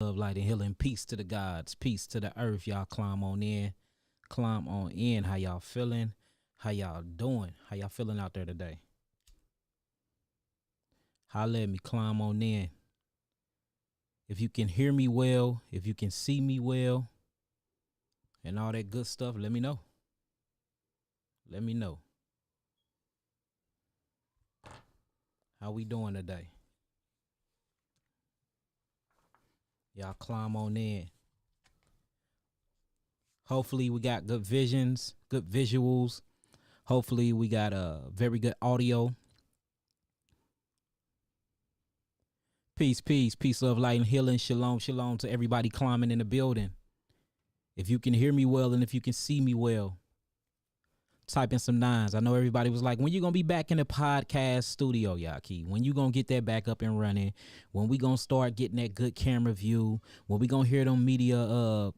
Love, light, and healing. Peace to the gods. Peace to the earth. Y'all climb on in. Climb on in. How y'all feeling? How y'all doing? How y'all feeling out there today? Holla at me. Climb on in. If you can hear me well, if you can see me well, and all that good stuff, let me know. Let me know. How we doing today? Y'all climb on in. Hopefully we got good visions, good visuals. Hopefully we got very good audio. Peace, peace, peace, love, light, and healing. Shalom, shalom to everybody climbing in the building. If you can hear me well and if you can see me well, type in some nines. I know everybody was like, when you gonna be back in the podcast studio, Yaki? When you gonna get that back up and running? When we gonna start getting that good camera view? When we gonna hear them media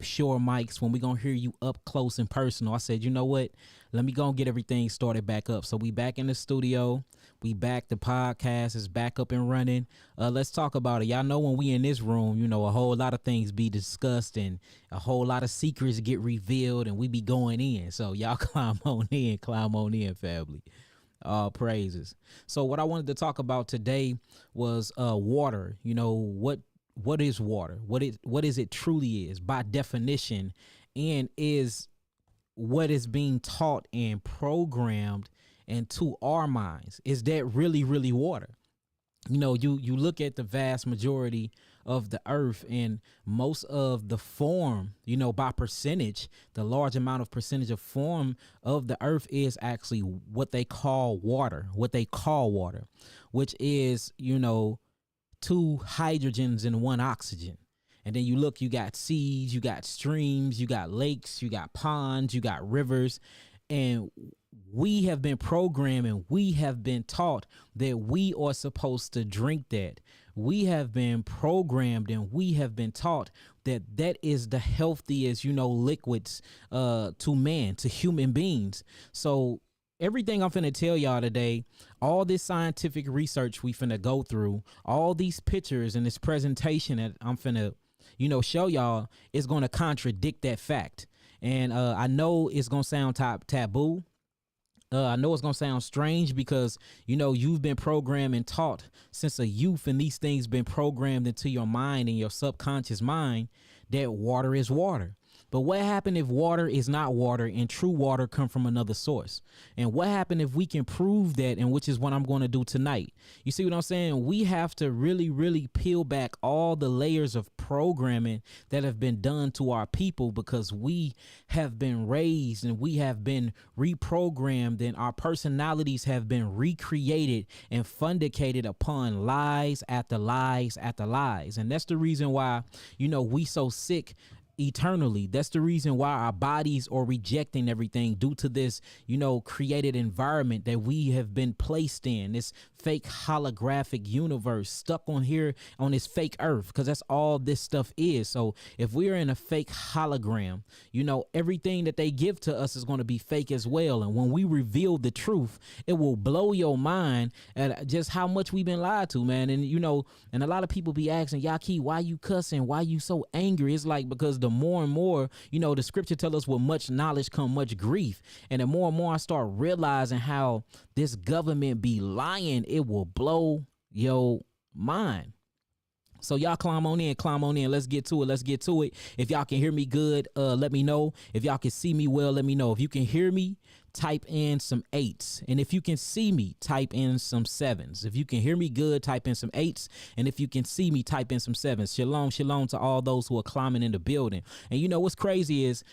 sure mics? When we gonna hear you up close and personal? I said, you know what? Let me go get everything started back up. So we back in the studio. We back. The podcast is back up and running. Let's talk about it. Y'all know when we in this room, you know, a whole lot of things be discussed and a whole lot of secrets get revealed and we be going in. So y'all climb on in, family. All praises. So what I wanted to talk about today was water. You know, what is water? What is it truly is by definition, and is what is being taught and programmed into our minds. Is that really, really water? You know, you look at the vast majority of the earth and most of the form, you know, by percentage, the large amount of percentage of form of the earth is actually what they call water, which is, you know, 2 hydrogens and 1 oxygen. And then you look, you got seas, you got streams, you got lakes, you got ponds, you got rivers. And we have been programmed and we have been taught that we are supposed to drink that. We have been programmed and we have been taught that that is the healthiest, you know, liquids to man, to human beings. So everything I'm finna tell y'all today, all this scientific research we finna go through, all these pictures and this presentation that I'm finna, you know, show y'all is going to contradict that fact. And I know it's going to sound taboo. I know it's going to sound strange because, you know, you've been programmed and taught since a youth, and these things been programmed into your mind and your subconscious mind that water is water. But what happened if water is not water and true water come from another source? And what happened if we can prove that, and which is what I'm going to do tonight? You see what I'm saying? We have to really, really peel back all the layers of programming that have been done to our people, because we have been raised and we have been reprogrammed and our personalities have been recreated and fundicated upon lies after lies after lies. And that's the reason why, you know, we so sick eternally. That's the reason why our bodies are rejecting everything due to this, you know, created environment that we have been placed in, this fake holographic universe stuck on here on this fake earth, because that's all this stuff is. So if we're in a fake hologram, you know, everything that they give to us is going to be fake as well. And when we reveal the truth, it will blow your mind at just how much we've been lied to, man. And, you know, and a lot of people be asking, Yaki, why you cussing? Why you so angry? It's like, because the more and more, you know, the scripture tell us with much knowledge come much grief. And the more and more I start realizing how this government be lying, it will blow your mind. So y'all climb on in. Let's get to it. If y'all can hear me good, let me know. If y'all can see me well, let me know. If you can hear me, type in some 8s. And if you can see me, type in some 7s. If you can hear me good, type in some 8s. And if you can see me, type in some 7s. Shalom, shalom to all those who are climbing in the building. And you know what's crazy is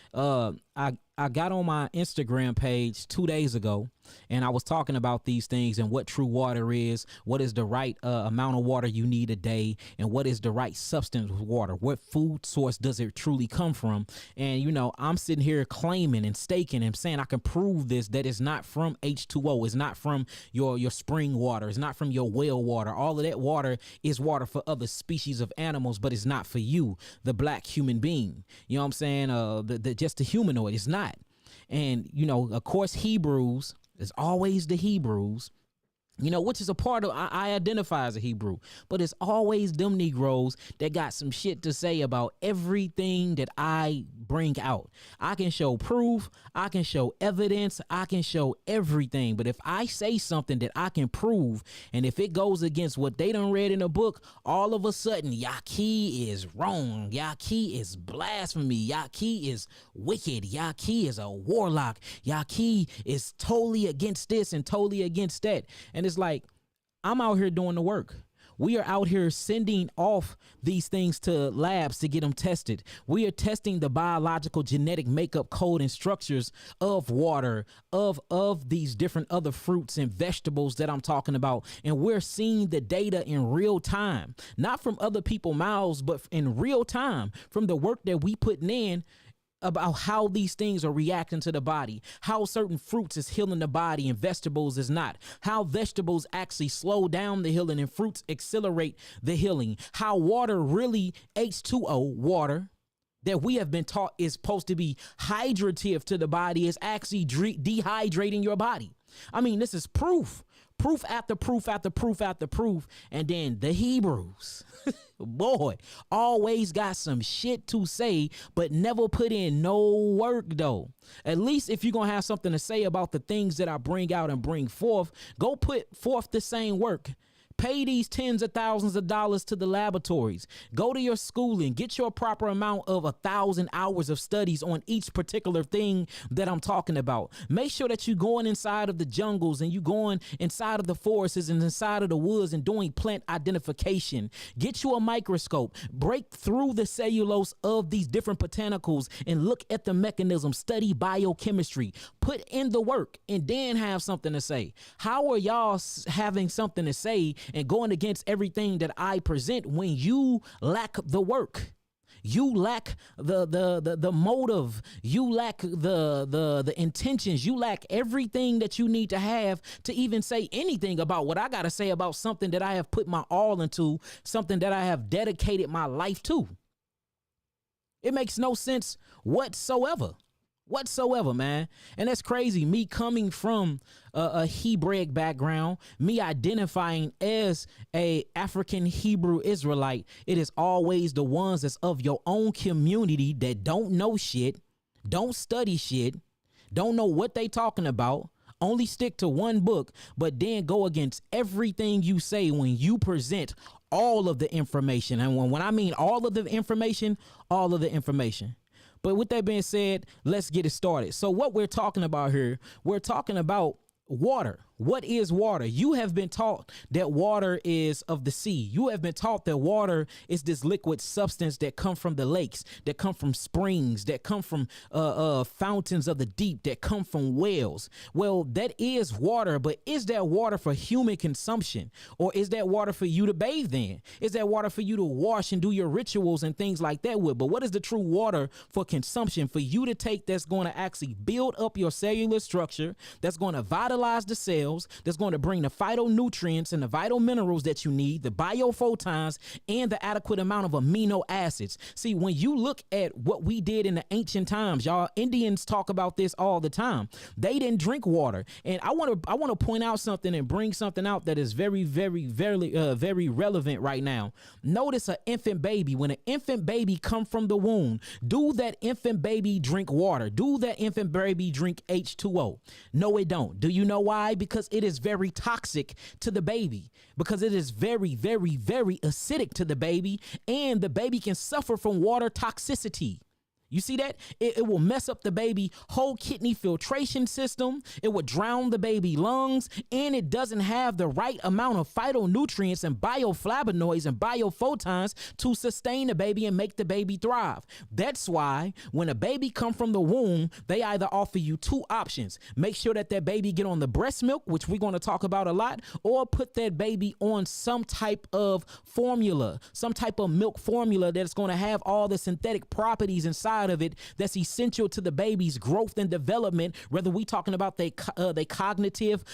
I got on my Instagram page 2 days ago, and I was talking about these things and what true water is, what is the right amount of water you need a day, and what is the right substance of water, what food source does it truly come from. And, you know, I'm sitting here claiming and staking and saying I can prove this, that it's not from H2O, it's not from your spring water, it's not from your well water. All of that water is water for other species of animals, but it's not for you, the black human being. You know what I'm saying? Just the humanoid, it's not. And, you know, of course, Hebrews, there's always the Hebrews. You know, which is a part of, I identify as a Hebrew, but it's always them Negroes that got some shit to say about everything that I bring out. I can show proof, I can show evidence, I can show everything. But if I say something that I can prove, and if it goes against what they done read in a book, all of a sudden, Yaqui is wrong. Yaqui is blasphemy. Yaqui is wicked. Yaqui is a warlock. Yaqui is totally against this and totally against that. And it's like, I'm out here doing the work. We are out here sending off these things to labs to get them tested. We are testing the biological genetic makeup, code, and structures of water, of these different other fruits and vegetables that I'm talking about. And we're seeing the data in real time, not from other people's mouths, but in real time from the work that we putting in about how these things are reacting to the body, how certain fruits is healing the body and vegetables is not, how vegetables actually slow down the healing and fruits accelerate the healing, how water really, H2O, water, that we have been taught is supposed to be hydrative to the body, is actually dehydrating your body. I mean, this is proof after proof after proof after proof. And then the Hebrews, boy, always got some shit to say, but never put in no work though. At least if you're going to have something to say about the things that I bring out and bring forth, go put forth the same work. Pay these tens of thousands of dollars to the laboratories. Go to your schooling. Get your proper amount of 1,000 hours of studies on each particular thing that I'm talking about. Make sure that you're going inside of the jungles and you going inside of the forests and inside of the woods and doing plant identification. Get you a microscope. Break through the cellulose of these different botanicals and look at the mechanism. Study biochemistry. Put in the work and then have something to say. How are y'all having something to say and going against everything that I present when you lack the work? You lack the motive. You lack the intentions. You lack everything that you need to have to even say anything about what I got to say about something that I have put my all into, something that I have dedicated my life to. It makes no sense whatsoever, man. And that's crazy. Me coming from a Hebraic background, me identifying as a African Hebrew Israelite, it is always the ones that's of your own community that don't know shit, don't study shit, don't know what they talking about, only stick to one book, but then go against everything you say when you present all of the information. And when I mean all of the information, all of the information. But with that being said, let's get it started. So what we're talking about here, we're talking about water. What is water? You have been taught that water is of the sea. You have been taught that water is this liquid substance that come from the lakes, that come from springs, that come from fountains of the deep, that come from wells. Well, that is water, but is that water for human consumption? Or is that water for you to bathe in? Is that water for you to wash and do your rituals and things like that with? But what is the true water for consumption, for you to take, that's going to actually build up your cellular structure, that's going to vitalize the cells, that's going to bring the phytonutrients and the vital minerals that you need, the biophotons, and the adequate amount of amino acids. See, when you look at what we did in the ancient times, y'all, Indians talk about this all the time. They didn't drink water. And I want to point out something and bring something out that is very, very, very relevant right now. Notice an infant baby. When an infant baby come from the womb, do that infant baby drink water? Do that infant baby drink H2O? No, it don't. Do you know why? Because it is very toxic to the baby, because it is very, very, very acidic to the baby, and the baby can suffer from water toxicity. You see that? It will mess up the baby whole kidney filtration system. It will drown the baby lungs, and it doesn't have the right amount of phytonutrients and bioflavonoids and biophotons to sustain the baby and make the baby thrive. That's why when a baby come from the womb, they either offer you two options. Make sure that baby get on the breast milk, which we're going to talk about a lot, or put that baby on some type of formula, some type of milk formula that's going to have all the synthetic properties inside of it that's essential to the baby's growth and development, whether we talking about they cognitive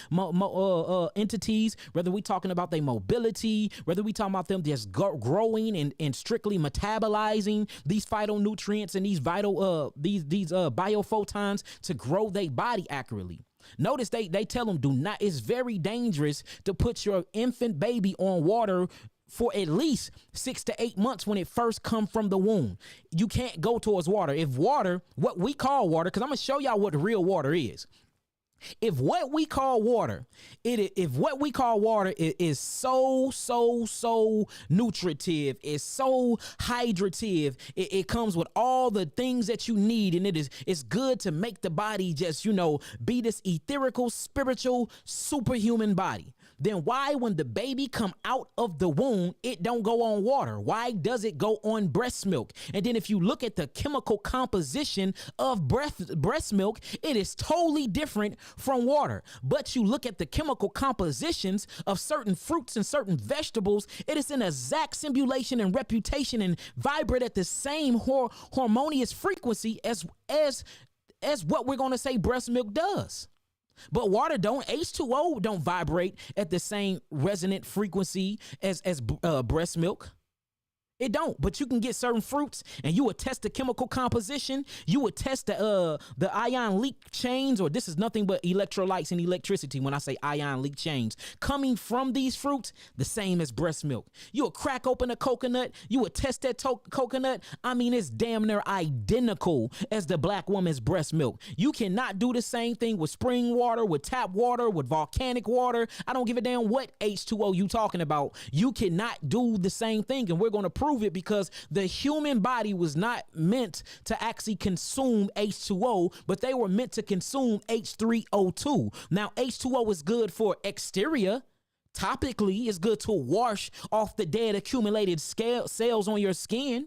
entities, whether we talking about their mobility, whether we talking about them just growing and strictly metabolizing these phytonutrients and these vital these biophotons to grow their body accurately. Notice they tell them, do not, it's very dangerous to put your infant baby on water for at least 6 to 8 months when it first come from the womb. You can't go towards water. If water, what we call water, because I'm going to show y'all what real water is. If what we call water, is so nutritive, is so hydrative, it comes with all the things that you need, and it's good to make the body just, be this etherical, spiritual, superhuman body. Then why, when the baby come out of the womb, it don't go on water? Why does it go on breast milk? And then if you look at the chemical composition of breast milk, it is totally different from water. But you look at the chemical compositions of certain fruits and certain vegetables, it is an exact simulation and reputation and vibrate at the same harmonious frequency as what we're going to say breast milk does. But water don't. H2O don't vibrate at the same resonant frequency as breast milk. It don't, but you can get certain fruits and you would test the chemical composition. You would test the ion leak chains, or this is nothing but electrolytes and electricity. When I say ion leak chains coming from these fruits, the same as breast milk. You would crack open a coconut. You would test that coconut. I mean, it's damn near identical as the black woman's breast milk. You cannot do the same thing with spring water, with tap water, with volcanic water. I don't give a damn what H2O you talking about. You cannot do the same thing, and we're going to prove it, because the human body was not meant to actually consume H2O, but they were meant to consume H3O2. Now, H2O is good for exterior. Topically, it's good to wash off the dead accumulated cells on your skin.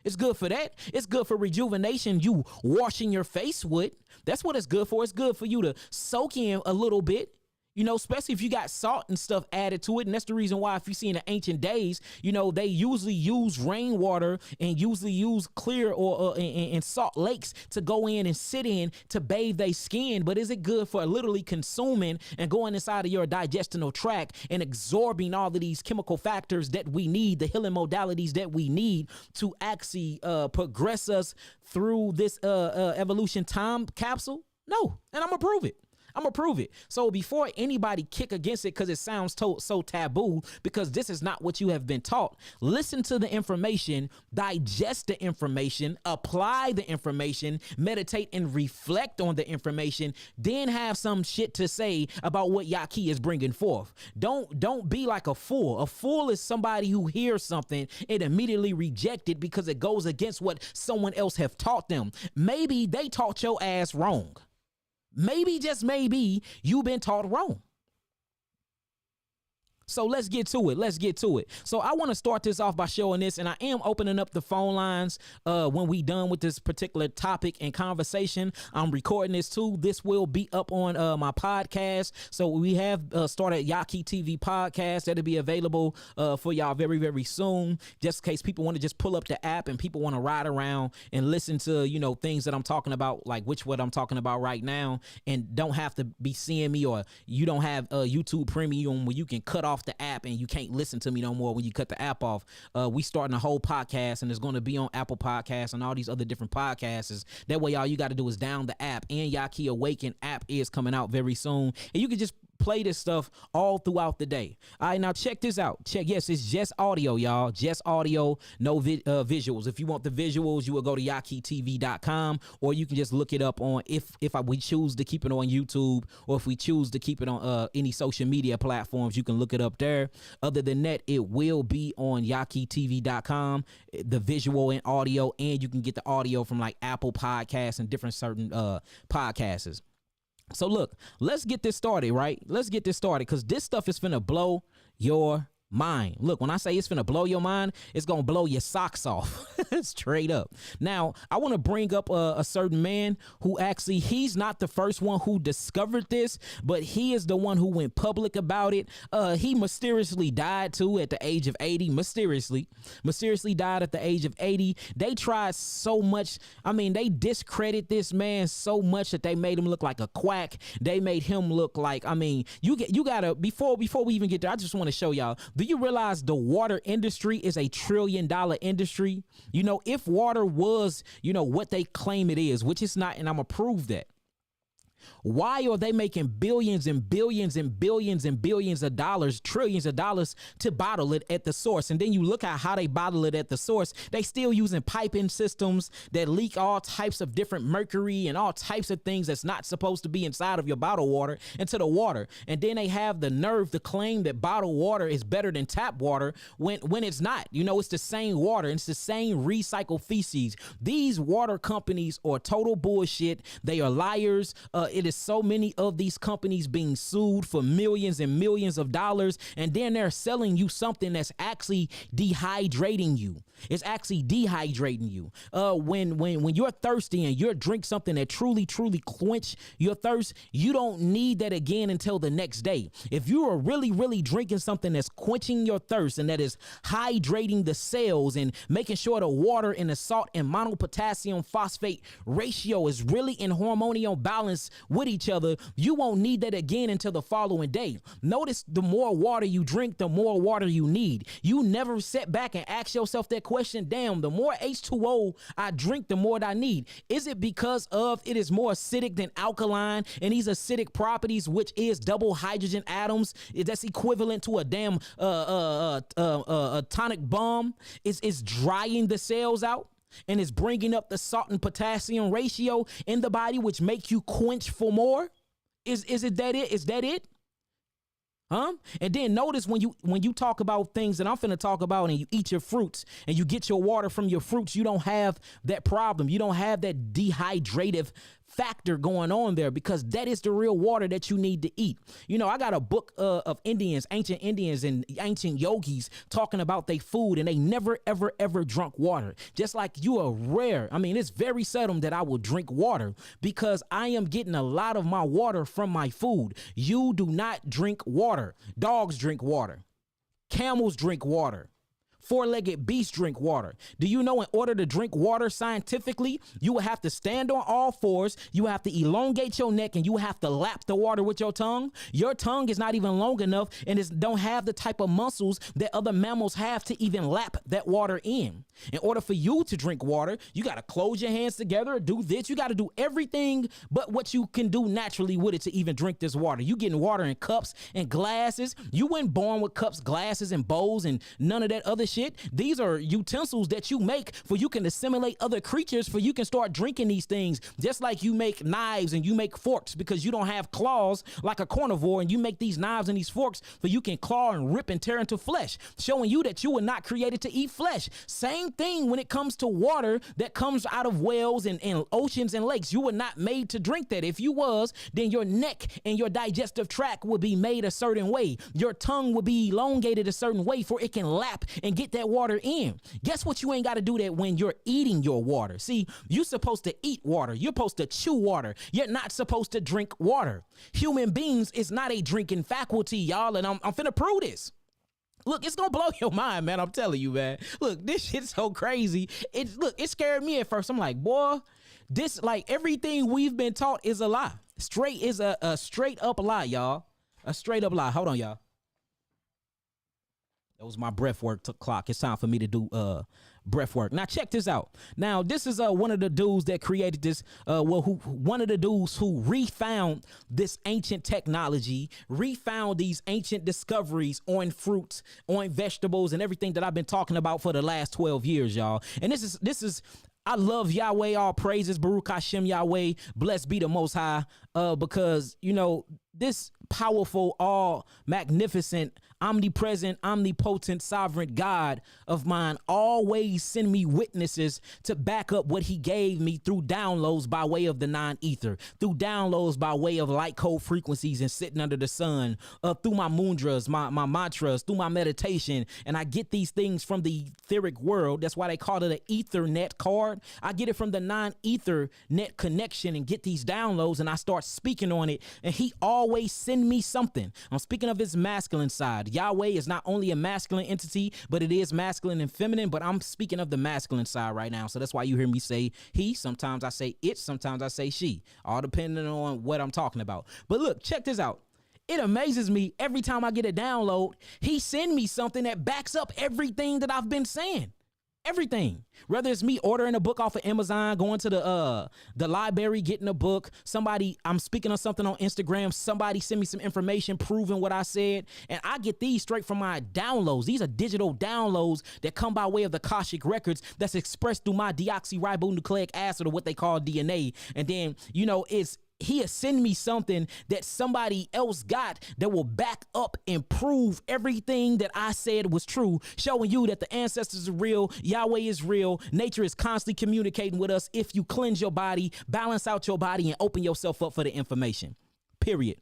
It's good for that. It's good for rejuvenation. You washing your face with. That's what it's good for. It's good for you to soak in a little bit. Especially if you got salt and stuff added to it. And that's the reason why, if you see in the ancient days, they usually use rainwater and usually use clear or and salt lakes to go in and sit in to bathe their skin. But is it good for literally consuming and going inside of your digestional tract and absorbing all of these chemical factors that we need, the healing modalities that we need to actually progress us through this evolution time capsule? No. And I'm going to prove it. So before anybody kick against it, because it sounds so taboo, because this is not what you have been taught, listen to the information, digest the information, apply the information, meditate and reflect on the information, then have some shit to say about what Yaki is bringing forth. Don't be like a fool. A fool is somebody who hears something and immediately reject it because it goes against what someone else have taught them. Maybe they taught your ass wrong. Maybe, just maybe, you've been taught wrong. So let's get to it. So I want to start this off by showing this, and I am opening up the phone lines when we done with this particular topic and conversation. I'm recording this too. This will be up on my podcast. So we have started Yaki TV podcast. That'll be available for y'all very, very soon, just in case people want to just pull up the app and people want to ride around and listen to, things that I'm talking about, like what I'm talking about right now, and don't have to be seeing me, or you don't have YouTube Premium where you can cut off the app and you can't listen to me no more when you cut the app off. We starting a whole podcast, and it's going to be on Apple Podcasts and all these other different podcasts. That way, all you got to do is down the app, and Yaki Awaken app is coming out very soon, and you can just play this stuff all throughout the day. All right, now check this out. Yes, it's just audio, y'all. Just audio, no visuals. If you want the visuals, you will go to yakitv.com, or you can just look it up on, if we choose to keep it on YouTube, or if we choose to keep it on any social media platforms, you can look it up there. Other than that, it will be on yakitv.com, the visual and audio, and you can get the audio from like Apple Podcasts and different certain podcasts. So look, let's get this started, right? Let's get this started, because this stuff is finna blow your mind. Look, when I say it's finna blow your mind, it's gonna blow your socks off. Straight up. Now, I want to bring up a certain man who actually, he's not the first one who discovered this, but he is the one who went public about it. He mysteriously died too at the age of 80. Mysteriously died at the age of 80. They tried so much. I mean, they discredit this man so much that they made him look like a quack. They made him look like, I mean, you gotta, before we even get there, I just want to show y'all, do you realize the water industry is a $1 trillion industry? If water was, what they claim it is, which it's not, and I'm gonna prove that. Why are they making billions and billions and billions and billions of dollars, trillions of dollars to bottle it at the source? And then you look at how they bottle it at the source. They still using piping systems that leak all types of different mercury and all types of things that's not supposed to be inside of your bottled water into the water. And then they have the nerve to claim that bottled water is better than tap water when it's not. You know, it's the same water. It's the same recycled feces. These water companies are total bullshit. They are liars. It is so many of these companies being sued for millions and millions of dollars, and then they're selling you something that's actually dehydrating you. It's actually dehydrating you. When you're thirsty and you drink something that truly quench your thirst, you don't need that again until the next day. If you are really drinking something that's quenching your thirst and that is hydrating the cells and making sure the water and the salt and monopotassium phosphate ratio is really in hormonal balance with each other, you won't need that again until the following day. Notice the more water you drink, the more water you need. You never sit back and ask yourself that question, damn, the more H2O I drink, the more I need. Is it because of it is more acidic than alkaline, and these acidic properties, which is double hydrogen atoms, that's equivalent to a damn atomic bomb, is drying the cells out? And it's bringing up the salt and potassium ratio in the body, which make you quench for more? Is it that it? Is that it? Huh? And then notice when you talk about things that I'm finna talk about, and you eat your fruits and you get your water from your fruits, you don't have that problem. You don't have that dehydrative factor going on there, because that is the real water that you need to eat. You know, I got a book of ancient Indians and ancient yogis talking about their food, and they never, ever drunk water. Just like you are rare. I mean, it's very seldom that I will drink water, because I am getting a lot of my water from my food. You do not drink water. Dogs drink water. Camels drink water. Four-legged beasts drink water. Do you know in order to drink water scientifically, you will have to stand on all fours, you have to elongate your neck, and you have to lap the water with your tongue? Your tongue is not even long enough, and it don't have the type of muscles that other mammals have to even lap that water in. In order for you to drink water, you got to close your hands together, do this. You got to do everything but what you can do naturally with it to even drink this water. You getting water in cups and glasses. You weren't born with cups, glasses, and bowls and none of that other shit. These are utensils that you make for you can assimilate other creatures, for you can start drinking these things. Just like you make knives and you make forks because you don't have claws like a carnivore, and you make these knives and these forks for you can claw and rip and tear into flesh, showing you that you were not created to eat flesh. Same thing when it comes to water that comes out of wells and oceans and lakes. You were not made to drink that. If you was, then your neck and your digestive tract would be made a certain way. Your tongue would be elongated a certain way for it can lap and get that water in. Guess what? You ain't got to do that when you're eating your water. See, you're supposed to eat water. You're supposed to chew water. You're not supposed to drink water. Human beings is not a drinking faculty, y'all, and I'm finna prove this. Look, it's gonna blow your mind, man. I'm telling you, man. Look, this shit's so crazy. It scared me at first. I'm like, boy, this, like, everything we've been taught is a lie. Straight is a straight up lie, y'all. A straight up lie. Hold on, y'all. That was my breath work clock. It's time for me to do breath work. Now check this out. Now this is one of the dudes that created this. One of the dudes who refound this ancient technology, refound these ancient discoveries on fruits, on vegetables, and everything that I've been talking about for the last 12 years, y'all. And this is. I love Yahweh, all praises, Baruch Hashem Yahweh, blessed be the Most High, because, you know, this powerful, all magnificent, omnipresent, omnipotent, sovereign God of mine always send me witnesses to back up what he gave me through downloads by way of the non-ether, through downloads by way of light code frequencies and sitting under the sun, through my mudras, my mantras, through my meditation. And I get these things from the etheric world. That's why they call it an Ethernet card. I get it from the non-ether net connection and get these downloads, and I start speaking on it, and he always send me something. I'm speaking of his masculine side. Yahweh is not only a masculine entity, but it is masculine and feminine, but I'm speaking of the masculine side right now. So that's why you hear me say he, sometimes I say it, sometimes I say she, all depending on what I'm talking about. But look, check this out. It amazes me every time I get a download, he send me something that backs up everything that I've been saying. Everything. Whether it's me ordering a book off of Amazon, going to the library, getting a book, somebody, I'm speaking on something on Instagram, somebody send me some information proving what I said, and I get these straight from my downloads. These are digital downloads that come by way of the Akashic records that's expressed through my deoxyribonucleic acid, or what they call DNA. And then, he'll send me something that somebody else got that will back up and prove everything that I said was true, showing you that the ancestors are real, Yahweh is real, nature is constantly communicating with us if you cleanse your body, balance out your body, and open yourself up for the information. Period.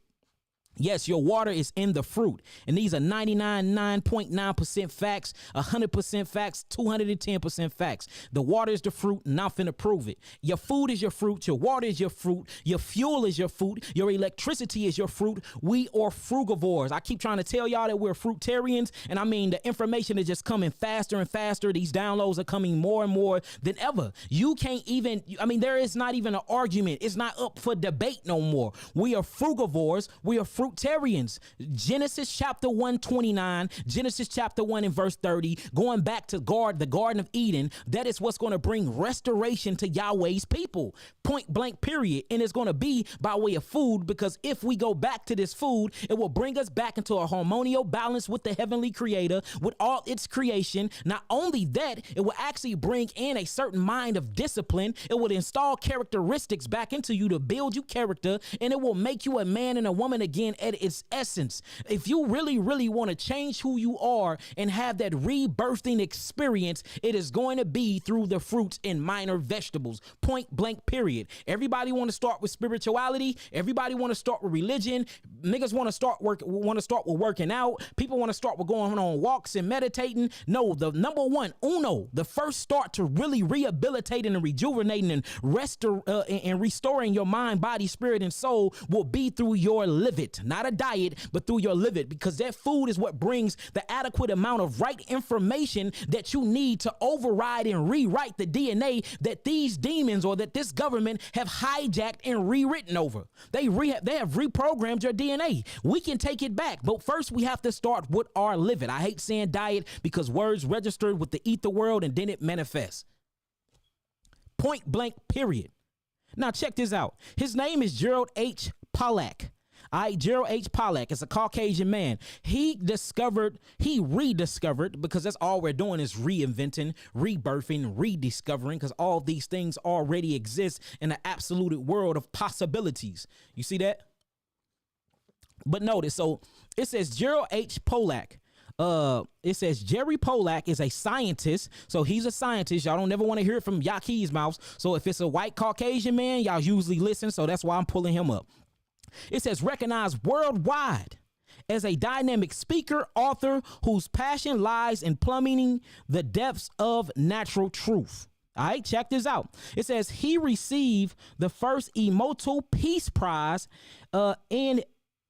Yes, your water is in the fruit, and these are 99.9% facts, 100% facts, 210% facts. The water is the fruit, and I'm finna prove it. Your food is your fruit, your water is your fruit, your fuel is your fruit, your electricity is your fruit. We are frugivores. I keep trying to tell y'all that we're fruitarians, and I mean the information is just coming faster and faster. These downloads are coming more and more than ever. You can't even, there is not even an argument. It's not up for debate no more. We are frugivores. We are fruitarians. Genesis chapter 129, Genesis chapter 1 and verse 30, going back to the Garden of Eden, that is what's going to bring restoration to Yahweh's people. Point blank, period. And it's going to be by way of food, because if we go back to this food, it will bring us back into a harmonious balance with the heavenly creator, with all its creation. Not only that, it will actually bring in a certain mind of discipline. It will install characteristics back into you to build you character, and it will make you a man and a woman again at its essence. If you really, really want to change who you are and have that rebirthing experience, it is going to be through the fruits and minor vegetables. Point blank, period. Everybody want to start with spirituality. Everybody want to start with religion. Niggas want to start with working out. People want to start with going on walks and meditating. No, the number one, the first start to really rehabilitating and rejuvenating and restoring your mind, body, spirit, and soul will be through your live it. Not a diet, but through your live it, because that food is what brings the adequate amount of right information that you need to override and rewrite the DNA that these demons or that this government have hijacked and rewritten over. They have reprogrammed your DNA. We can take it back, but first we have to start with our live it. I hate saying diet because words registered with the ether world and then it manifests. Point blank, period. Now check this out. His name is Gerald H. Pollack. Gerald H. Pollack is a Caucasian man. He rediscovered, because that's all we're doing is reinventing, rebirthing, rediscovering, because all these things already exist in the absolute world of possibilities. You see that? But notice, so it says Gerald H. Pollack. It says Jerry Pollack is a scientist. So he's a scientist. Y'all don't ever want to hear it from Yaki's mouth. So if it's a white Caucasian man, y'all usually listen. So that's why I'm pulling him up. It says recognized worldwide as a dynamic speaker, author whose passion lies in plumbing the depths of natural truth. All right, check this out. It says he received the first Emoto Peace Prize and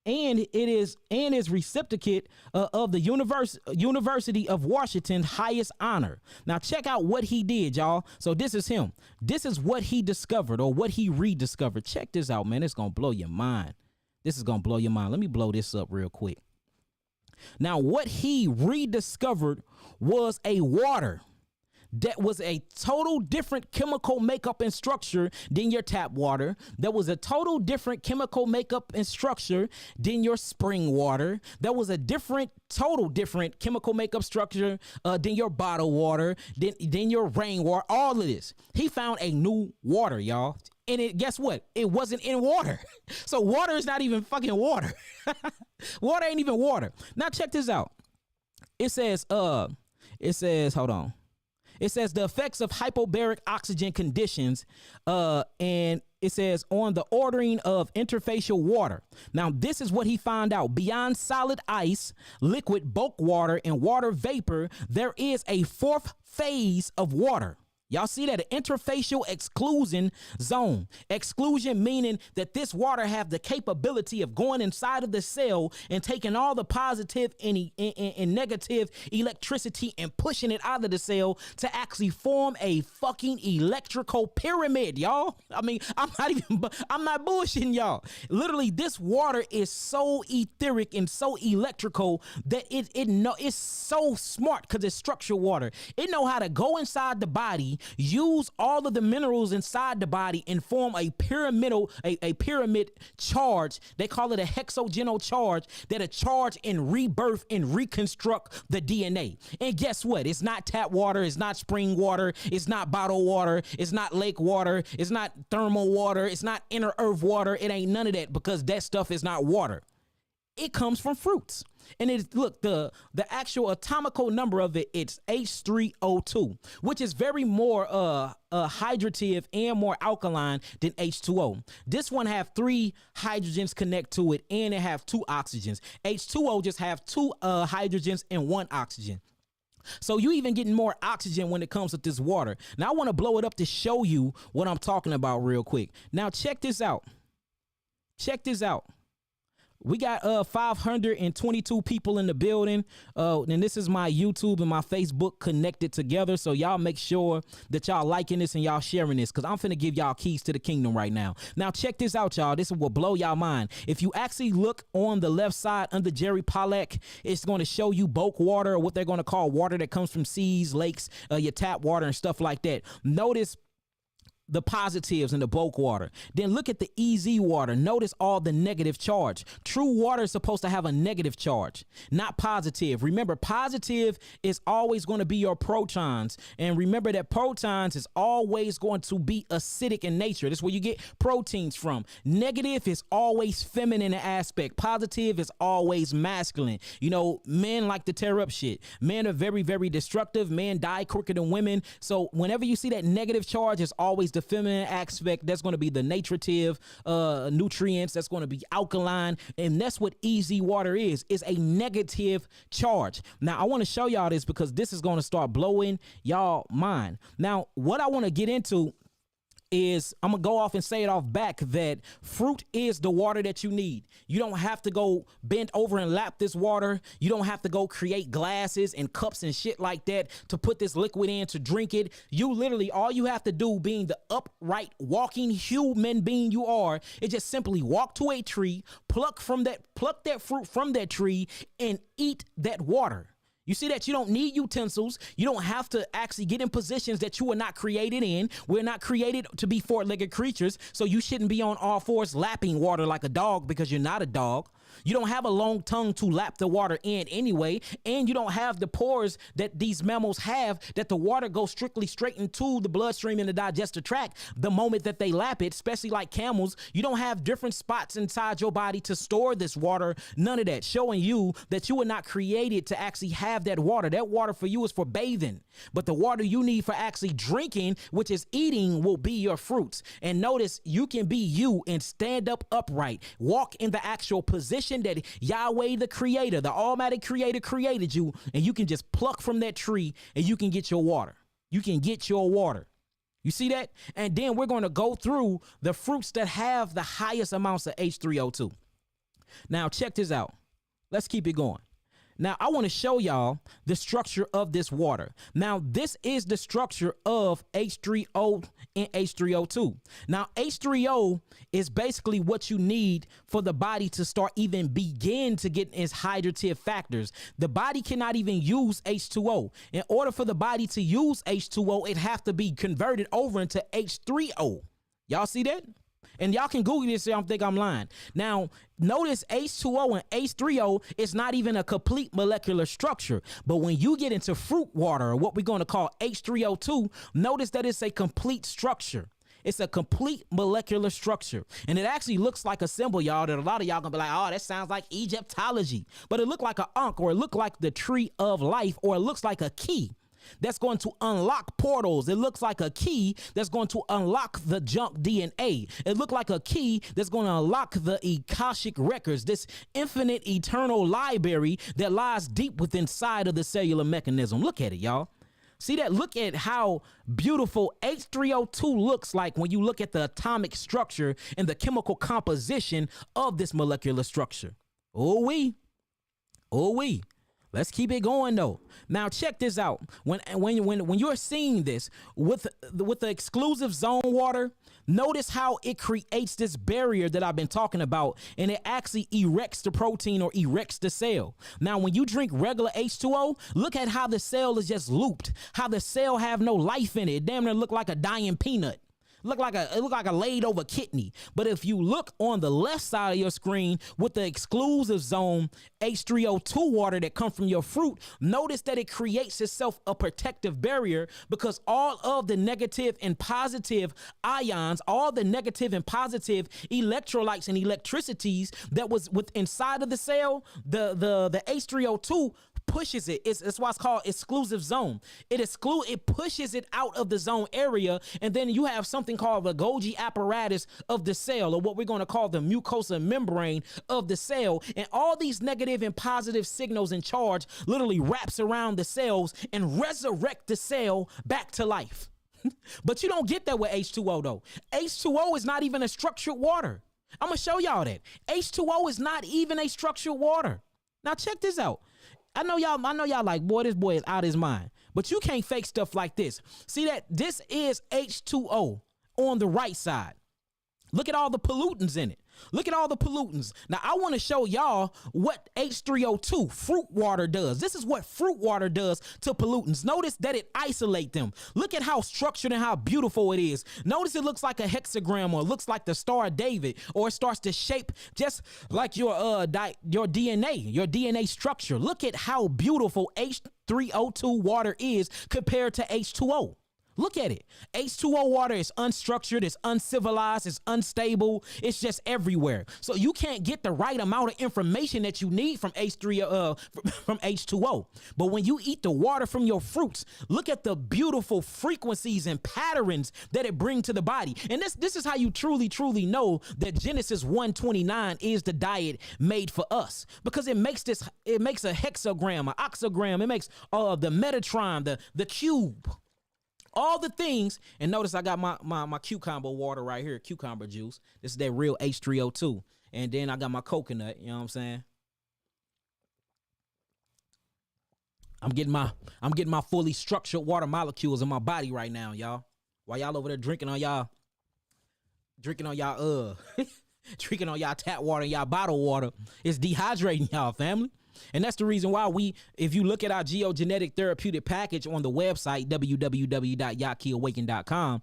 is recipient of the University of Washington's highest honor. Now check out what he did, y'all. So this is him. This is what he discovered, or what he rediscovered. Check this out, man. It's gonna blow your mind. This is gonna blow your mind. Let me blow this up real quick. Now, what he rediscovered was a water that was a total different chemical makeup and structure than your tap water. That was a total different chemical makeup and structure than your spring water. That was a total different chemical makeup structure than your bottled water, than your rainwater, all of this. He found a new water, y'all. And guess what? It wasn't in water. So water is not even fucking water. Water ain't even water. Now check this out. It says, hold on. It says the effects of hypobaric oxygen conditions, and it says on the ordering of interfacial water. Now, this is what he found out. Beyond solid ice, liquid bulk water, and water vapor, there is a fourth phase of water. Y'all see that? An interfacial exclusion zone. Exclusion meaning that this water have the capability of going inside of the cell and taking all the positive and negative electricity and pushing it out of the cell to actually form a fucking electrical pyramid, y'all. I mean, I'm not bullshitting y'all. Literally, this water is so etheric and so electrical that it's so smart because it's structured water. It know how to go inside the body, use all of the minerals inside the body and form a pyramid charge. They call it a hexagonal charge that'll charge and rebirth and reconstruct the DNA. And guess what? It's not tap water. It's not spring water. It's not bottled water. It's not lake water. It's not thermal water. It's not inner earth water. It ain't none of that because that stuff is not water. It comes from fruits. And it's, look, the actual atomical number of it, it's H3O2, which is very more hydrative and more alkaline than H2O. This one have 3 hydrogens connect to it, and it have 2 oxygens. H2O just have 2 hydrogens and 1 oxygen. So you even getting more oxygen when it comes with this water. Now I want to blow it up to show you what I'm talking about real quick. Now check this out. Check this out. We got 522 people in the building, and this is my YouTube and my Facebook connected together, so y'all make sure that y'all liking this and y'all sharing this, because I'm finna give y'all keys to the kingdom right now. Now check this out, y'all. This will blow y'all mind. If you actually look on the left side under Jerry Pollack, it's going to show you bulk water, or what they're going to call water that comes from seas, lakes, your tap water and stuff like that. Notice the positives in the bulk water. Then look at the EZ water. Notice all the negative charge. True water is supposed to have a negative charge, not positive. Remember, positive is always going to be your protons. And remember that protons is always going to be acidic in nature. That's where you get proteins from. Negative is always feminine in aspect. Positive is always masculine. You know, men like to tear up shit. Men are very, very destructive. Men die quicker than women. So whenever you see that negative charge, it's always the feminine aspect. That's going to be the nutritive nutrients. That's going to be alkaline. And that's what easy water is a negative charge. Now, I want to show y'all this because this is going to start blowing y'all mind. Now, what I want to get into is I'm going to go off and say it off back that fruit is the water that you need. You don't have to go bend over and lap this water. You don't have to go create glasses and cups and shit like that to put this liquid in to drink it. You literally, all you have to do, being the upright walking human being you are, is just simply walk to a tree, pluck that fruit from that tree and eat that water. You see that you don't need utensils. You don't have to actually get in positions that you were not created in. We're not created to be 4-legged creatures, so you shouldn't be on all fours lapping water like a dog because you're not a dog. You don't have a long tongue to lap the water in anyway, and you don't have the pores that these mammals have that the water goes strictly straight into the bloodstream and the digestive tract the moment that they lap it, especially like camels. You don't have different spots inside your body to store this water, none of that, showing you that you were not created to actually have that water. That water for you is for bathing, but the water you need for actually drinking, which is eating, will be your fruits. And notice you can be you and stand up upright, walk in the actual position that Yahweh, the creator, the almighty creator, created you, and you can just pluck from that tree and you can get your water. You can get your water. You see that? And then we're going to go through the fruits that have the highest amounts of H3O2. Now check this out. Let's keep it going. Now, I want to show y'all the structure of this water. Now, this is the structure of H3O and H3O2. Now, H3O is basically what you need for the body to start even begin to get its hydrative factors. The body cannot even use H2O. In order for the body to use H2O, it have to be converted over into H3O. Y'all see that? And y'all can Google this, so I don't think I'm lying. Now, notice H2O and H3O is not even a complete molecular structure. But when you get into fruit water, or what we're going to call H3O2, notice that it's a complete structure. It's a complete molecular structure. And it actually looks like a symbol, y'all, that a lot of y'all gonna be like, oh, that sounds like Egyptology. But it looked like an ankh, or it looked like the tree of life, or it looks like a key that's going to unlock portals. It looks like a key that's going to unlock the junk DNA. It looked like a key that's going to unlock the Akashic records, this infinite eternal library that lies deep within inside of the cellular mechanism. Look at it, y'all. See that? Look at how beautiful H3O2 looks like when you look at the atomic structure and the chemical composition of this molecular structure. Oh, we. Let's keep it going though. Now check this out. When you're seeing this with the exclusive zone water, notice how it creates this barrier that I've been talking about, and it actually erects the protein or erects the cell. Now when you drink regular H2O, look at how the cell is just looped, how the cell have no life in it. It damn near look like a dying peanut. It look like a laid over kidney. But if you look on the left side of your screen with the exclusive zone H3O2 water that come from your fruit, notice that it creates itself a protective barrier, because all of the negative and positive ions, all the negative and positive electrolytes and electricities that was inside of the cell, the H3O2 pushes it. It's why it's called exclusive zone. It pushes it out of the zone area, and then you have something called the Golgi apparatus of the cell, or what we're going to call the mucosa membrane of the cell. And all these negative and positive signals and charge literally wraps around the cells and resurrect the cell back to life. But you don't get that with H2O though. H2O is not even a structured water. I'm gonna show y'all that. H2O is not even a structured water. Now check this out. I know y'all like, boy, this boy is out of his mind. But you can't fake stuff like this. See that? This is H2O on the right side. Look at all the pollutants in it. Look at all the pollutants. Now, I want to show y'all what H3O2, fruit water, does. This is what fruit water does to pollutants. Notice that it isolates them. Look at how structured and how beautiful it is. Notice it looks like a hexagram, or it looks like the Star of David, or it starts to shape just like your DNA structure. Look at how beautiful H3O2 water is compared to H2O. Look at it. H2O water is unstructured, it's uncivilized, it's unstable, it's just everywhere. So you can't get the right amount of information that you need from H2O. But when you eat the water from your fruits, look at the beautiful frequencies and patterns that it brings to the body. And this is how you truly know that Genesis 1:29 is the diet made for us, because it makes a hexagram, an oxagram, it makes the Metatron, the cube. All the things. And notice I got my cucumber water right here, cucumber juice. This is that real H3O2. And then I got my coconut, you know what I'm saying? I'm getting my fully structured water molecules in my body right now, y'all. While y'all over there drinking on y'all drinking on y'all tap water and y'all bottled water, it's dehydrating y'all, family. And that's the reason why if you look at our geogenetic therapeutic package on the website, www.yakiawaken.com,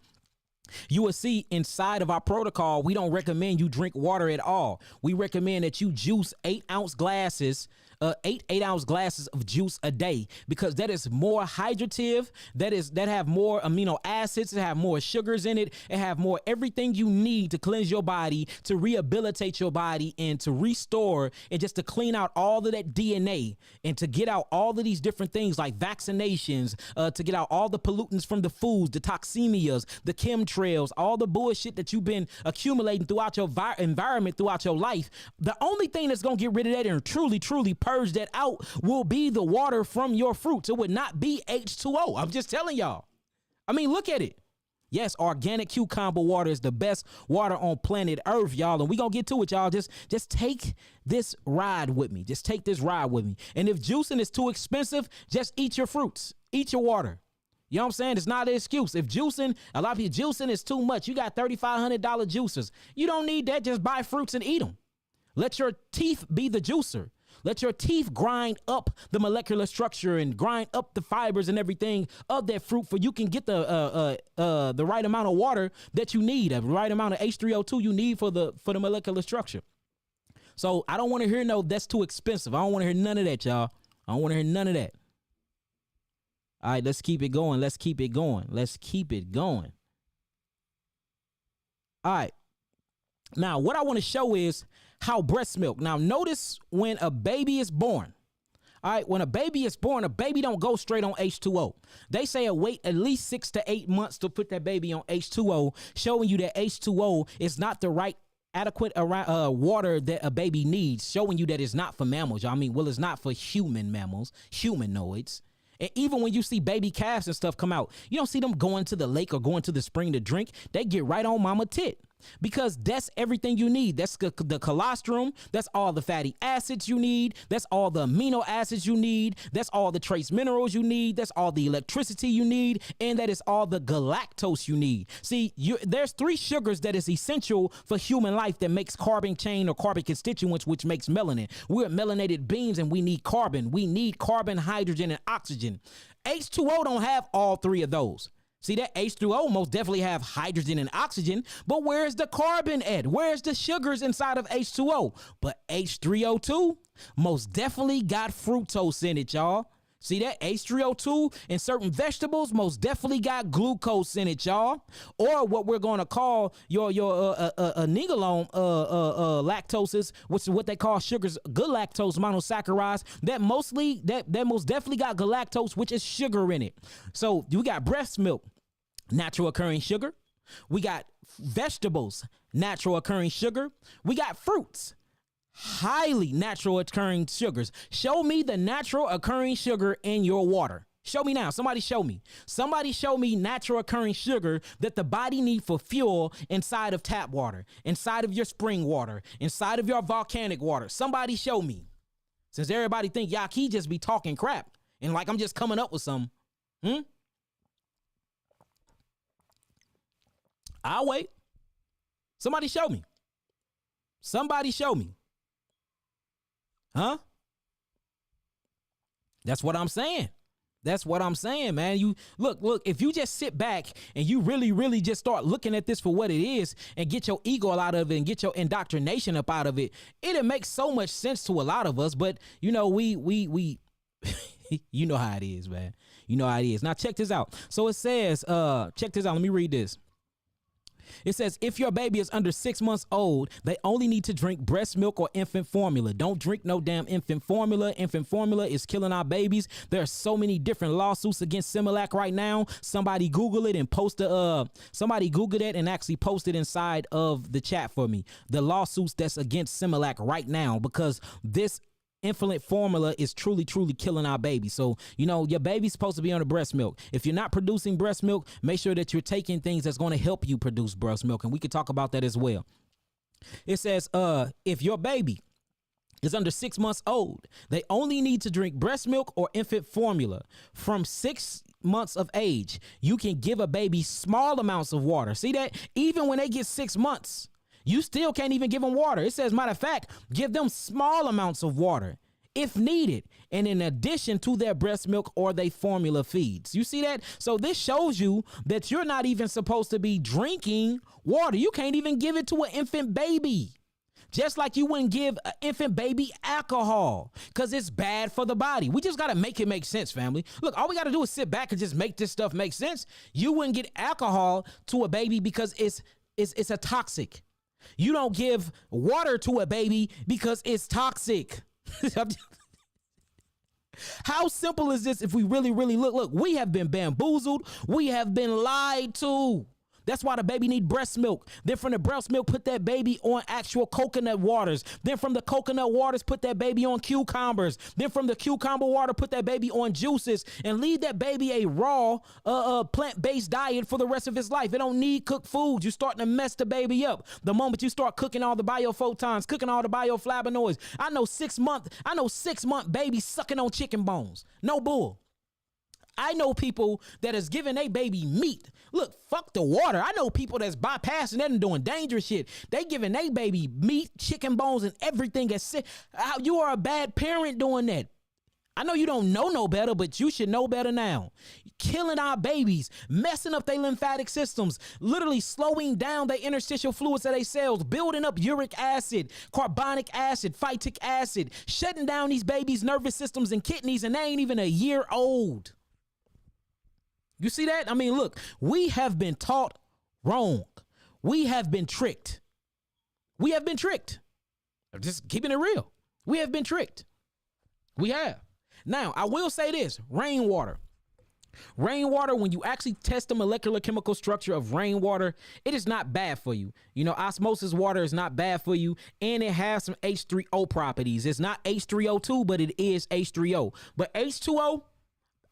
you will see inside of our protocol, we don't recommend you drink water at all. We recommend that you juice 8-ounce glasses, 8-ounce glasses of juice a day, because that is more hydrative, that have more amino acids, that have more sugars in it, and have more everything you need to cleanse your body, to rehabilitate your body, and to restore, and just to clean out all of that DNA, and to get out all of these different things like vaccinations, to get out all the pollutants from the foods, the toxemias, the chemtrails, all the bullshit that you've been accumulating throughout your environment, throughout your life. The only thing that's going to get rid of that and truly purge that out will be the water from your fruits. It would not be H2O. I'm just telling y'all. I mean, look at it. Yes, organic cucumber water is the best water on planet Earth, y'all. And we gonna get to it, y'all. Just take this ride with me. Just take this ride with me. And if juicing is too expensive, just eat your fruits. Eat your water. You know what I'm saying? It's not an excuse. If juicing, a lot of people, juicing is too much. You got $3,500 juicers. You don't need that. Just buy fruits and eat them. Let your teeth be the juicer. Let your teeth grind up the molecular structure and grind up the fibers and everything of that fruit, for you can get the right amount of water that you need, the right amount of H3O2 you need for the molecular structure. So I don't want to hear no, that's too expensive. I don't want to hear none of that, y'all. I don't want to hear none of that. All right, let's keep it going. Let's keep it going. Let's keep it going. All right. Now, what I want to show is how breast milk. Now, notice when a baby is born. All right, when a baby is born, a baby don't go straight on H2O. They say it wait at least 6 to 8 months to put that baby on H2O, showing you that H2O is not the right adequate water that a baby needs, showing you that it's not for mammals. I mean, well, it's not for human mammals, humanoids. And even when you see baby calves and stuff come out, you don't see them going to the lake or going to the spring to drink. They get right on mama tit. Because that's everything you need. That's the colostrum. That's all the fatty acids you need. That's all the amino acids you need. That's all the trace minerals you need. That's all the electricity you need. And that is all the galactose you need. See, there's 3 sugars that is essential for human life that makes carbon chain or carbon constituents, which makes melanin. We're melanated beings and we need carbon. We need carbon, hydrogen, and oxygen. H2O don't have all 3 of those. See, that H2O most definitely have hydrogen and oxygen, but where's the carbon at? Where's the sugars inside of H2O? But H3O2 most definitely got fructose in it, y'all. See that H3O2 in certain vegetables most definitely got glucose in it, y'all. Or what we're going to call your niggalone lactoses, which is what they call sugars, good lactose monosaccharides. That most definitely got galactose, which is sugar in it. So we got breast milk, natural occurring sugar. We got vegetables, natural occurring sugar. We got fruits, highly natural occurring sugars. Show me the natural occurring sugar in your water. Show me now. Somebody show me. Somebody show me natural occurring sugar that the body needs for fuel inside of tap water, inside of your spring water, inside of your volcanic water. Somebody show me. Since everybody think Yaki just be talking crap and like I'm just coming up with some. I'll wait. Somebody show me. Somebody show me. Huh? That's what I'm saying. That's what I'm saying, man. You look, if you just sit back and you really just start looking at this for what it is and get your ego out of it and get your indoctrination up out of it, it'll make so much sense to a lot of us. But you know, we you know how it is, man. You know how it is. Now check this out. So it says, check this out. Let me read this. It says, if your baby is under 6 months old, they only need to drink breast milk or infant formula. Don't drink no damn infant formula. Infant formula is killing our babies. There are so many different lawsuits against Similac right now. Somebody Google it and post somebody Google it and actually post it inside of the chat for me. The lawsuits that's against Similac right now, because this infant formula is truly killing our baby. So, you know, your baby's supposed to be on the breast milk. If you're not producing breast milk, make sure that you're taking things that's going to help you produce breast milk. And we could talk about that as well. It says, if your baby is under 6 months old, they only need to drink breast milk or infant formula. From 6 months of age, you can give a baby small amounts of water. See that? Even when they get 6 months, you still can't even give them water. It says, matter of fact, give them small amounts of water if needed, and in addition to their breast milk or their formula feeds. You see that? So this shows you that you're not even supposed to be drinking water. You can't even give it to an infant baby. Just like you wouldn't give an infant baby alcohol because it's bad for the body. We just got to make it make sense, family. Look, all we got to do is sit back and just make this stuff make sense. You wouldn't get alcohol to a baby because it's a toxic. You don't give water to a baby because it's toxic. How simple is this if we really look? Look, we have been bamboozled. We have been lied to. That's why the baby need breast milk. Then from the breast milk, put that baby on actual coconut waters. Then from the coconut waters, put that baby on cucumbers. Then from the cucumber water, put that baby on juices and leave that baby a raw plant-based diet for the rest of his life. It don't need cooked food. You're starting to mess the baby up. The moment you start cooking all the biophotons, cooking all the bioflavonoids. I know 6 month babies sucking on chicken bones. No bull. I know people that is giving their baby meat. Look, fuck the water. I know people that's bypassing that and doing dangerous shit. They giving their baby meat, chicken bones, and everything. You are a bad parent doing that. I know you don't know no better, but you should know better now. Killing our babies, messing up their lymphatic systems, literally slowing down their interstitial fluids of their cells, building up uric acid, carbonic acid, phytic acid, shutting down these babies' nervous systems and kidneys, and they ain't even a year old. You see that? I mean, look, we have been taught wrong. We have been tricked. We have been tricked. Just keeping it real. We have been tricked. We have. Now, I will say this, rainwater. Rainwater, when you actually test the molecular chemical structure of rainwater, it is not bad for you. You know, osmosis water is not bad for you, and it has some H3O properties. It's not H3O2, but it is H3O. But H2O,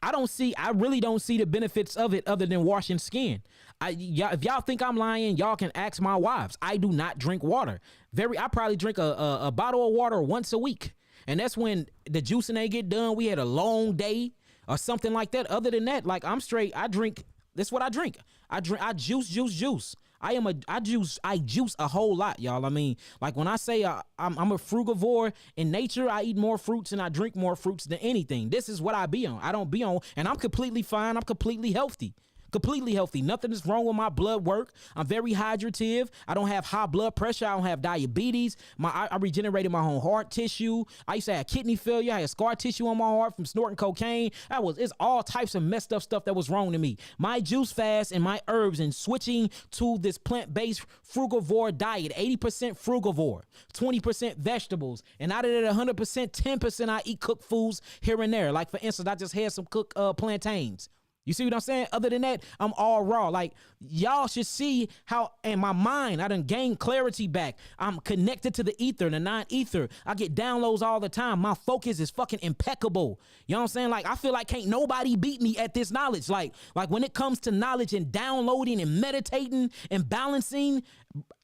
I really don't see the benefits of it other than washing skin. If y'all think I'm lying, y'all can ask my wives. I do not drink water. I probably drink a bottle of water once a week. And that's when the juicing ain't get done. We had a long day or something like that. Other than that, like I'm straight. I drink. That's what I drink. I juice. I juice a whole lot, y'all. I mean, like when I say I'm a frugivore in nature, I eat more fruits and I drink more fruits than anything. This is what I be on. I don't be on, and I'm completely fine. I'm completely healthy. Completely healthy. Nothing is wrong with my blood work. I'm very hydrative. I don't have high blood pressure. I don't have diabetes. I regenerated my own heart tissue. I used to have kidney failure. I had scar tissue on my heart from snorting cocaine. It's all types of messed up stuff that was wrong to me. My juice fast and my herbs and switching to this plant-based frugivore diet, 80% frugivore, 20% vegetables. And out of that 100%, 10% I eat cooked foods here and there. Like for instance, I just had some cooked plantains. You see what I'm saying? Other than that, I'm all raw. Like, y'all should see how in my mind, I done gained clarity back. I'm connected to the ether, the non-ether. I get downloads all the time. My focus is fucking impeccable. You know what I'm saying? Like, I feel like can't nobody beat me at this knowledge. Like when it comes to knowledge and downloading and meditating and balancing,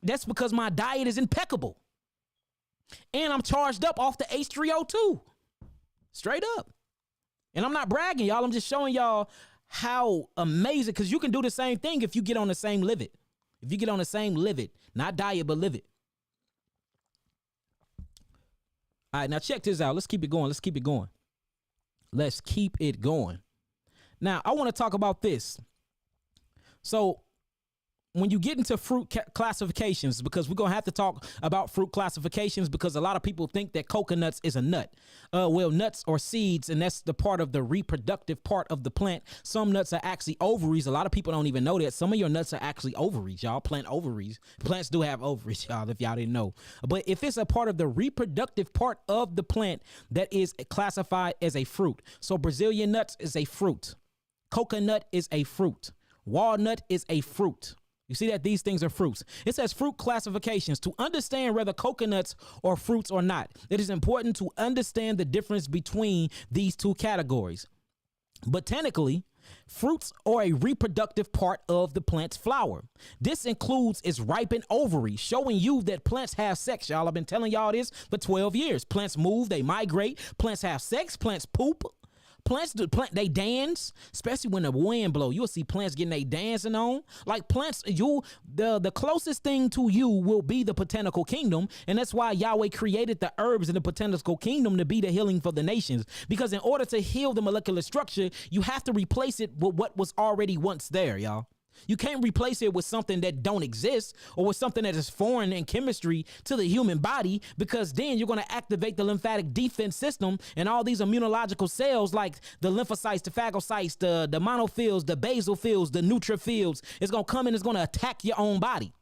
that's because my diet is impeccable. And I'm charged up off the H3O2. Straight up. And I'm not bragging, y'all. I'm just showing y'all how amazing, because you can do the same thing if you get on the same live it. If you get on the same live it, not diet, but live it. All right, now check this out. Let's keep it going. Let's keep it going. Now, I want to talk about this. So, when you get into fruit classifications, because we're going to have to talk about fruit classifications because a lot of people think that coconuts is a nut. Well, nuts or seeds, and that's the part of the reproductive part of the plant. Some nuts are actually ovaries. A lot of people don't even know that. Some of your nuts are actually ovaries, y'all. Plant ovaries. Plants do have ovaries, y'all, if y'all didn't know. But if it's a part of the reproductive part of the plant, that is classified as a fruit. So Brazilian nuts is a fruit. Coconut is a fruit. Walnut is a fruit. You see that these things are fruits. It says fruit classifications. To understand whether coconuts are fruits or not, it is important to understand the difference between these two categories. Botanically, fruits are a reproductive part of the plant's flower. This includes its ripened ovary, showing you that plants have sex. Y'all, I've been telling y'all this for 12 years. Plants move, they migrate, plants have sex, plants poop. They dance, especially when the wind blow. You'll see plants getting they dancing on. Like plants, the closest thing to you will be the botanical kingdom, and that's why Yahweh created the herbs in the botanical kingdom to be the healing for the nations. Because in order to heal the molecular structure, you have to replace it with what was already once there, y'all. You can't replace it with something that don't exist or with something that is foreign in chemistry to the human body, because then you're going to activate the lymphatic defense system and all these immunological cells like the lymphocytes, the phagocytes, the monophils, the basophils, the neutrophils. It's going to come and it's going to attack your own body.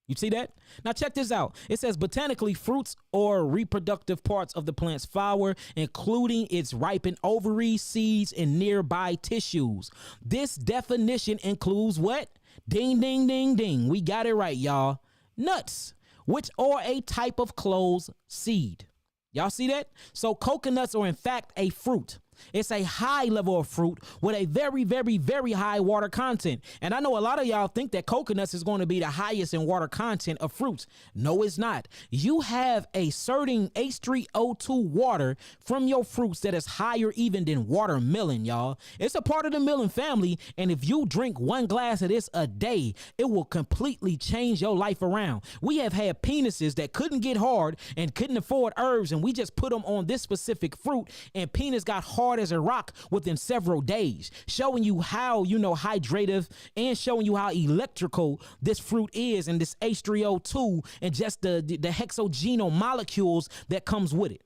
You see that? Now check this out. It says botanically, fruits are reproductive parts of the plant's flower, including its ripened ovaries, seeds, and nearby tissues. This definition includes what? Ding, ding, ding, ding. We got it right, y'all. Nuts, which are a type of closed seed. Y'all see that? So coconuts are in fact a fruit. It's a high level of fruit with a very, very, very high water content. And I know a lot of y'all think that coconuts is going to be the highest in water content of fruits. No, it's not. You have a certain H3O2 water from your fruits that is higher even than watermelon, y'all. It's a part of the melon family. And if you drink one glass of this a day, it will completely change your life around. We have had penises that couldn't get hard and couldn't afford herbs, and we just put them on this specific fruit, and penis got hard as a rock within several days, showing you how, hydrative, and showing you how electrical this fruit is, and this H3O2 and just the hexogenal molecules that comes with it.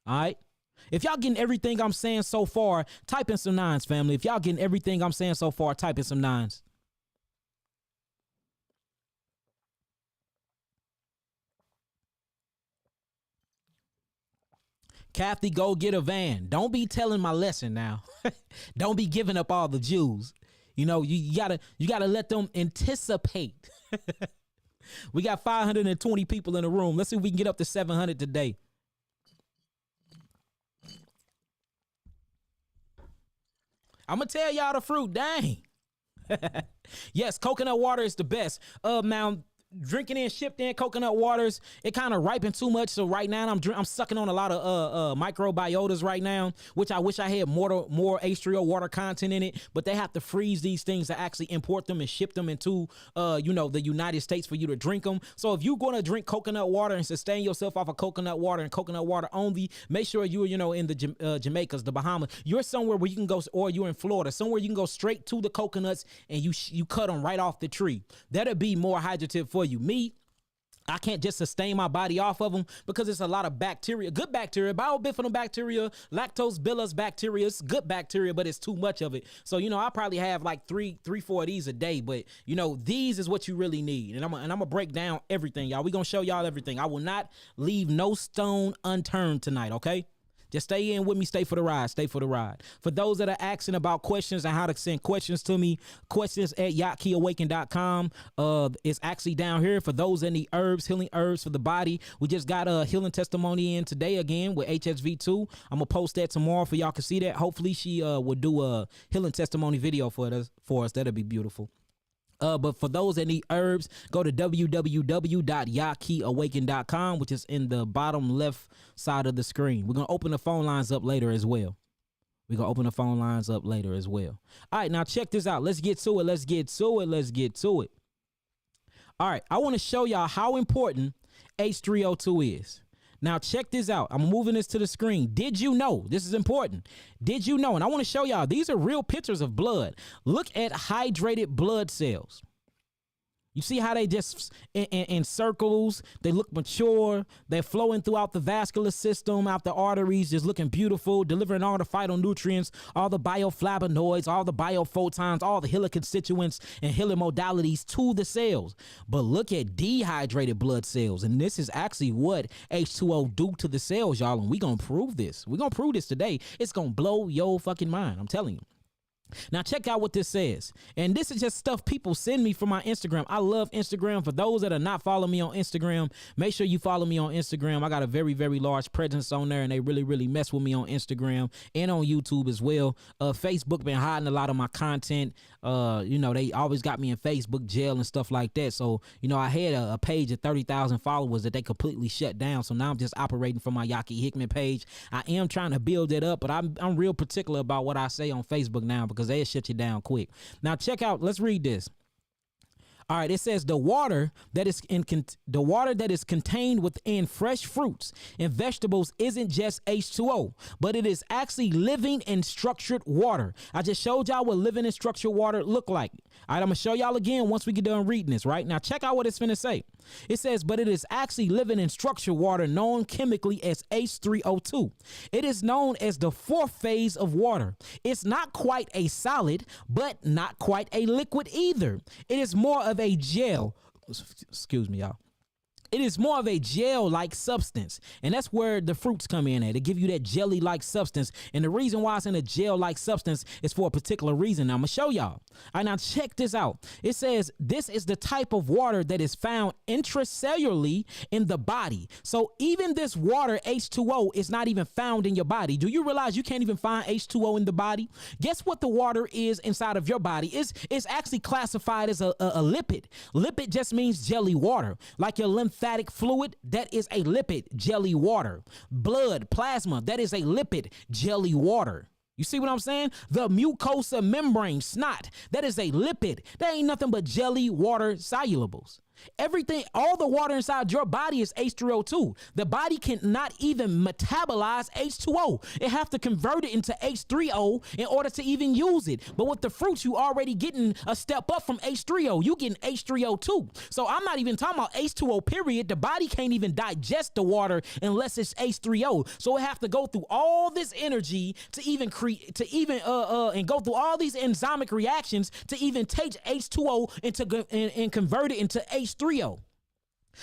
All right. If y'all getting everything I'm saying so far, type in some nines, family. If y'all getting everything I'm saying so far, type in some nines. Kathy, go get a van. Don't be telling my lesson now. Don't be giving up all the Jews. You gotta let them anticipate. We got 520 people in the room. Let's see if we can get up to 700 today. I'm going to tell y'all the fruit. Dang. Yes, coconut water is the best. Now, drinking in shipped in coconut waters, it kind of ripened too much. So right now I'm sucking on a lot of microbiotas right now, which I wish I had more H3O water content in it, but they have to freeze these things to actually import them and ship them into the United States for you to drink them. So if you're going to drink coconut water and sustain yourself off of coconut water and coconut water only, make sure you're in the Jamaicas, the Bahamas. You're somewhere where you can go, or you're in Florida, somewhere you can go straight to the coconuts and you cut them right off the tree. That'll be more hydrative for you. Me, I can't just sustain my body off of them because it's a lot of bacteria, good bacteria, biobifidobacteria, lactobacillus bacteria. It's good bacteria, but it's too much of it. So, I probably have like three, 4 of these a day, but these is what you really need. And I'm gonna break down everything, y'all. We gonna show y'all everything. I will not leave no stone unturned tonight, okay? Just stay in with me. Stay for the ride. Stay for the ride. For those that are asking about questions and how to send questions to me, questions at yachtkeyawaken.com. It's actually down here for those that need herbs, healing herbs for the body. We just got a healing testimony in today again with HSV2. I'm going to post that tomorrow for y'all can see that. Hopefully she will do a healing testimony video for us. That'll be beautiful. But for those that need herbs, go to www.yachtkeyawaken.com, which is in the bottom left side of the screen. We're going to open the phone lines up later as well. All right, now check this out. Let's get to it. All right, I want to show y'all how important H3O2 is. Now, check this out. I'm moving this to the screen. Did you know? This is important. Did you know? And I want to show y'all. These are real pictures of blood. Look at hydrated blood cells. You see how they just in circles, they look mature, they're flowing throughout the vascular system, out the arteries, just looking beautiful, delivering all the phytonutrients, all the bioflavonoids, all the biophotons, all the healing constituents and healing modalities to the cells. But look at dehydrated blood cells, and this is actually what H2O do to the cells, y'all, and we're going to prove this. We're going to prove this today. It's going to blow your fucking mind, I'm telling you. Now check out what this says. And this is just stuff people send me from my Instagram. I love Instagram. For those that are not following me on Instagram, make sure you follow me on Instagram. I got a very, very large presence on there, and they really, really mess with me on Instagram and on YouTube as well. Facebook been hiding a lot of my content. They always got me in Facebook jail and stuff like that. So, I had a page of 30,000 followers that they completely shut down. So now I'm just operating from my Yaki Hickman page. I am trying to build it up, but I'm real particular about what I say on Facebook now, because they'll shut you down quick. Now check out, let's read this. All right, it says the water that is contained within fresh fruits and vegetables isn't just H2O, but it is actually living and structured water. I just showed y'all what living and structured water look like. All right, I'm gonna show y'all again once we get done reading this. Right now, check out what it's finna say. It says, but it is actually living and structured water known chemically as H3O2. It is known as the fourth phase of water. It's not quite a solid, but not quite a liquid either. It is more of a gel. Excuse me, y'all. It is more of a gel-like substance, and that's where the fruits come in at. They give you that jelly-like substance, and the reason why it's in a gel-like substance is for a particular reason. Now, I'm going to show y'all. All right, now check this out. It says this is the type of water that is found intracellularly in the body. So even this water, H2O, is not even found in your body. Do you realize you can't even find H2O in the body? Guess what the water is inside of your body? It's actually classified as a lipid. Lipid just means jelly water. Like your lymphatic fluid, that is a lipid, jelly water. Blood, plasma, that is a lipid, jelly water. You see what I'm saying? The mucosa membrane, snot, that is a lipid. That ain't nothing but jelly water solubles. Everything, all the water inside your body is H3O2. The body cannot even metabolize H2O. It have to convert it into H3O in order to even use it. But with the fruits, you already getting a step up from H3O. You getting H3O2. So I'm not even talking about H2O period. The body can't even digest the water unless it's H3O. So it have to go through all this energy to even create, and go through all these enzymic reactions to even take H2O and convert it into H3O.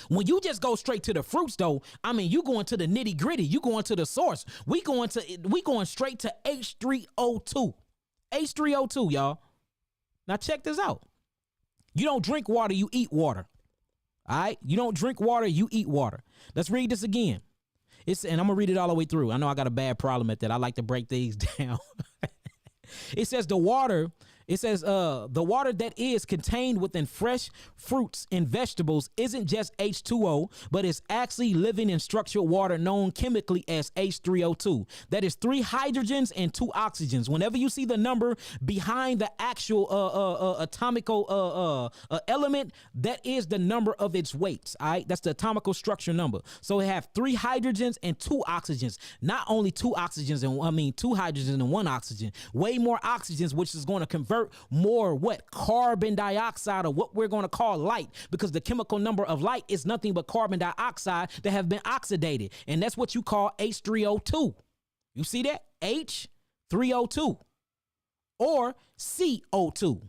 When you just go straight to the fruits, though, I mean, you going to the nitty gritty. You going to the source. We going straight to H3O2. H3O2, y'all. Now check this out. You don't drink water, you eat water. All right? You don't drink water, you eat water. Let's read this again. And I'm going to read it all the way through. I know I got a bad problem at that. I like to break things down. It says the water that is contained within fresh fruits and vegetables isn't just H2O, but it's actually living in structured water known chemically as H3O2. That is 3 hydrogens and 2 oxygens. Whenever you see the number behind the actual atomical element, that is the number of its weights. All right, that's the atomical structure number. So it have 3 hydrogens and 2 oxygens. Not only 2 oxygens and 2 hydrogens and 1 oxygen. Way more oxygens, which is going to convert more carbon dioxide, or what we're going to call light, because the chemical number of light is nothing but carbon dioxide that have been oxidated, and that's what you call H3O2. You see that? H3O2 or CO2.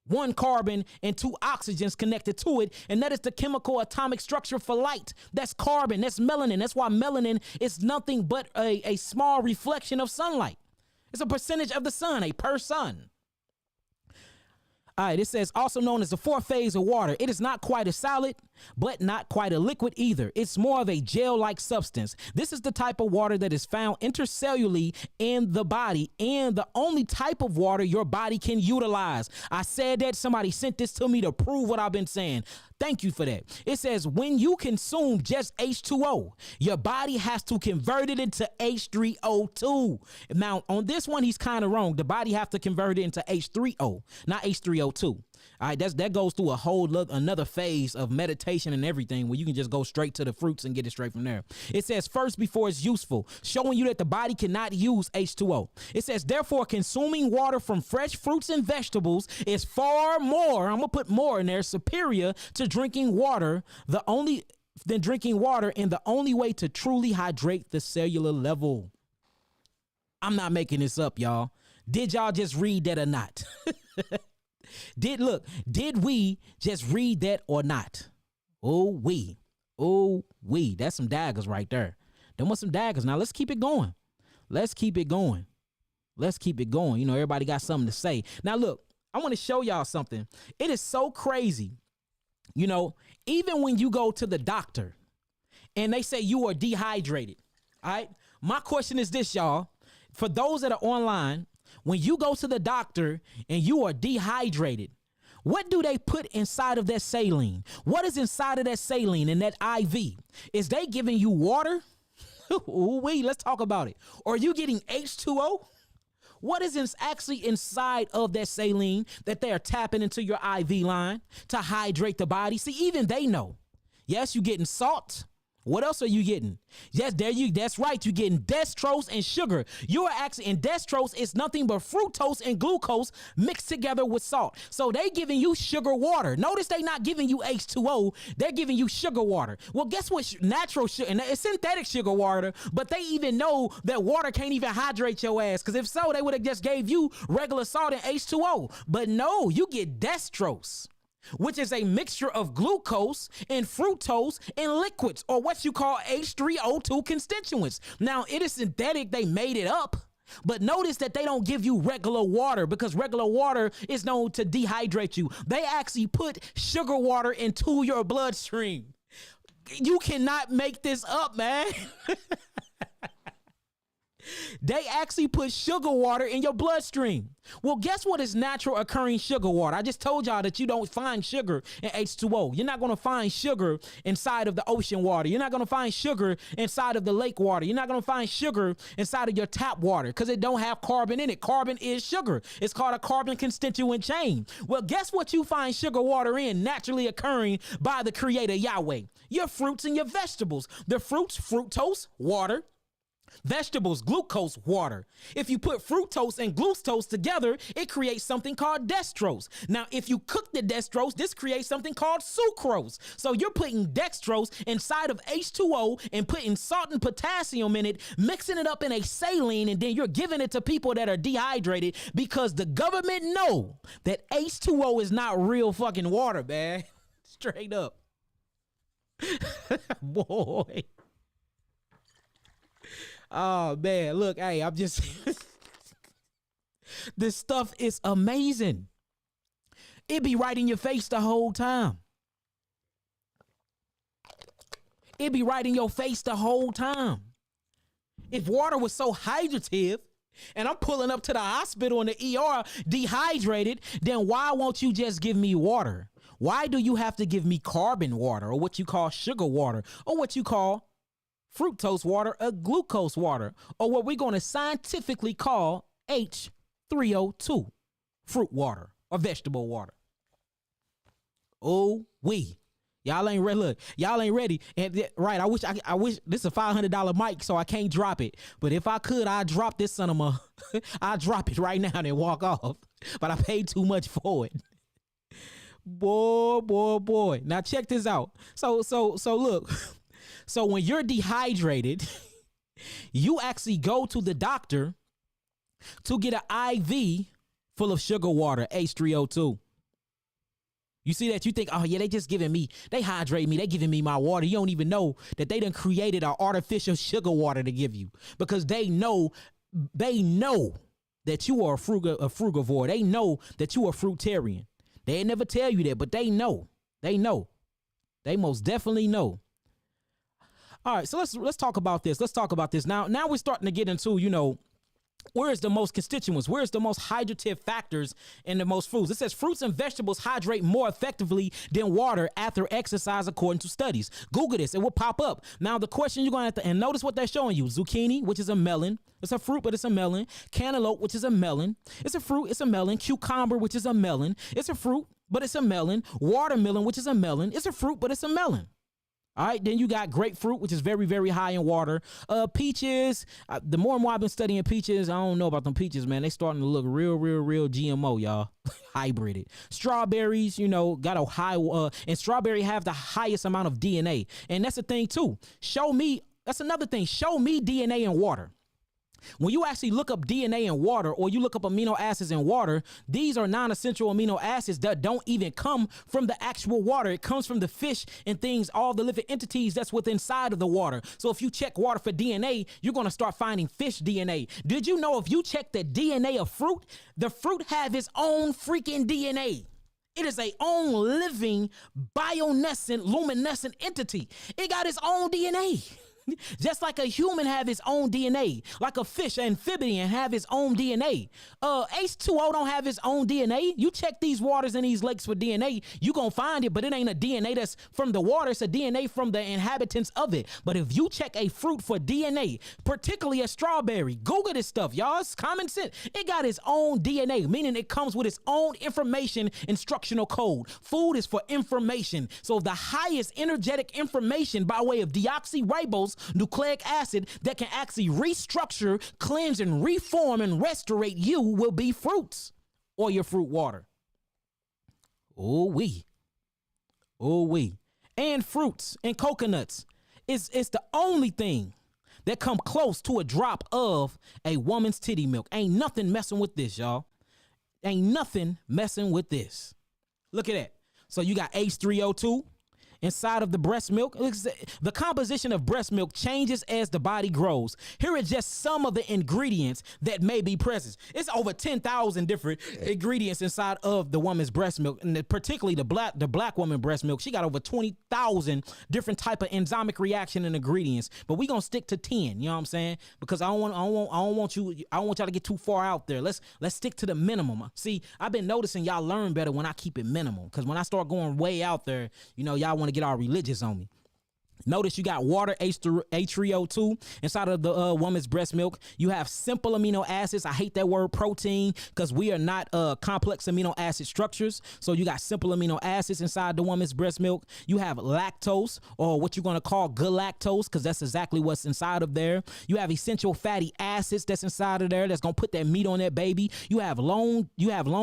1 carbon and 2 oxygens connected to it, and that is the chemical atomic structure for light. That's carbon, that's melanin. That's why melanin is nothing but a small reflection of sunlight. It's a percentage of the sun, a per sun. All right, it says also known as the 4th phase of water. It is not quite a solid, but not quite a liquid either. It's more of a gel-like substance. This is the type of water that is found intercellularly in the body, and the only type of water your body can utilize. I said that. Somebody sent this to me to prove what I've been saying. Thank you for that. It says when you consume just H2O, your body has to convert it into H3O2. Now, on this one, he's kind of wrong. The body have to convert it into H3O, not H3O2. All right, that goes through a whole another phase of meditation and everything, where you can just go straight to the fruits and get it straight from there. It says first before it's useful, showing you that the body cannot use H2O. It says therefore consuming water from fresh fruits and vegetables is far more, I'm gonna put more in there, superior to drinking water, and the only way to truly hydrate the cellular level. I'm not making this up, y'all. Did y'all just read that or not? Did we just read that or not? Oh, we. That's some daggers right there. Them was some daggers. Now let's keep it going. You know, everybody got something to say. Now look, I want to show y'all something. It is so crazy. You know, even when you go to the doctor and they say you are dehydrated, all right? My question is this, y'all. For those that are online, when you go to the doctor and you are dehydrated, what do they put inside of that saline? What is inside of that saline in that IV? Is they giving you water? Wait, let's talk about it. Or are you getting H2O? What is actually inside of that saline that they are tapping into your IV line to hydrate the body? See, even they know. Yes, you're getting salt. What else are you getting? Yes, that's right. You're getting dextrose and sugar. You are actually, and dextrose is nothing but fructose and glucose mixed together with salt. So they giving you sugar water. Notice they not giving you H2O. They're giving you sugar water. Well, guess what? Natural sugar, and it's synthetic sugar water, but they even know that water can't even hydrate your ass. Because if so, they would have just gave you regular salt and H2O. But no, you get dextrose, which is a mixture of glucose and fructose and liquids, or what you call H3O2 constituents. Now, it is synthetic. They made it up. But notice that they don't give you regular water, because regular water is known to dehydrate you. They actually put sugar water into your bloodstream. You cannot make this up, man. They actually put sugar water in your bloodstream. Well, guess what is natural occurring sugar water? I just told y'all that you don't find sugar in H2O. You're not going to find sugar inside of the ocean water. You're not going to find sugar inside of the lake water. You're not going to find sugar inside of your tap water, because it don't have carbon in it. Carbon is sugar. It's called a carbon constituent chain. Well, guess what you find sugar water in, naturally occurring by the Creator Yahweh? Your fruits and your vegetables. The fruits, fructose, water. Vegetables, glucose, water. If you put fructose and glucose together, it creates something called dextrose. Now, if you cook the dextrose, this creates something called sucrose. So you're putting dextrose inside of H2O and putting salt and potassium in it, mixing it up in a saline, and then you're giving it to people that are dehydrated, because the government know that H2O is not real fucking water, man. Straight up. Boy. Oh, man, look, hey, I'm just, this stuff is amazing. It be right in your face the whole time. It be right in your face the whole time. If water was so hydrative, and I'm pulling up to the hospital in the ER dehydrated, then why won't you just give me water? Why do you have to give me carbon water, or what you call sugar water, or what you call fructose water, or glucose water, or what we're going to scientifically call H3O2, fruit water or vegetable water? Oh, y'all ain't ready. Look, y'all ain't ready. And right, I wish this is a $500 mic, so I can't drop it. But if I could, I'd drop this son of a, I'd drop it right now and walk off. But I paid too much for it. Boy. Now check this out. So look. So when you're dehydrated, you actually go to the doctor to get an IV full of sugar water, H3O2. You see that? You think, oh yeah, they hydrate me, they giving me my water. You don't even know that they done created an artificial sugar water to give you, because they know that you are a frugivore. They know that you are fruitarian. They never tell you that, but they know. They most definitely know. All right, so let's talk about this. Now we're starting to get into, where's the most constituents? Where's the most hydrative factors in the most foods? It says fruits and vegetables hydrate more effectively than water after exercise, according to studies. Google this, it will pop up. Now, the question you're going to have to, and notice what they're showing you. Zucchini, which is a melon. It's a fruit, but it's a melon. Cantaloupe, which is a melon. It's a fruit, it's a melon. Cucumber, which is a melon. It's a fruit, but it's a melon. Watermelon, which is a melon. It's a fruit, but it's a melon. All right, then you got grapefruit, which is very, very high in water. Peaches, the more and more I've been studying peaches, I don't know about them peaches, man. They starting to look real GMO, y'all. Hybrided. Strawberries, got a high, and strawberry have the highest amount of DNA. And that's the thing, too. That's another thing. Show me DNA in water. When you actually look up DNA in water, or you look up amino acids in water, these are non-essential amino acids that don't even come from the actual water. It comes from the fish and things, all the living entities that's within inside of the water. So if you check water for DNA, you're going to start finding fish DNA. Did you know if you check the DNA of fruit, the fruit have its own freaking DNA? It is a own living, luminescent entity. It got its own DNA. Just like a human have his own DNA, like a fish, an amphibian have his own DNA. H2O don't have his own DNA. You check these waters and these lakes for DNA, you gonna find it, but it ain't a DNA that's from the water. It's a DNA from the inhabitants of it. But if you check a fruit for DNA, particularly a strawberry, Google this stuff, y'all. It's common sense. It got its own DNA, meaning it comes with its own information instructional code. Food is for information. So the highest energetic information by way of deoxyribose nucleic acid that can actually restructure, cleanse, and reform and restorate you will be fruits or your fruit water. Oh-wee. And fruits and coconuts. It's the only thing that come close to a drop of a woman's titty milk. Ain't nothing messing with this, y'all. Ain't nothing messing with this. Look at that. So you got H3O2 inside of the breast milk. The composition of breast milk changes as the body grows. Here are just some of the ingredients that may be present. It's over 10,000 different ingredients inside of the woman's breast milk, and particularly the black woman breast milk. She got over 20,000 different type of enzymic reaction and ingredients. But we gonna stick to 10. You know what I'm saying? Because I don't want y'all to get too far out there. Let's stick to the minimum. See, I've been noticing y'all learn better when I keep it minimal. Because when I start going way out there, y'all want to get all religious on me. Notice you got water, H3O2 inside of the woman's breast milk. You have simple amino acids. I hate that word protein because we are not complex amino acid structures. So you got simple amino acids inside the woman's breast milk. You have lactose, or what you're going to call galactose, because that's exactly what's inside of there. You have essential fatty acids that's inside of there that's going to put that meat on that baby. You have long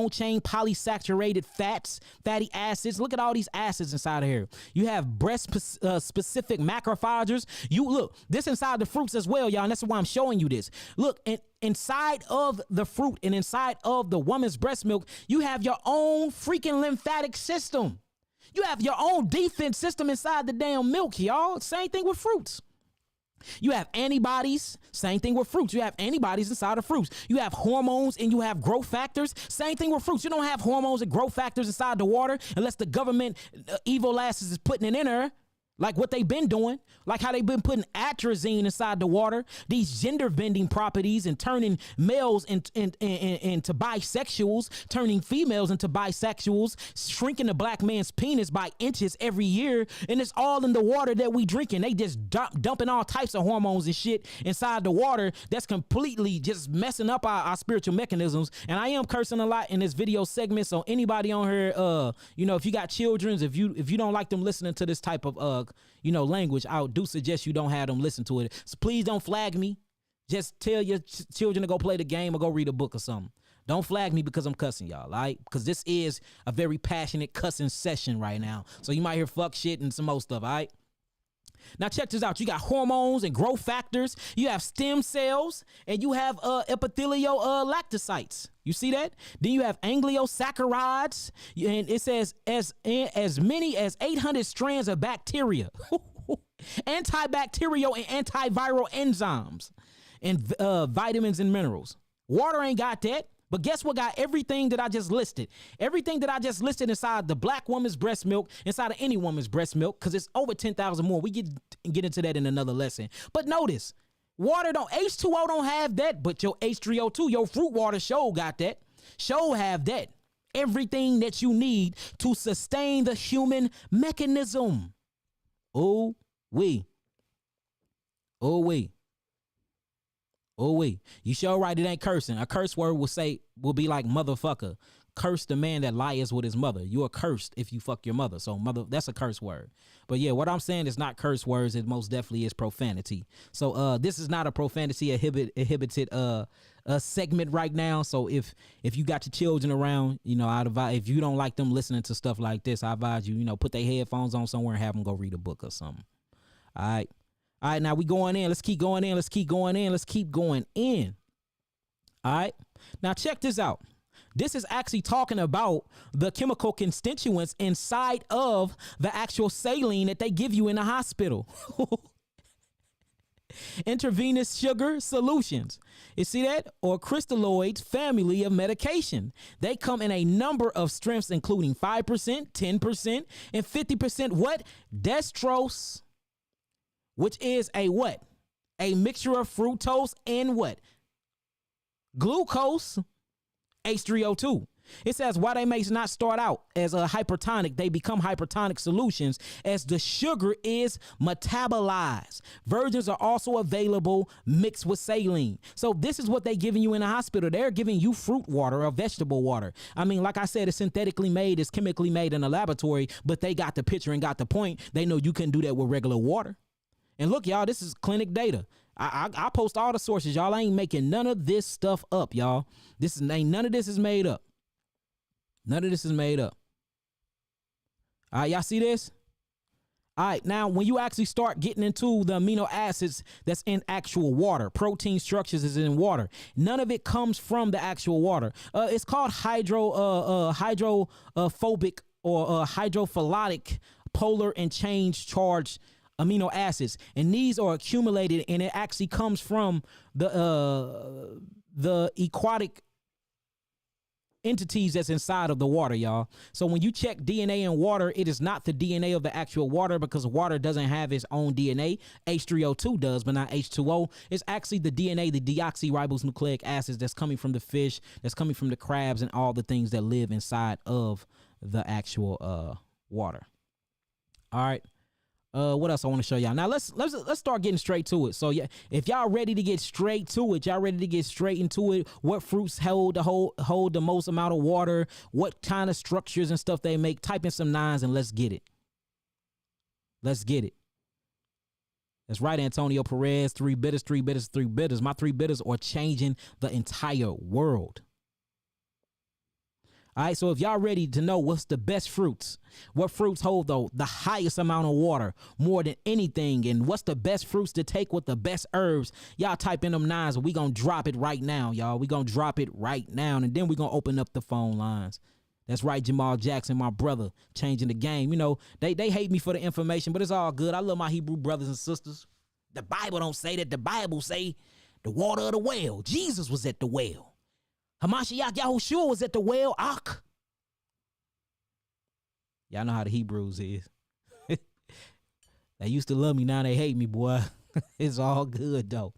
chain polysaturated fats, fatty acids. Look at all these acids inside of here. You have breast specific macrophages. You look, this inside the fruits as well, y'all, and that's why I'm showing you this. Look, and inside of the fruit and inside of the woman's breast milk, you have your own freaking lymphatic system. You have your own defense system inside the damn milk, y'all. Same thing with fruits. You have antibodies, same thing with fruits. You have antibodies inside of fruits. You have hormones and you have growth factors, same thing with fruits. You don't have hormones and growth factors inside the water unless the government evil asses is putting it in there. Like what they've been doing, like how they've been putting atrazine inside the water, these gender bending properties and turning males into bisexuals, turning females into bisexuals, shrinking the black man's penis by inches every year. And it's all in the water that we drinking. They just dumping all types of hormones and shit inside the water that's completely just messing up our spiritual mechanisms. And I am cursing a lot in this video segment. So anybody on here, if you got children, if you don't like them listening to this type of language, I do suggest you don't have them listen to it. So please don't flag me. Just tell your children to go play the game or go read a book or something. Don't flag me because I'm cussing y'all, all right? Because this is a very passionate cussing session right now. So you might hear fuck shit and some more stuff, all right? Now check this out. You got hormones and growth factors. You have stem cells, and you have epithelial lactocytes. You see that? Then you have angiosaccharides, and it says as many as 800 strands of bacteria, antibacterial and antiviral enzymes, and vitamins and minerals. Water ain't got that. But guess what got everything that I just listed? Everything that I just listed inside the black woman's breast milk, inside of any woman's breast milk, because it's over 10,000 more. We get into that in another lesson. But notice, water H2O don't have that, but your H3O2, your fruit water show got that. Show have that. Everything that you need to sustain the human mechanism. Oh, we. You sure right it ain't cursing. A curse word will be like motherfucker. Curse the man that lies with his mother. You are cursed if you fuck your mother. So mother, that's a curse word. But yeah, what I'm saying is not curse words. It most definitely is profanity. So this is not a profanity inhibited segment right now. So if you got your children around, I'd advise, if you don't like them listening to stuff like this, I advise you, put their headphones on somewhere and have them go read a book or something. All right. All right, now we going in. Let's keep going in. All right. Now check this out. This is actually talking about the chemical constituents inside of the actual saline that they give you in the hospital. Intravenous sugar solutions. You see that? Or crystalloids family of medication. They come in a number of strengths, including 5%, 10%, and 50% what? Dextrose. Which is a what? A mixture of fructose and what? Glucose, H3O2. It says why they may not start out as a hypertonic, they become hypertonic solutions as the sugar is metabolized. Versions are also available mixed with saline. So this is what they're giving you in the hospital. They're giving you fruit water or vegetable water. I mean, like I said, it's synthetically made, it's chemically made in a laboratory, but they got the picture and got the point. They know you couldn't do that with regular water. And look, y'all, this is clinic data. I post all the sources. Y'all ain't making none of this stuff up, y'all. None of this is made up. None of this is made up. All right, y'all see this? All right, now when you actually start getting into the amino acids that's in actual water, protein structures is in water. None of it comes from the actual water. It's called hydrophobic or hydrophilic polar and change charge amino acids, and these are accumulated, and it actually comes from the aquatic entities that's inside of the water, y'all. So when you check DNA in water, it is not the DNA of the actual water, because water doesn't have its own DNA. H3O2 does, but not H2O. It's actually the DNA, the deoxyribonucleic acids that's coming from the fish, that's coming from the crabs, and all the things that live inside of the actual water. All right. What else I want to show y'all? Now let's start getting straight to it. So yeah, if y'all ready to get straight to it, y'all ready to get straight into it. What fruits hold the most amount of water? What kind of structures and stuff they make? Type in some 9s and let's get it. Let's get it. That's right, Antonio Perez. 3 bitters, 3 bitters, 3 bitters. My 3 bitters are changing the entire world. All right, so if y'all ready to know what's the best fruits, what fruits hold the highest amount of water more than anything, and what's the best fruits to take with the best herbs, y'all type in them 9s, and we gonna drop it right now, y'all. We gonna drop it right now, and then we gonna open up the phone lines. That's right, Jamal Jackson, my brother, changing the game. You know, they hate me for the information, but it's all good. I love my Hebrew brothers and sisters. The Bible don't say that. The Bible say the water of the well. Jesus was at the well. Hamashiach Yahushua was at the well. Ak. Y'all know how the Hebrews is. They used to love me, now they hate me, boy. It's all good though.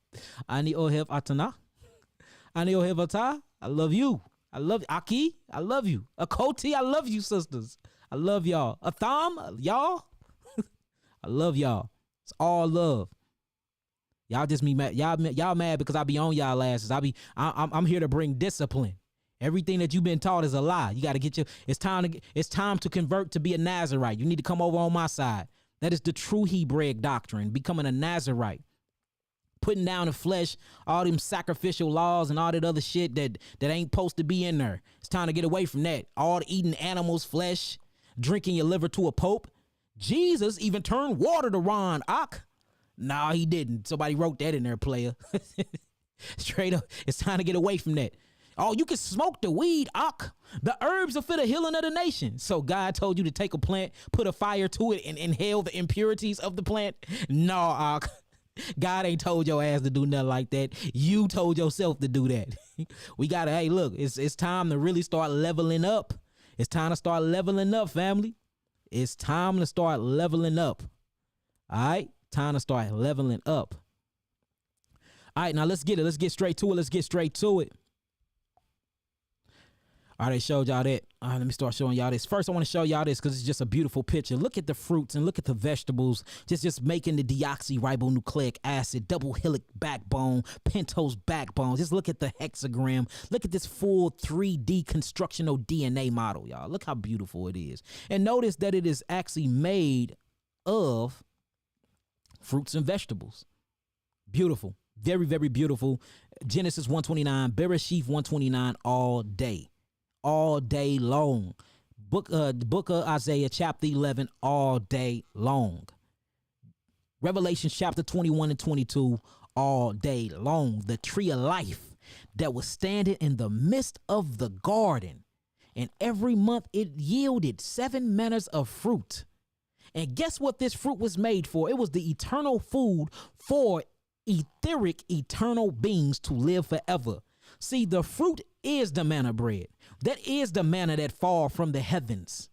Ani Ohev Atana. Ani Ohev Ata. I love you. I love Aki. I love you. Akoti. I love you, sisters. I love y'all. Atham. Y'all. I love y'all. It's all love. Y'all just me mad. Y'all mad because I be on y'all asses. I'm here to bring discipline. Everything that you've been taught is a lie. You got to get it's time to convert to be a Nazarite. You need to come over on my side. That is the true Hebraic doctrine, becoming a Nazarite. Putting down the flesh, all them sacrificial laws and all that other shit that ain't supposed to be in there. It's time to get away from that. All the eating animals' flesh, drinking your liver to a pope. Jesus even turned water to Ron Ak. Nah, he didn't. Somebody wrote that in there, player. Straight up, it's time to get away from that. Oh, you can smoke the weed, Ak. The herbs are for the healing of the nation. So God told you to take a plant, put a fire to it, and inhale the impurities of the plant? No, Ak. God ain't told your ass to do nothing like that. You told yourself to do that. We gotta, hey, look, it's time to really start leveling up. It's time to start leveling up, family. It's time to start leveling up. All right? Time to start leveling up. All right, now let's get it. Let's get straight to it. All right, I showed y'all that. All right, let me start showing y'all this. First, I want to show y'all this because it's just a beautiful picture. Look at the fruits and look at the vegetables. Just making the deoxyribonucleic acid, double helix backbone, pentose backbone. Just look at the hexagram. Look at this full 3D constructional DNA model, y'all. Look how beautiful it is. And notice that it is actually made of fruits and vegetables. Beautiful. Very, very beautiful. Genesis 129, Bereshith 129 all day. All day long. Book of Isaiah chapter 11 all day long. Revelation chapter 21 and 22 all day long. The tree of life that was standing in the midst of the garden, and every month it yielded 7 manners of fruit. And guess what this fruit was made for? It was the eternal food for etheric eternal beings to live forever. See, the fruit is the manna bread. That is the manna that fall from the heavens.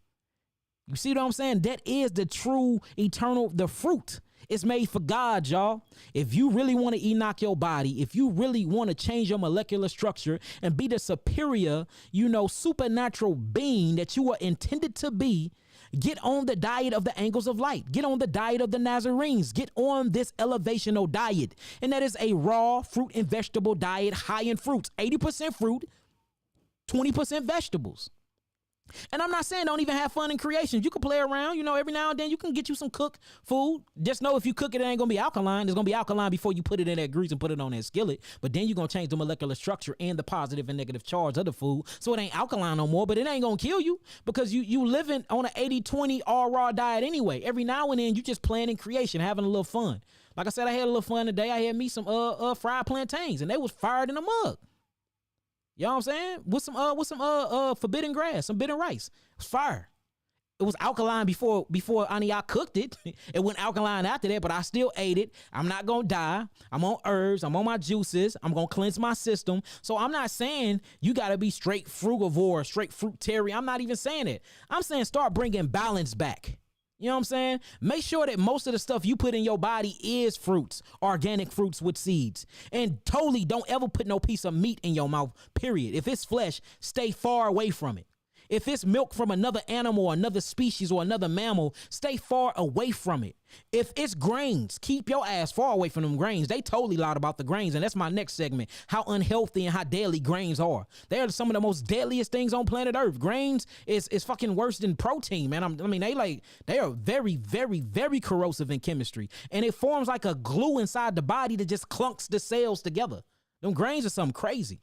You see what I'm saying? That is the true eternal, the fruit. It's made for God, y'all. If you really want to Enoch your body, if you really want to change your molecular structure and be the superior, supernatural being that you are intended to be, get on the diet of the angels of light. Get on the diet of the Nazarenes. Get on this elevational diet. And that is a raw fruit and vegetable diet, high in fruits. 80% fruit, 20% vegetables. And I'm not saying don't even have fun in creation. You can play around, every now and then you can get you some cooked food. Just know if you cook it, it ain't going to be alkaline. It's going to be alkaline before you put it in that grease and put it on that skillet. But then you're going to change the molecular structure and the positive and negative charge of the food. So it ain't alkaline no more, but it ain't going to kill you because you living on an 80-20 all raw diet anyway. Every now and then you just playing in creation, having a little fun. Like I said, I had a little fun today. I had me some fried plantains and they was fired in a mug. You know what I'm saying? With some forbidden grass, some bitter rice. It was fire. It was alkaline before Aniya cooked it. It went alkaline after that, but I still ate it. I'm not gonna die. I'm on herbs. I'm on my juices. I'm gonna cleanse my system. So I'm not saying you gotta be straight frugivore, straight fruitarian. I'm not even saying it. I'm saying start bringing balance back. You know what I'm saying? Make sure that most of the stuff you put in your body is fruits, organic fruits with seeds. And totally don't ever put no piece of meat in your mouth, period. If it's flesh, stay far away from it. If it's milk from another animal or another species or another mammal, stay far away from it. If it's grains, keep your ass far away from them grains. They totally lied about the grains, and that's my next segment, how unhealthy and how deadly grains are. They are some of the most deadliest things on planet Earth. Grains is fucking worse than protein, man. They are very, very, very corrosive in chemistry, and it forms like a glue inside the body that just clunks the cells together. Them grains are something crazy.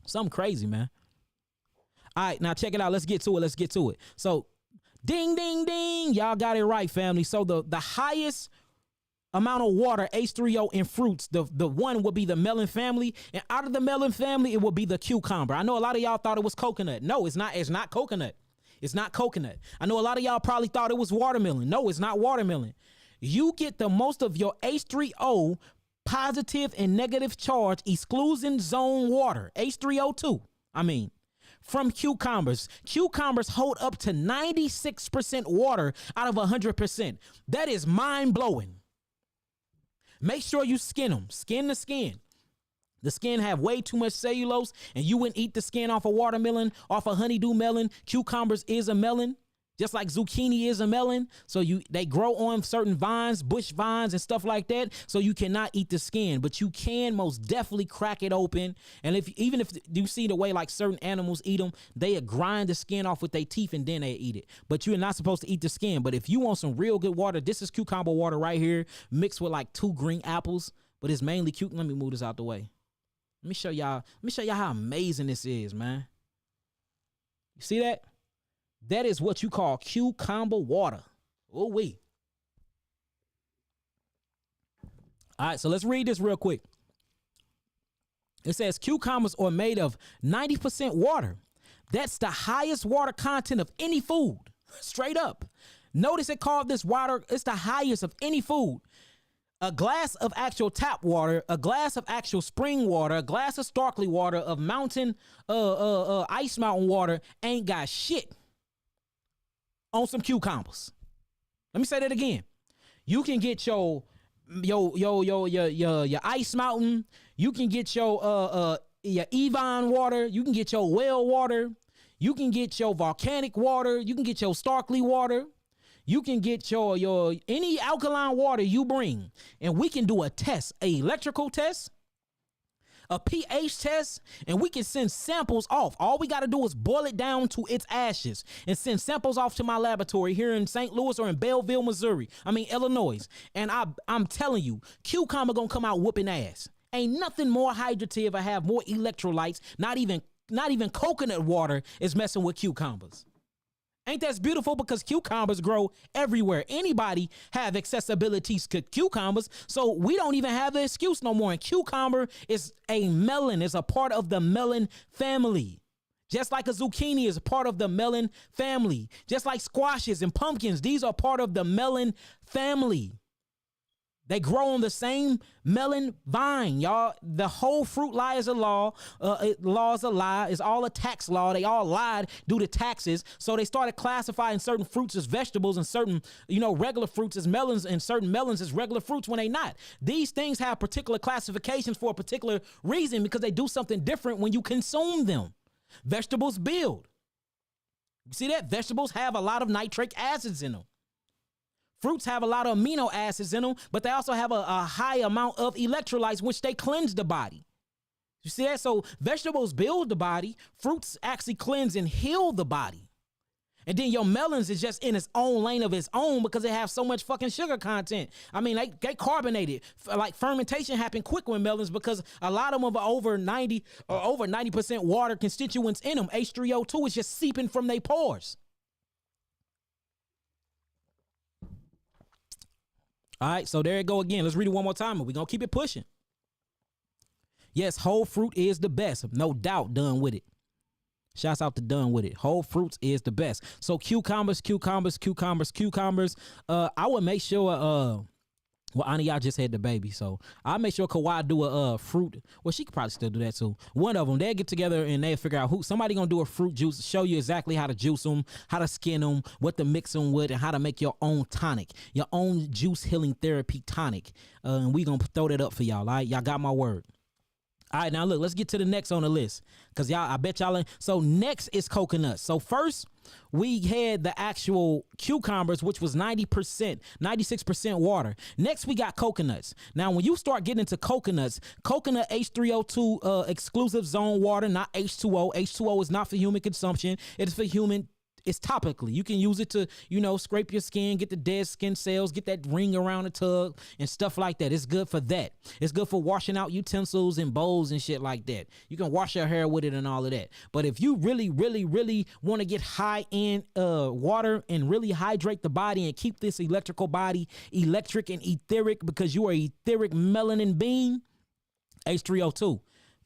Something crazy, man. All right, now check it out. Let's get to it. So, ding, ding, ding. Y'all got it right, family. So the highest amount of water, H3O in fruits, the one would be the melon family. And out of the melon family, it would be the cucumber. I know a lot of y'all thought it was coconut. No, it's not. It's not coconut. It's not coconut. I know a lot of y'all probably thought it was watermelon. No, it's not watermelon. You get the most of your H3O positive and negative charge exclusion zone water, H3O2. from cucumbers. Cucumbers hold up to 96% water out of 100%. That is mind-blowing. Make sure you skin them. Skin the skin. The skin have way too much cellulose, and you wouldn't eat the skin off a watermelon, off a honeydew melon. Cucumbers is a melon, just like zucchini is a melon. So they grow on certain vines, bush vines and stuff like that. So you cannot eat the skin, but you can most definitely crack it open. And even if you see the way like certain animals eat them, they grind the skin off with their teeth and then they eat it. But you're not supposed to eat the skin. But if you want some real good water, this is cucumber water right here, mixed with like 2 green apples. But it's mainly cute. Let me move this out the way. Let me show y'all how amazing this is, man. You see that? That is what you call cucumber water. Oh, wait. All right, so let's read this real quick. It says cucumbers are made of 90% water. That's the highest water content of any food. Straight up. Notice it called this water. It's the highest of any food. A glass of actual tap water, a glass of actual spring water, a glass of sparkling water, of mountain, ice mountain water ain't got shit on some cucumbers. Let me say that again. You can get your ice mountain. You can get your Avon water. You can get your well water. You can get your volcanic water. You can get your sparkling water. You can get your any alkaline water you bring, and we can do a test, a electrical test, a pH test, and we can send samples off. All we got to do is boil it down to its ashes and send samples off to my laboratory here in St. Louis or in Belleville, Illinois. And I'm telling you, cucumber gonna come out whooping ass. Ain't nothing more hydrative or have more electrolytes. Not even coconut water is messing with cucumbers. Ain't that beautiful? Because cucumbers grow everywhere. Anybody have accessibility to cucumbers, so we don't even have the excuse no more. And cucumber is a melon. It's a part of the melon family. Just like a zucchini is a part of the melon family. Just like squashes and pumpkins, these are part of the melon family. They grow on the same melon vine, y'all. The whole fruit lie is a law. Law is a lie. It's all a tax law. They all lied due to taxes. So they started classifying certain fruits as vegetables and certain, regular fruits as melons and certain melons as regular fruits when they not. These things have particular classifications for a particular reason because they do something different when you consume them. Vegetables build. You see that? Vegetables have a lot of nitric acids in them. Fruits have a lot of amino acids in them, but they also have a high amount of electrolytes, which they cleanse the body. You see that? So vegetables build the body. Fruits actually cleanse and heal the body. And then your melons is just in its own lane of its own because they have so much fucking sugar content. I mean, they carbonated. Like fermentation happened quick with melons because a lot of them are over 90% water constituents in them. H3O2 is just seeping from their pores. All right, so there you go again. Let's read it one more time, and we're going to keep it pushing. Yes, whole fruit is the best. No doubt, done with it. Shouts out to Done With It. Whole fruits is the best. So cucumbers. I would make sure, Ani, y'all just had the baby, so I'll make sure Kawhi do a fruit. Well, she could probably still do that too. One of them, they'll get together and they'll figure out somebody gonna do a fruit juice, show you exactly how to juice them, how to skin them, what to mix them with, and how to make your own tonic, your own juice healing therapy tonic. And we gonna throw that up for y'all. All right, y'all got my word. All right, now look, let's get to the next on the list. Because I bet y'all ain't. So next is coconuts. So first, we had the actual cucumbers, which was 90%, 96% water. Next, we got coconuts. Now, when you start getting into coconuts, coconut H3O2 exclusive zone water, not H2O. H2O is not for human consumption. It is for human. It's topically. You can use it to, scrape your skin, get the dead skin cells, get that ring around the tub and stuff like that. It's good for that. It's good for washing out utensils and bowls and shit like that. You can wash your hair with it and all of that. But if you really, really, really want to get high in water and really hydrate the body and keep this electrical body electric and etheric because you are etheric melanin being, H3O2.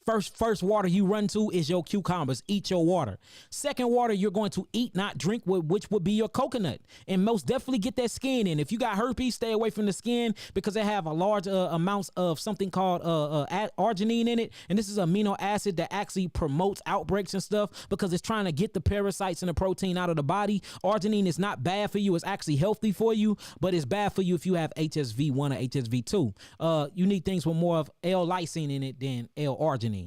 First water you run to is your cucumbers. Eat your water. Second water you're going to eat, not drink, which would be your coconut. And most definitely get that skin in. If you got herpes, stay away from the skin because they have a large amounts of something called arginine in it. And this is amino acid that actually promotes outbreaks and stuff because it's trying to get the parasites and the protein out of the body. Arginine is not bad for you. It's actually healthy for you, but it's bad for you if you have HSV1 or HSV2. You need things with more of L-lysine in it than L-arginine.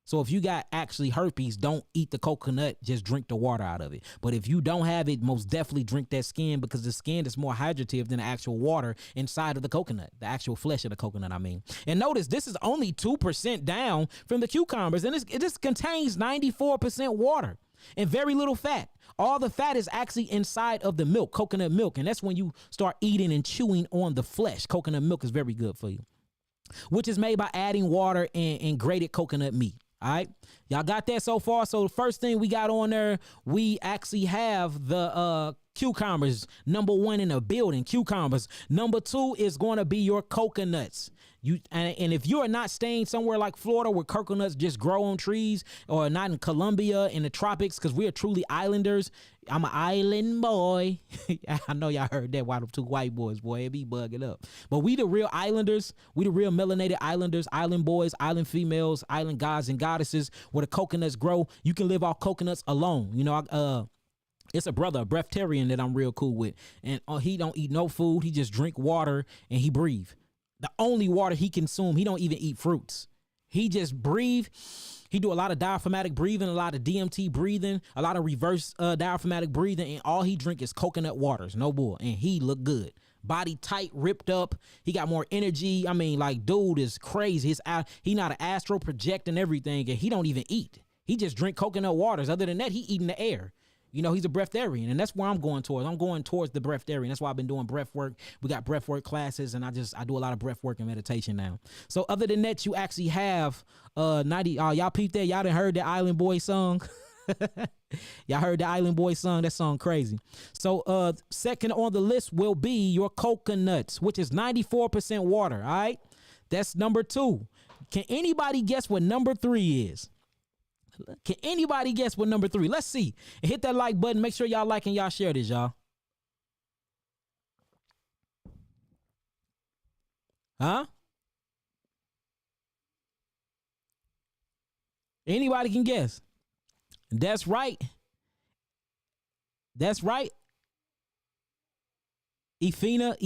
So if you got actually herpes, don't eat the coconut, just drink the water out of it. But if you don't have it, most definitely drink that skin because the skin is more hydrative than the actual water inside of the coconut, the actual flesh of the coconut, I mean. And notice this is only 2% down from the cucumbers, and it just contains 94% water and very little fat. All the fat is actually inside of the milk, coconut milk, and that's when you start eating and chewing on the flesh. Coconut milk is very good for you, which is made by adding water and grated coconut meat. All right, y'all got that so far? So the first thing we got on there, we actually have the cucumbers, number one in the building, cucumbers. Number two is going to be your coconuts. And if you are not staying somewhere like Florida where coconuts just grow on trees, or not in Colombia in the tropics, because we are truly islanders. I'm an island boy. I know y'all heard that. Why them two white boys, boy, it be bugging up. But we the real islanders. We the real melanated islanders, island boys, island females, island gods and goddesses where the coconuts grow. You can live off coconuts alone. You know, it's a brother, a breatharian that I'm real cool with. And he don't eat no food. He just drink water and he breathe. The only water he consume, he don't even eat fruits. He just breathe. He do a lot of diaphragmatic breathing, a lot of DMT breathing, a lot of reverse diaphragmatic breathing, and all he drink is coconut waters, no bull. And he look good. Body tight, ripped up. He got more energy. I mean, like, dude is crazy. He not an astral projecting everything, and he don't even eat. He just drink coconut waters. Other than that, he eating the air. You know, he's a breatharian, and that's where I'm going towards. I'm going towards the breatharian. That's why I've been doing breath work. We got breath work classes, and I do a lot of breath work and meditation now. So other than that, you actually have 90. Y'all peeped that? Y'all done heard the Island Boy song? Y'all heard the Island Boy song? That song crazy. So second on the list will be your coconuts, which is 94% water. All right, that's number two. Can anybody guess what number three is? Can anybody guess what number three? Let's see. And hit that like button. Make sure y'all like and y'all share this, y'all. Huh? Anybody can guess. That's right. That's right. Epiphina,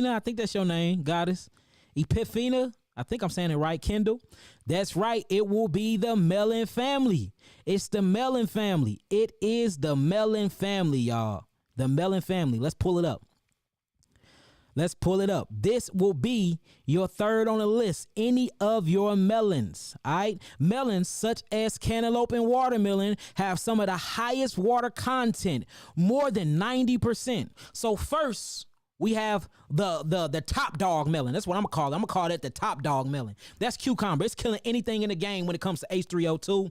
I think that's your name, goddess. Epiphina. I think I'm saying it right, Kendall. That's right. It will be the melon family. It's the melon family. It is the melon family, y'all. The melon family. Let's pull it up. Let's pull it up. This will be your third on the list. Any of your melons, all right? Melons such as cantaloupe and watermelon have some of the highest water content, more than 90%. So first, we have the top dog melon. That's what I'm gonna call it. I'm gonna call that the top dog melon. That's cucumber. It's killing anything in the game when it comes to H3O2.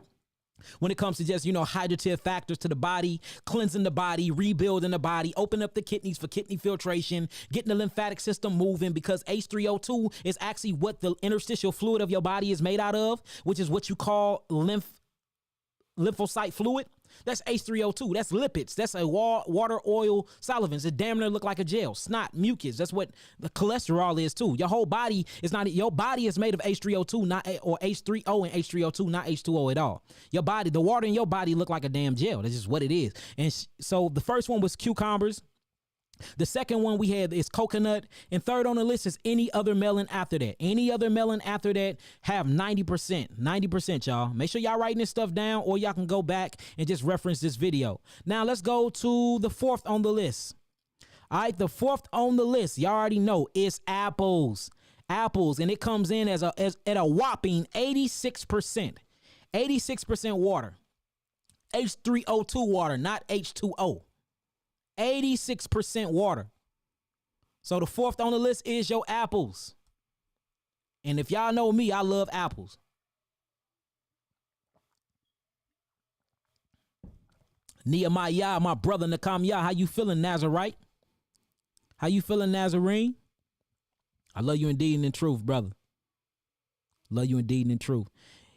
When it comes to just, hydrative factors to the body, cleansing the body, rebuilding the body, open up the kidneys for kidney filtration, getting the lymphatic system moving, because H3O2 is actually what the interstitial fluid of your body is made out of, which is what you call lymphocyte fluid. That's H3O2. That's lipids. That's a water, oil, solvents. It damn near look like a gel. Snot, mucus. That's what the cholesterol is too. Your whole body is not. Your body is made of H3O2, or H3O and H3O2, not H2O at all. Your body, the water in your body look like a damn gel. That's just what it is. And so the first one was cucumbers. The second one we had is coconut, and third on the list is any other melon after that. Any other melon after that have 90%. 90%, y'all. Make sure y'all writing this stuff down, or y'all can go back and just reference this video. Now let's go to the fourth on the list. All right, the fourth on the list, y'all already know, is apples. Apples, and it comes in at a whopping 86%. 86% water. H3O2 water, not H2O. 86% water. So the fourth on the list is your apples. And if y'all know me, I love apples. Nehemiah, my brother Nakamya, how you feeling, Nazarite? How you feeling, Nazarene? I love you indeed and in truth, brother. Love you indeed and in truth.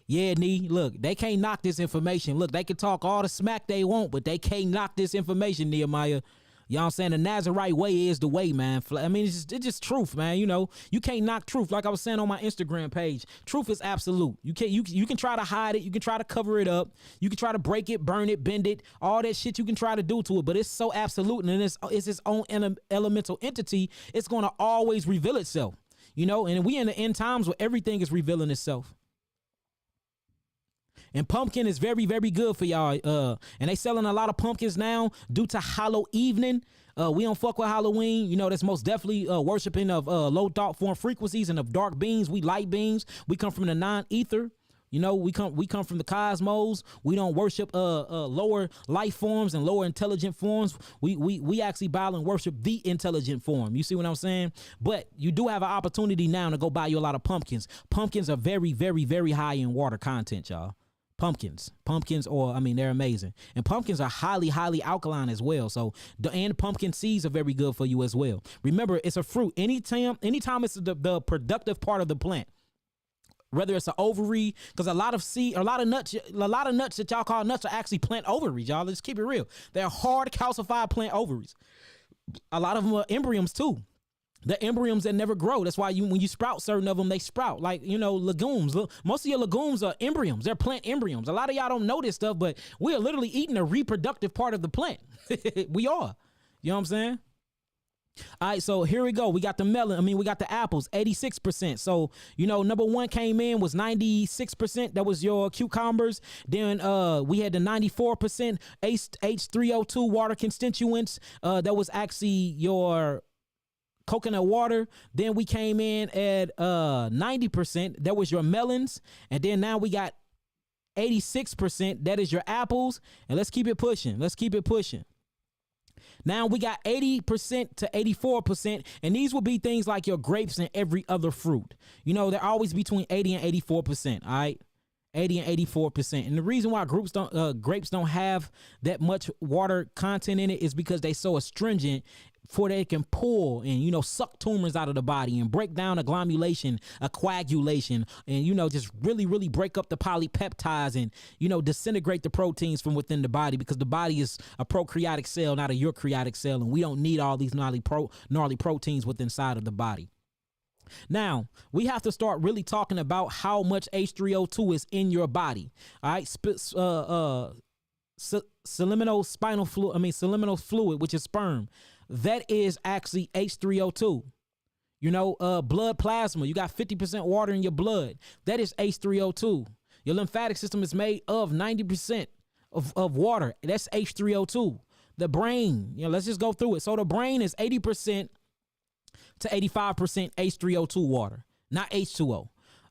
Yeah, Nee, look, they can't knock this information. Look, they can talk all the smack they want, but they can't knock this information, Nehemiah. You know what I'm saying? The Nazarite way is the way, man. I mean, it's just truth, man. You know, you can't knock truth. Like I was saying on my Instagram page, truth is absolute. You can try to hide it. You can try to cover it up. You can try to break it, burn it, bend it, all that shit you can try to do to it. But it's so absolute, and it's its own elemental entity. It's going to always reveal itself, you know? And we in the end times where everything is revealing itself. And pumpkin is very, very good for y'all. And they selling a lot of pumpkins now due to Hallow Evening. We don't fuck with Halloween. You know, that's most definitely worshiping of low thought form frequencies and of dark beings. We light beings. We come from the non-ether. You know, we come from the cosmos. We don't worship lower life forms and lower intelligent forms. We actually bow and worship the intelligent form. You see what I'm saying? But you do have an opportunity now to go buy you a lot of pumpkins. Pumpkins are very, very, very high in water content, y'all. Pumpkins, or I mean, they're amazing. And pumpkins are highly, highly alkaline as well. So, and pumpkin seeds are very good for you as well. Remember, it's a fruit. Anytime it's the productive part of the plant, whether it's an ovary, because a lot of nuts that y'all call nuts are actually plant ovaries, y'all. Let's keep it real. They're hard calcified plant ovaries. A lot of them are embryos too. The embryos that never grow. That's why when you sprout certain of them, they sprout. Like, you know, legumes. Most of your legumes are embryos. They're plant embryos. A lot of y'all don't know this stuff, but we are literally eating a reproductive part of the plant. We are. You know what I'm saying? All right, so here we go. We got the apples, 86%. So, you know, number one came in was 96%. That was your cucumbers. Then we had the 94% H3O2 water constituents. That was actually your coconut water. Then we came in at 90%. That was your melons. And then now we got 86%. That is your apples. And let's keep it pushing. Now we got 80% to 84%, and these will be things like your grapes and every other fruit. You know, they're always between 80 and 84%, all right? 80 and 84%. And the reason why grapes don't have that much water content in it is because they so astringent for they can pull and, you know, suck tumors out of the body and break down agglomulation, a coagulation, and, you know, just really, really break up the polypeptides and, you know, disintegrate the proteins from within the body, because the body is a prokaryotic cell, not a eukaryotic cell, and we don't need all these gnarly proteins within inside of the body. Now, we have to start really talking about how much H3O2 is in your body. All right, subliminal fluid, which is sperm, that is actually H3O2. You know, blood plasma, you got 50% water in your blood. That is H3O2. Your lymphatic system is made of 90% of water. That's H3O2. The brain, you know, let's just go through it. So the brain is 80% to 85% H3O2 water, not H2O.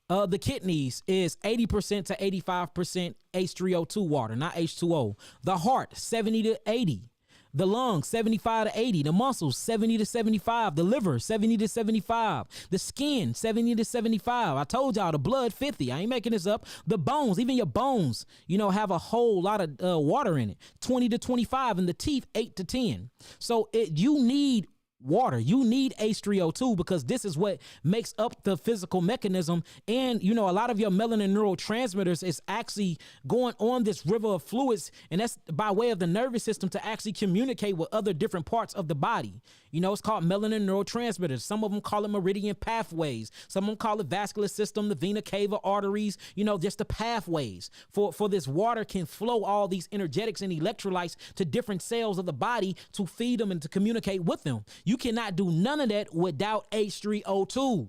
The kidneys is 80% to 85% H3O2 water, not H2O. The heart, 70 to 80. The lungs, 75 to 80. The muscles, 70 to 75. The liver, 70 to 75. The skin, 70 to 75. I told y'all the blood, 50. I ain't making this up. The bones, even your bones, you know, have a whole lot of water in it, 20 to 25. And the teeth, 8 to 10. So you need water. You need H3O2 because this is what makes up the physical mechanism. And, you know, a lot of your melanin neurotransmitters is actually going on this river of fluids, and that's by way of the nervous system to actually communicate with other different parts of the body. You know, it's called melanin neurotransmitters. Some of them call it meridian pathways. Some of them call it vascular system, the vena cava arteries, you know, just the pathways for this water can flow all these energetics and electrolytes to different cells of the body to feed them and to communicate with them. You cannot do none of that without H3O2.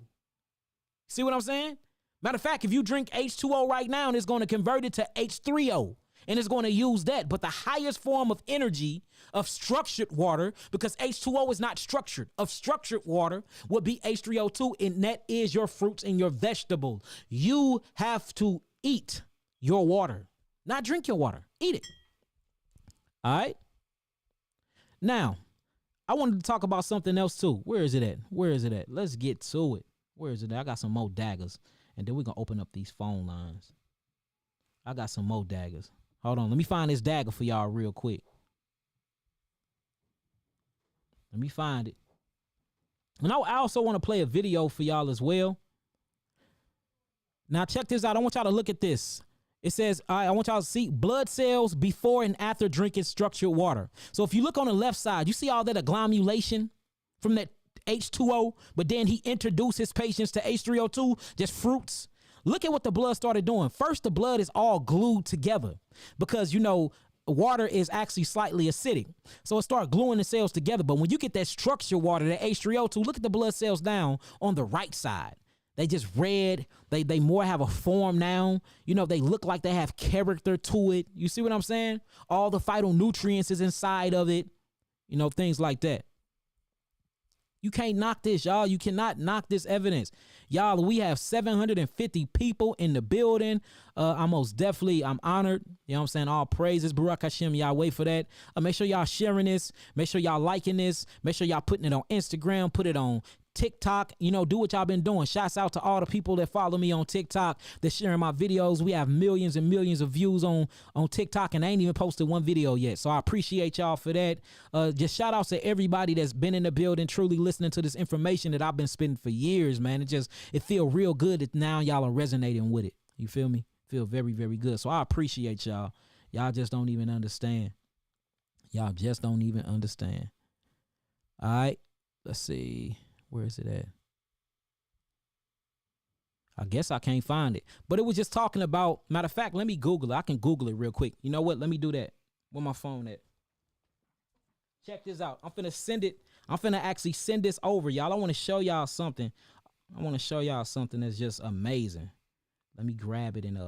See what I'm saying? Matter of fact, if you drink H2O right now, it's going to convert it to H3O, and it's going to use that. But the highest form of energy of structured water, because H2O is not structured, of structured water would be H3O2, and that is your fruits and your vegetables. You have to eat your water, not drink your water. Eat it. All right? Now, I wanted to talk about something else too. Where is it at? Let's get to it. Where is it at? I got some more daggers. And then we're going to open up these phone lines. I got some more daggers. Hold on. Let me find this dagger for y'all real quick. Let me find it. And I also want to play a video for y'all as well. Now check this out. I want y'all to look at this. It says, I want y'all to see blood cells before and after drinking structured water. So if you look on the left side, you see all that agglomeration from that H2O, but then he introduced his patients to H3O2, just fruits. Look at what the blood started doing. First, the blood is all glued together because, you know, water is actually slightly acidic. So it started gluing the cells together. But when you get that structured water, that H3O2, look at the blood cells down on the right side. They just red. They more have a form now. You know, they look like they have character to it. You see what I'm saying? All the phytonutrients is inside of it. You know, things like that. You can't knock this, y'all. You cannot knock this evidence. Y'all, we have 750 people in the building. I'm honored. You know what I'm saying? All praises. Baruch Hashem, y'all wait for that. Make sure y'all sharing this. Make sure y'all liking this. Make sure y'all putting it on Instagram. Put it on TikTok. You know, do what y'all been doing. Shouts out to all the people that follow me on TikTok, that's sharing my videos. We have millions and millions of views on TikTok, and I ain't even posted one video yet. So I appreciate y'all for that. Just shout outs to everybody that's been in the building, truly listening to this information that I've been spending for years, man. It feel real good that now y'all are resonating with it. You feel me? Feel very, very good. So I appreciate y'all. Y'all just don't even understand. Y'all just don't even understand. All right. Let's see. Where is it at? I guess I can't find it. But it was just talking about, matter of fact, let me Google it. I can Google it real quick. You know what? Let me do that. Where my phone at? Check this out. I'm finna send it. I'm finna actually send this over, y'all. I want to show y'all something. I want to show y'all something that's just amazing. Let me grab it and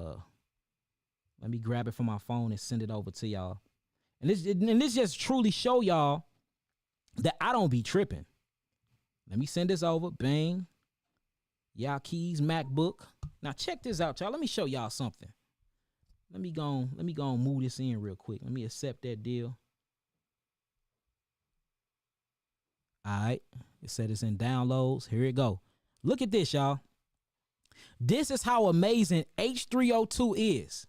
let me grab it from my phone and send it over to y'all. And this just truly show y'all that I don't be tripping. Let me send this over. Bang. Y'all keys, MacBook. Now check this out, y'all. Let me show y'all something. Let me go and move this in real quick. Let me accept that deal. All right. It said it's in downloads. Here it go. Look at this, y'all. This is how amazing H3O2 is.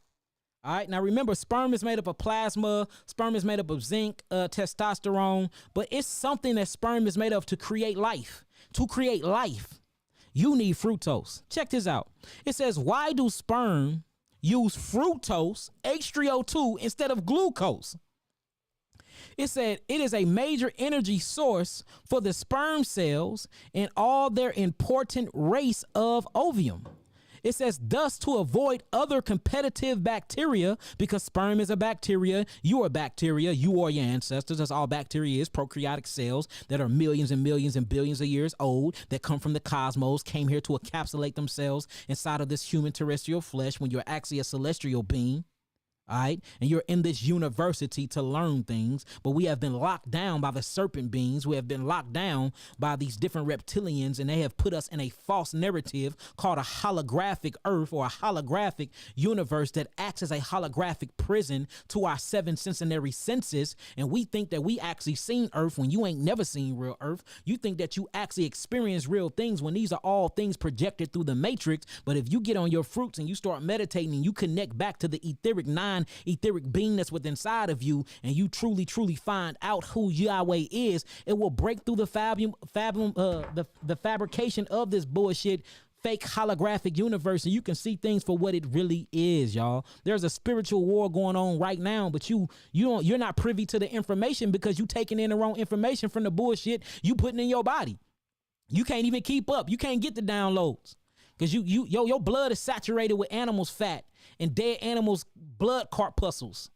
All right. Now remember, sperm is made up of plasma. Sperm is made up of zinc, testosterone. But it's something that sperm is made of to create life. To create life, you need fructose. Check this out. It says, why do sperm use fructose, H3O2, instead of glucose? It said it is a major energy source for the sperm cells and all their important race of ovum. It says, thus, to avoid other competitive bacteria, because sperm is a bacteria, you are bacteria, you are your ancestors. That's all bacteria is, prokaryotic cells that are millions and millions and billions of years old, that come from the cosmos, came here to encapsulate themselves inside of this human terrestrial flesh when you're actually a celestial being. All right. And you're in this university to learn things, but we have been locked down by the serpent beings. We have been locked down by these different reptilians, and they have put us in a false narrative called a holographic earth, or a holographic universe that acts as a holographic prison to our seven sensory senses. And we think that we actually seen earth when you ain't never seen real earth. You think that you actually experience real things when these are all things projected through the matrix. But if you get on your fruits and you start meditating and you connect back to the etheric being that's within inside of you, and you truly find out who Yahweh is, it will break through the fabrication of this bullshit fake holographic universe, and you can see things for what it really is, y'all. There's a spiritual war going on right now, but you're not privy to the information because you taking in the wrong information from the bullshit you putting in your body. You can't even keep up. You can't get the downloads because your blood is saturated with animals' fat and dead animals' blood corpuscles.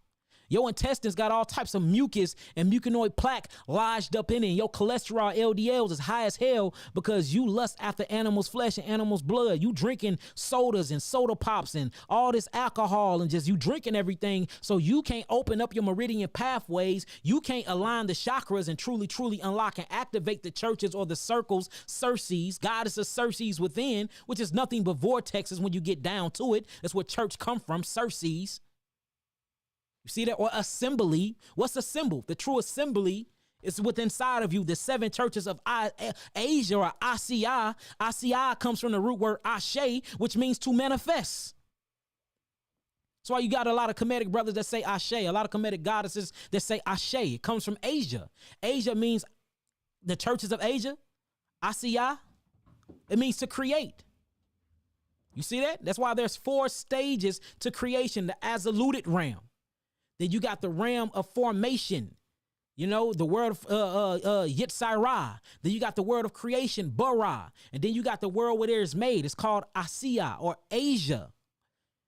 Your intestines got all types of mucus and mucinoid plaque lodged up in it. Your cholesterol LDLs is high as hell because you lust after animals' flesh and animals' blood. You drinking sodas and soda pops and all this alcohol, and just you drinking everything, so you can't open up your meridian pathways. You can't align the chakras and truly unlock and activate the churches or the circles, Circes, goddesses Circes within, which is nothing but vortexes when you get down to it. That's where church come from, Circes. You see that? Or assembly. What's a symbol? The true assembly is within inside of you. The seven churches of Asia, or Asiya. Asiya comes from the root word ashe, which means to manifest. That's why you got a lot of Kemetic brothers that say ashe, a lot of Kemetic goddesses that say ashe. It comes from Asia. Asia means the churches of Asia. Asiya. It means to create. You see that? That's why there's 4 stages to creation. The absolute realm. Then you got the realm of formation. You know, the word of Yitzhak. Then you got the word of creation, bara. And then you got the world where there's made. It's called Asiya or Asia.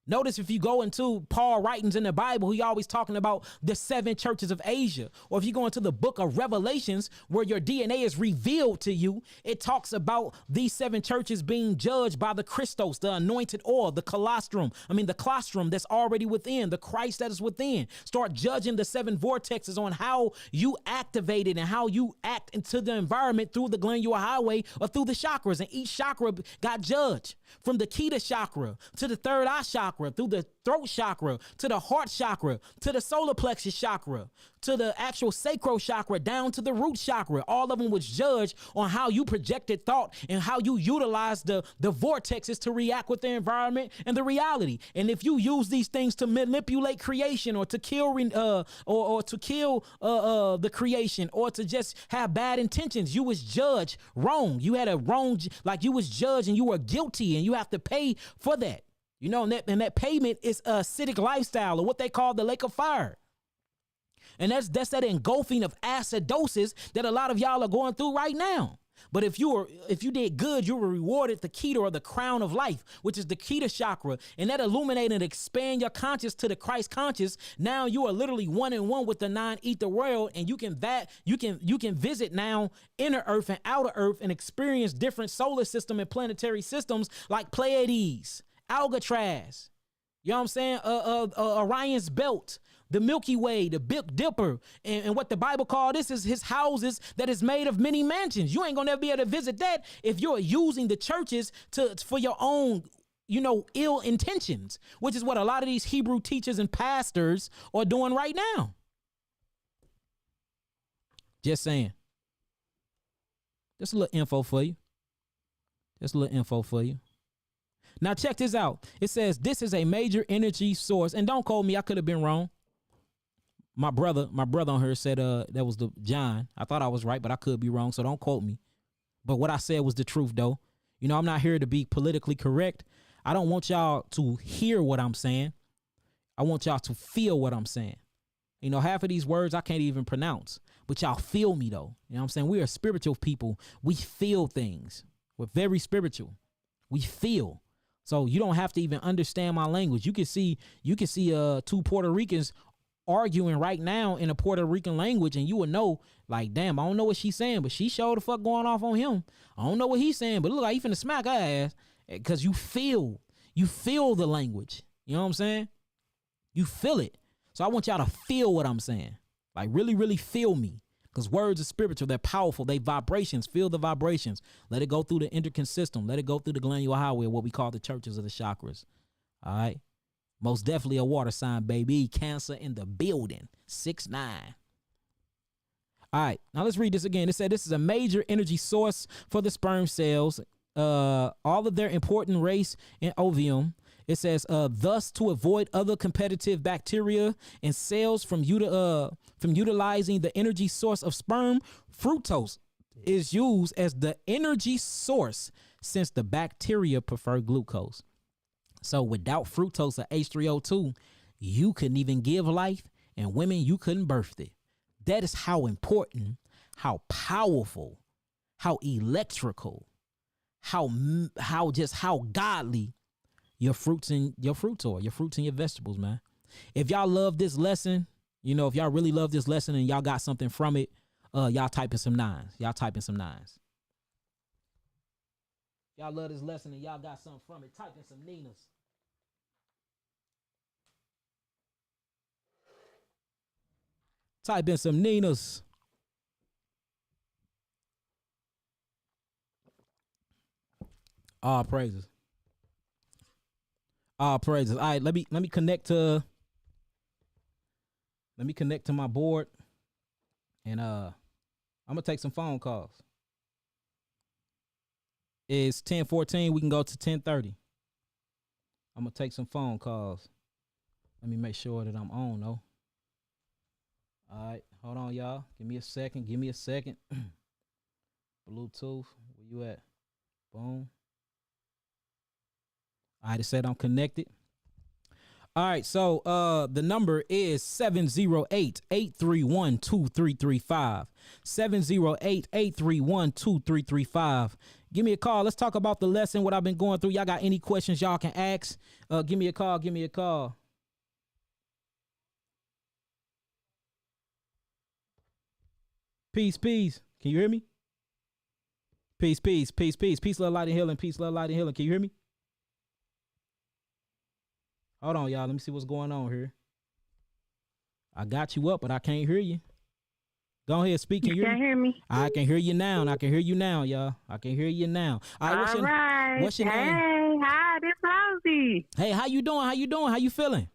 Notice if you go into Paul writings in the Bible, he always talking about the 7 churches of Asia. Or if you go into the book of Revelations, where your DNA is revealed to you, it talks about these 7 churches being judged by the Christos, the anointed oil, the colostrum. The colostrum that's already within, the Christ that is within. Start judging the 7 vortexes on how you activate it and how you act into the environment through the glandular highway or through the chakras. And each chakra got judged, from the Keta chakra to the third eye chakra, through the throat chakra, to the heart chakra, to the solar plexus chakra, to the actual sacral chakra, down to the root chakra. All of them was judged on how you projected thought and how you utilize the vortexes to react with the environment and the reality. And if you use these things to manipulate creation or to kill or to kill the creation, or to just have bad intentions, you was judged wrong. You had a wrong, like you was judged and you were guilty, and you have to pay for that. You know, and that payment is a acidic lifestyle, or what they call the lake of fire. And that's that engulfing of acidosis that a lot of y'all are going through right now. But if you did good, you were rewarded the Keta, or the crown of life, which is the Keta chakra, and that illuminate and expand your conscious to the Christ conscious. Now you are literally 1 in 1 with the non-ether world, and you can visit now inner Earth and outer Earth and experience different solar system and planetary systems like Pleiades, Alcatraz, you know what I'm saying? Orion's belt, the Milky Way, the Big Dipper, and what the Bible called this is his houses that is made of many mansions. You ain't gonna never be able to visit that if you're using the churches for your own, ill intentions, which is what a lot of these Hebrew teachers and pastors are doing right now. Just saying. Just a little info for you. Now check this out. It says this is a major energy source, and don't quote me, I could have been wrong. My brother on her said that was the John. I thought I was right, but I could be wrong, so don't quote me. But what I said was the truth, though. I'm not here to be politically correct. I don't want y'all to hear what I'm saying. I want y'all to feel what I'm saying. Half of these words I can't even pronounce, but y'all feel me, though. You know what I'm saying? We are spiritual people. We feel things. We're very spiritual. We feel. So you don't have to even understand my language. You can see 2 Puerto Ricans arguing right now in a Puerto Rican language, and you will know, like, damn, I don't know what she's saying, but she sure the fuck going off on him. I don't know what he's saying, but look like he finna smack her ass, because you feel the language. You know what I'm saying? You feel it. So I want y'all to feel what I'm saying. Like, really, really feel me. Because words are spiritual. They're powerful. They vibrations. Feel the vibrations. Let it go through the endocrine system. Let it go through the glandular highway, what we call the churches of the chakras. All right? Most definitely a water sign, baby. Cancer in the building. 6'9". All right. Now let's read this again. It said this is a major energy source for the sperm cells. All of their important race and ovum. It says, thus to avoid other competitive bacteria and cells from utilizing the energy source of sperm, fructose is used as the energy source since the bacteria prefer glucose. So without fructose or H3O2, you couldn't even give life, and women, you couldn't birth it. That is how important, how powerful, how electrical, how godly your fruits and your vegetables, man. If y'all love this lesson, if y'all really love this lesson and y'all got something from it, y'all typing some 9s. Y'all love this lesson and y'all got something from it, typing some Ninas. Type in some Ninas. All praises. All praises. All right, let me connect to my board, and I'm gonna take some phone calls. It's 10:14. We can go to 10:30. I'm gonna take some phone calls. Let me make sure that I'm on though. All right, hold on, y'all. Give me a second. Bluetooth. Where you at? Boom. All right, it said I'm connected. All right, so the number is 708-831-2335. 708-831-2335. Give me a call. Let's talk about the lesson, what I've been going through. Y'all got any questions y'all can ask? Give me a call. Give me a call. Peace, peace. Can you hear me? Peace, peace, peace, peace. Peace, love, light, and healing. Peace, love, light, and healing. Can you hear me? Hold on, y'all. Let me see what's going on here. I got you up, but I can't hear you. Go ahead, speak. Can you hear me? I can hear you now, and I can hear you now, y'all. I can hear you now. All right. What's your name? Hey, hi, this is Rosie. Hey, how you doing? How you doing? How you feeling?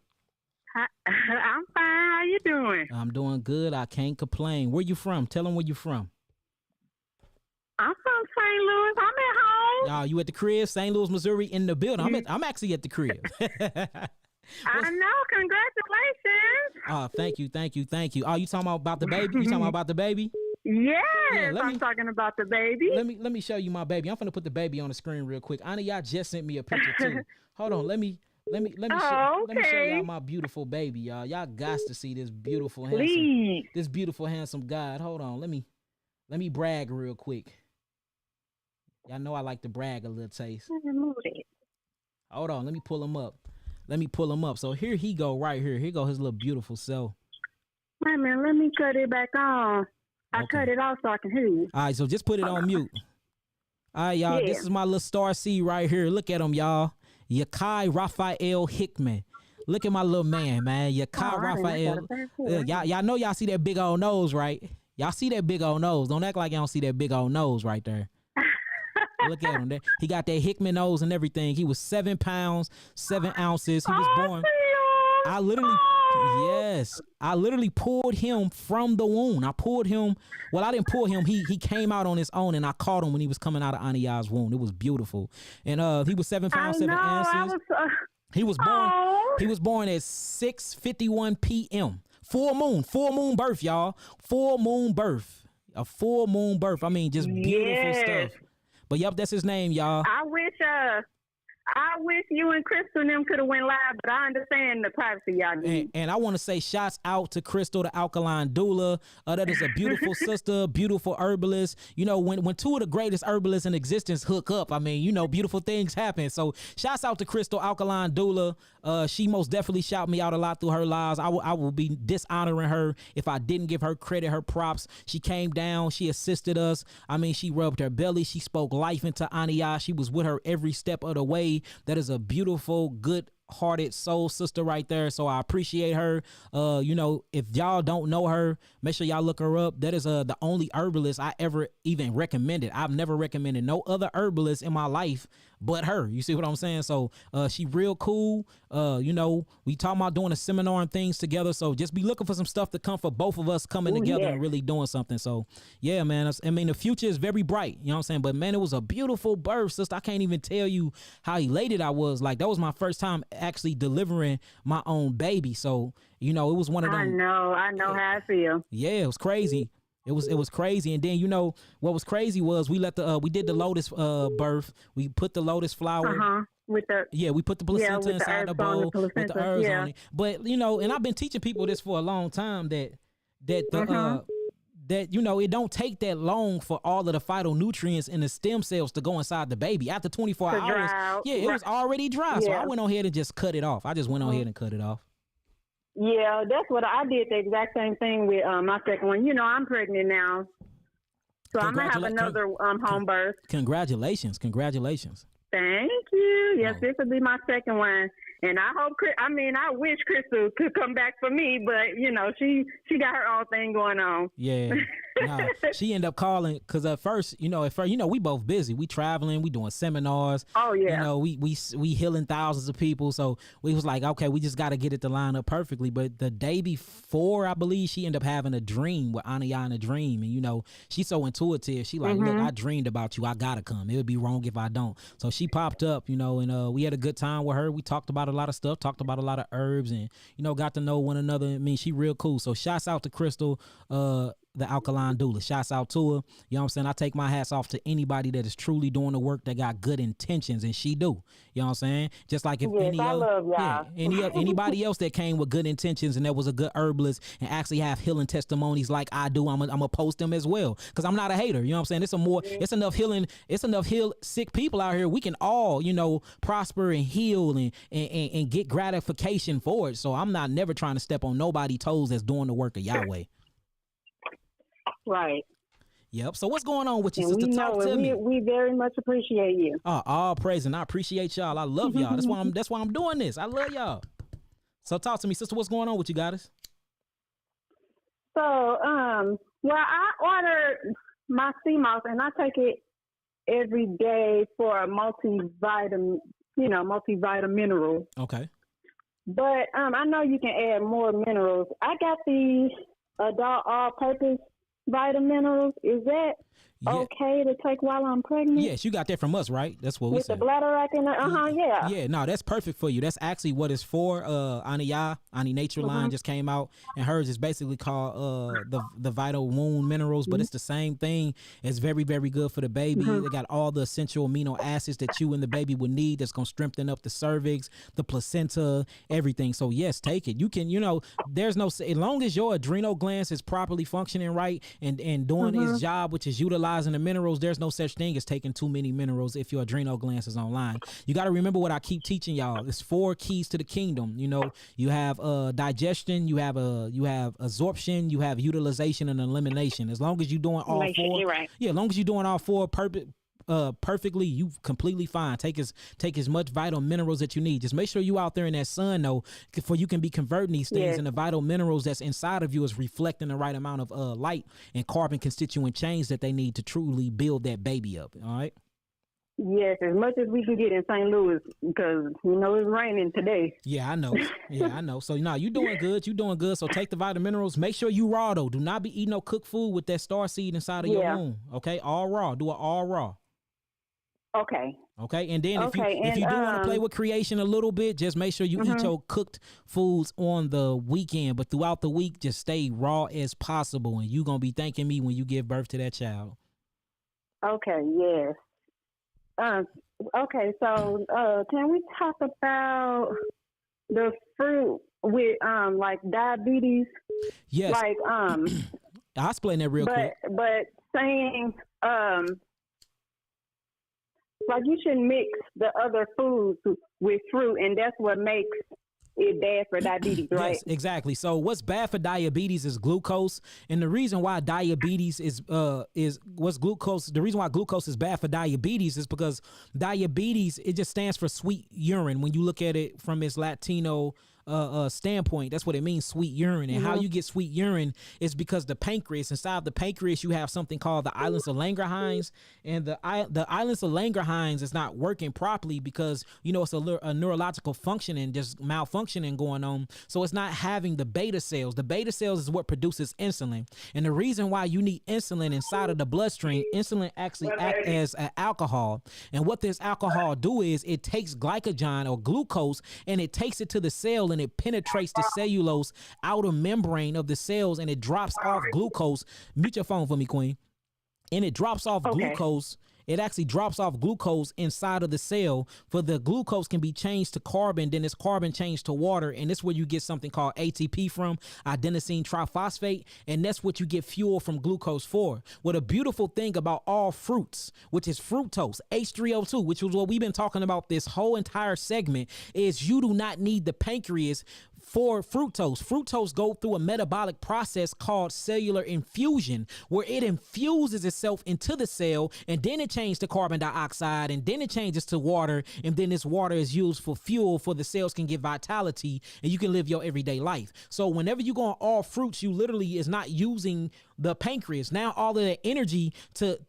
I'm fine. How you doing? I'm doing good. I can't complain. Where you from? Tell them where you from. I'm from St. Louis. I'm at home. You at the crib, St. Louis, Missouri, in the building. I'm actually at the crib. I know. Congratulations. Oh, thank you. Oh, you talking about the baby? You talking about the baby? Yes, Yeah, I'm talking about the baby. Let me show you my baby. I'm finna put the baby on the screen real quick. Anna, y'all just sent me a picture too. Hold on, let me show y'all my beautiful baby, y'all. Y'all got to see this beautiful handsome God. Hold on, let me brag real quick. Y'all know I like to brag a little taste. Hold on, let me pull him up. So here he go right here. Here go his little beautiful self. Wait a minute, let me cut it back on. I cut it off so I can hear you. All right, so just put it on mute. All right, y'all, This is my little star seed right here. Look at him, y'all. Yakai Raphael Hickman. Look at my little man. Yakai Raphael. Y'all know y'all see that big old nose, right? Y'all see that big old nose. Don't act like y'all don't see that big old nose right there. Look at him there. He got that Hickman nose and everything. He was 7 pounds, 7 ounces. He was born. I literally pulled him from the womb. I pulled him. Well, I didn't pull him. He came out on his own, and I caught him when he was coming out of Aniya's womb. It was beautiful. And he was 7 pounds, 7 ounces. He was born at 6:51 p.m. Full moon birth, y'all. Full moon birth. A full moon birth. I mean, just beautiful stuff. But yep, that's his name, y'all. I wish you and Crystal and them could have went live, but I understand the privacy y'all need. And I want to say shouts out to Crystal, the alkaline doula. That is a beautiful sister, beautiful herbalist. You know, when two of the greatest herbalists in existence hook up, I mean, you know, beautiful things happen. So shouts out to Crystal, alkaline doula. She most definitely shout me out a lot through her lives. I will be dishonoring her if I didn't give her credit, her props. She came down, she assisted us. I mean, she rubbed her belly. She spoke life into Aniya. She was with her every step of the way. That is a beautiful, good-hearted soul sister right there. So I appreciate her. You know, if y'all don't know her, make sure y'all look her up. That is the only herbalist I ever even recommended. I've never recommended no other herbalist in my life but her. You see what I'm saying? So she real cool. You know, we talking about doing a seminar and things together. So just be looking for some stuff to come for both of us coming together and really doing something. So yeah, man. I mean, the future is very bright. You know what I'm saying? But man, it was a beautiful birth, sister. I can't even tell you how elated I was. Like, that was my first time actually delivering my own baby. So, you know, it was one of them. I know how I feel. Yeah, it was crazy. It was crazy. And then, you know, what was crazy was we did the lotus birth. We put the lotus flower. We put the placenta inside the bowl with the herbs on it. But, you know, and I've been teaching people this for a long time that you know, it don't take that long for all of the phytonutrients in the stem cells to go inside the baby. After 24 hours, it was already dry. So I went on ahead and just cut it off. I just went on ahead and cut it off. Yeah, that's what I did. The exact same thing with my second one. You know, I'm pregnant now, so I'm gonna have another home birth. Congratulations! Thank you. Yes, this will be my second one, and I hope. I wish Crystal could come back for me, but you know, she got her own thing going on. Yeah. No, she ended up calling because at first, you know, we both busy. We traveling, we doing seminars. Oh yeah. You know, we healing thousands of people. So we was like, okay, we just got to get it to line up perfectly. But the day before, I believe she ended up having a dream with Aniya in a dream, and you know, she's so intuitive. She like, look, I dreamed about you. I gotta come. It would be wrong if I don't. So she popped up, you know, and we had a good time with her. We talked about a lot of stuff, talked about a lot of herbs, and you know, got to know one another. I mean, she real cool. So shouts out to Crystal. the alkaline doula. Shouts out to her. You know what I'm saying? I take my hats off to anybody that is truly doing the work that got good intentions, and she do. You know what I'm saying? Just like if anybody else that came with good intentions and there was a good herbalist and actually have healing testimonies like I do, I'm gonna post them as well, because I'm not a hater. You know what I'm saying? It's enough sick people out here. We can all, you know, prosper and heal and get gratification for it. So I'm not never trying to step on nobody's toes that's doing the work of Yahweh. Right. Yep. So what's going on with you, and sister? Talk to me. We very much appreciate you. All praise, and I appreciate y'all. I love y'all. That's why I'm doing this. I love y'all. So talk to me, sister. What's going on with you, goddess? So, well, I ordered my sea moss, and I take it every day for a multivitamin mineral. Okay. But I know you can add more minerals. I got the adult all-purpose vitamin minerals. Is that okay to take while I'm pregnant? Yes, you got that from us, right? That's what we said. With the bladder rack and yeah. Yeah, no, that's perfect for you. That's actually what it's for. Ani Nature line just came out, and hers is basically called the Vital Wound Minerals, but it's the same thing. It's very, very good for the baby. They got all the essential amino acids that you and the baby would need. That's gonna strengthen up the cervix, the placenta, everything. So yes, take it. You can, there's no, as long as your adrenal glands is properly functioning right and doing its job, which is utilizing the minerals, there's no such thing as taking too many minerals if your adrenal glands is online. You got to remember what I keep teaching y'all. There's 4 keys to the kingdom. You have digestion, you have absorption, you have utilization and elimination. As long as you're doing all 4, right. Yeah, as long as you're doing all 4 perfectly, you completely fine. Take as much vital minerals that you need. Just make sure you out there in that sun though, for you can be converting these things, and the vital minerals that's inside of you is reflecting the right amount of light and carbon constituent chains that they need to truly build that baby up. All right. Yes, as much as we can get in St. Louis, because it's raining today. Yeah, I know. So you're doing good. You're doing good. So take the vitamin minerals. Make sure you raw though. Do not be eating no cooked food with that star seed inside of your womb. Okay, all raw. Do it all raw. Okay, and then if you do want to play with creation a little bit, just make sure you eat your cooked foods on the weekend, but throughout the week, just stay raw as possible, and you're going to be thanking me when you give birth to that child. Okay, yes. Okay, so can we talk about the fruit with like diabetes? Yes. Like I'll explain that real quick. But saying like you shouldn't mix the other foods with fruit, and that's what makes it bad for diabetes, right? Yes, exactly. So what's bad for diabetes is glucose, and the reason why diabetes is what's glucose. The reason why glucose is bad for diabetes is because diabetes, it just stands for sweet urine. When you look at it from its Latino standpoint, that's what it means, sweet urine. And how you get sweet urine is because the pancreas, inside the pancreas you have something called the islands of Langerhans, and the islands of Langerhans is not working properly because it's a neurological functioning, just malfunctioning going on. So it's not having the beta cells. The beta cells is what produces insulin, and the reason why you need insulin inside of the bloodstream, insulin actually acts as an alcohol, and what this alcohol do is it takes glycogen or glucose and it takes it to the cell, and it penetrates the cellulose outer membrane of the cells, and it drops off glucose. Mute your phone for me, Queen. And it drops off glucose. It actually drops off glucose inside of the cell. For the glucose can be changed to carbon, then it's carbon changed to water, and that's where you get something called ATP from, adenosine triphosphate, and that's what you get fuel from glucose for. What a beautiful thing about all fruits, which is fructose, H3O2, which was what we've been talking about this whole entire segment, is you do not need the pancreas for fructose. Fructose go through a metabolic process called cellular infusion, where it infuses itself into the cell, and then it changes to carbon dioxide, and then it changes to water, and then this water is used for fuel for the cells can get vitality, and you can live your everyday life. So whenever you go on all fruits, you literally is not using the pancreas. Now all of the energy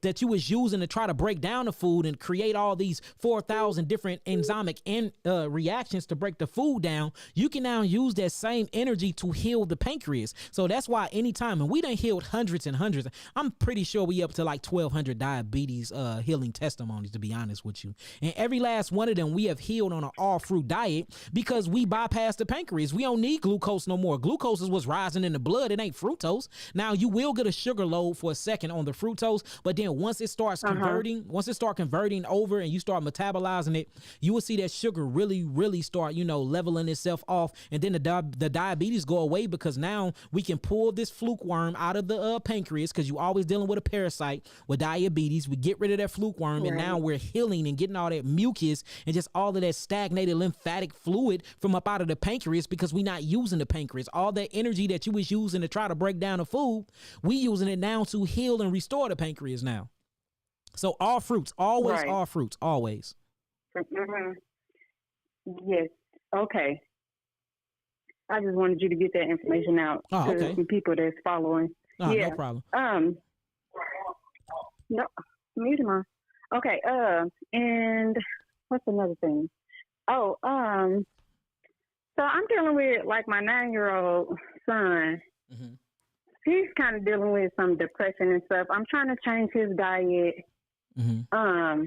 that you was using to try to break down the food and create all these 4,000 different enzymic reactions to break the food down, you can now use that same energy to heal the pancreas. So that's why anytime, and we done healed hundreds and hundreds, I'm pretty sure we up to like 1,200 diabetes healing testimonies, to be honest with you. And every last one of them we have healed on an all fruit diet because we bypassed the pancreas. We don't need glucose no more. Glucose is what's rising in the blood. It ain't fructose. Now you will get a sugar load for a second on the fructose, but then once it starts converting over and you start metabolizing it, you will see that sugar really start, leveling itself off, and then the diabetes go away, because now we can pull this fluke worm out of the pancreas, because you always dealing with a parasite with diabetes. We get rid of that fluke worm, and now we're healing and getting all that mucus and just all of that stagnated lymphatic fluid from up out of the pancreas, because we're not using the pancreas. All that energy that you was using to try to break down the food, we using it now to heal and restore the pancreas now. So all fruits, always all fruits, always. Mm-hmm. Yes. Okay. I just wanted you to get that information out to some people that's following. No problem. No, mute him on. Okay. And what's another thing? Oh, so I'm dealing with like my 9-year-old son. Mm-hmm. He's kind of dealing with some depression and stuff. I'm trying to change his diet. Mm-hmm.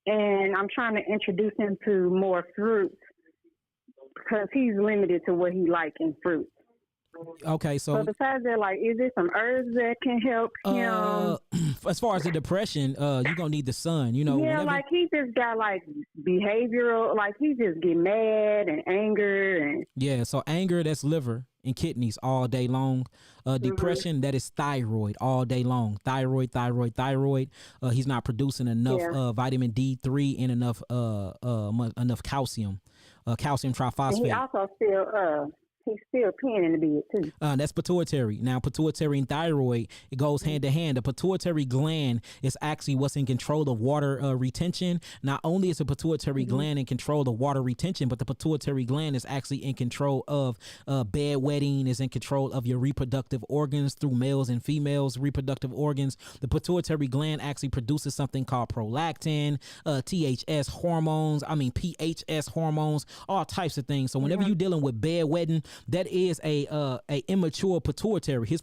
And I'm trying to introduce him to more fruits, because he's limited to what he likes in fruits. Okay, so besides that, like, is there some herbs that can help him? As far as the depression, you're gonna need the sun. Yeah, like he just got like behavioral, like he just get mad and anger and. Yeah, so anger, that's liver and kidneys all day long. Depression, that is thyroid all day long. Thyroid. He's not producing enough vitamin D3 and enough calcium. Calcium triphosphate. And he also he's still peeing in the bed too. That's pituitary. Now, pituitary and thyroid, it goes hand to hand. The pituitary gland is actually what's in control of water retention. Not only is the pituitary gland in control of water retention, but the pituitary gland is actually in control of bedwetting, is in control of your reproductive organs through males and females' reproductive organs. The pituitary gland actually produces something called prolactin, PHS hormones, all types of things. So whenever you're dealing with bedwetting, that is a immature pituitary. His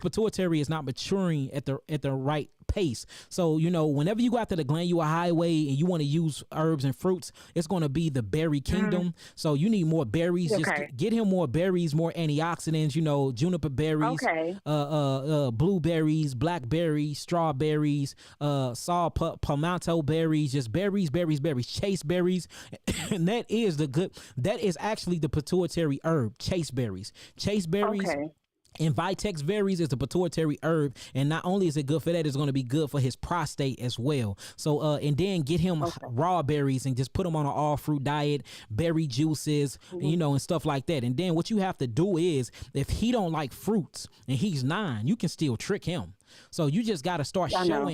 pituitary is not maturing at the right pace. So, whenever you go out to the glandular highway and you want to use herbs and fruits, it's going to be the berry kingdom. So you need more berries. Just get him more berries, more antioxidants, juniper berries, blueberries, blackberries, strawberries, palmetto berries, just berries, chase berries. And that is actually the pituitary herb, chase berries. And Vitex berries is a pituitary herb, and not only is it good for that, it's going to be good for his prostate as well. So, and then get him raw berries and just put them on an all fruit diet, berry juices, and stuff like that. And then what you have to do is, if he don't like fruits and he's 9, you can still trick him. So you just got to start show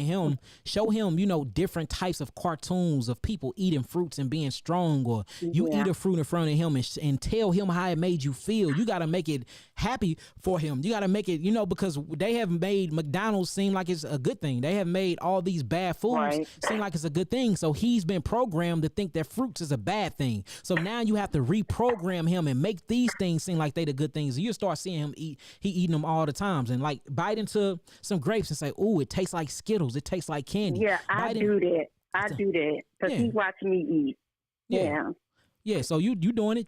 him, different types of cartoons of people eating fruits and being strong, or you eat a fruit in front of him and tell him how it made you feel. You got to make it happy for him. You got to make it, because they have made McDonald's seem like it's a good thing. They have made all these bad foods seem like it's a good thing. So he's been programmed to think that fruits is a bad thing. So now you have to reprogram him and make these things seem like they the good things. You start seeing him eating them all the times, and like bite into some grapes and say, "Ooh, it tastes like Skittles. It tastes like candy." Yeah, I do that because he's watching me eat. Yeah, so you doing it.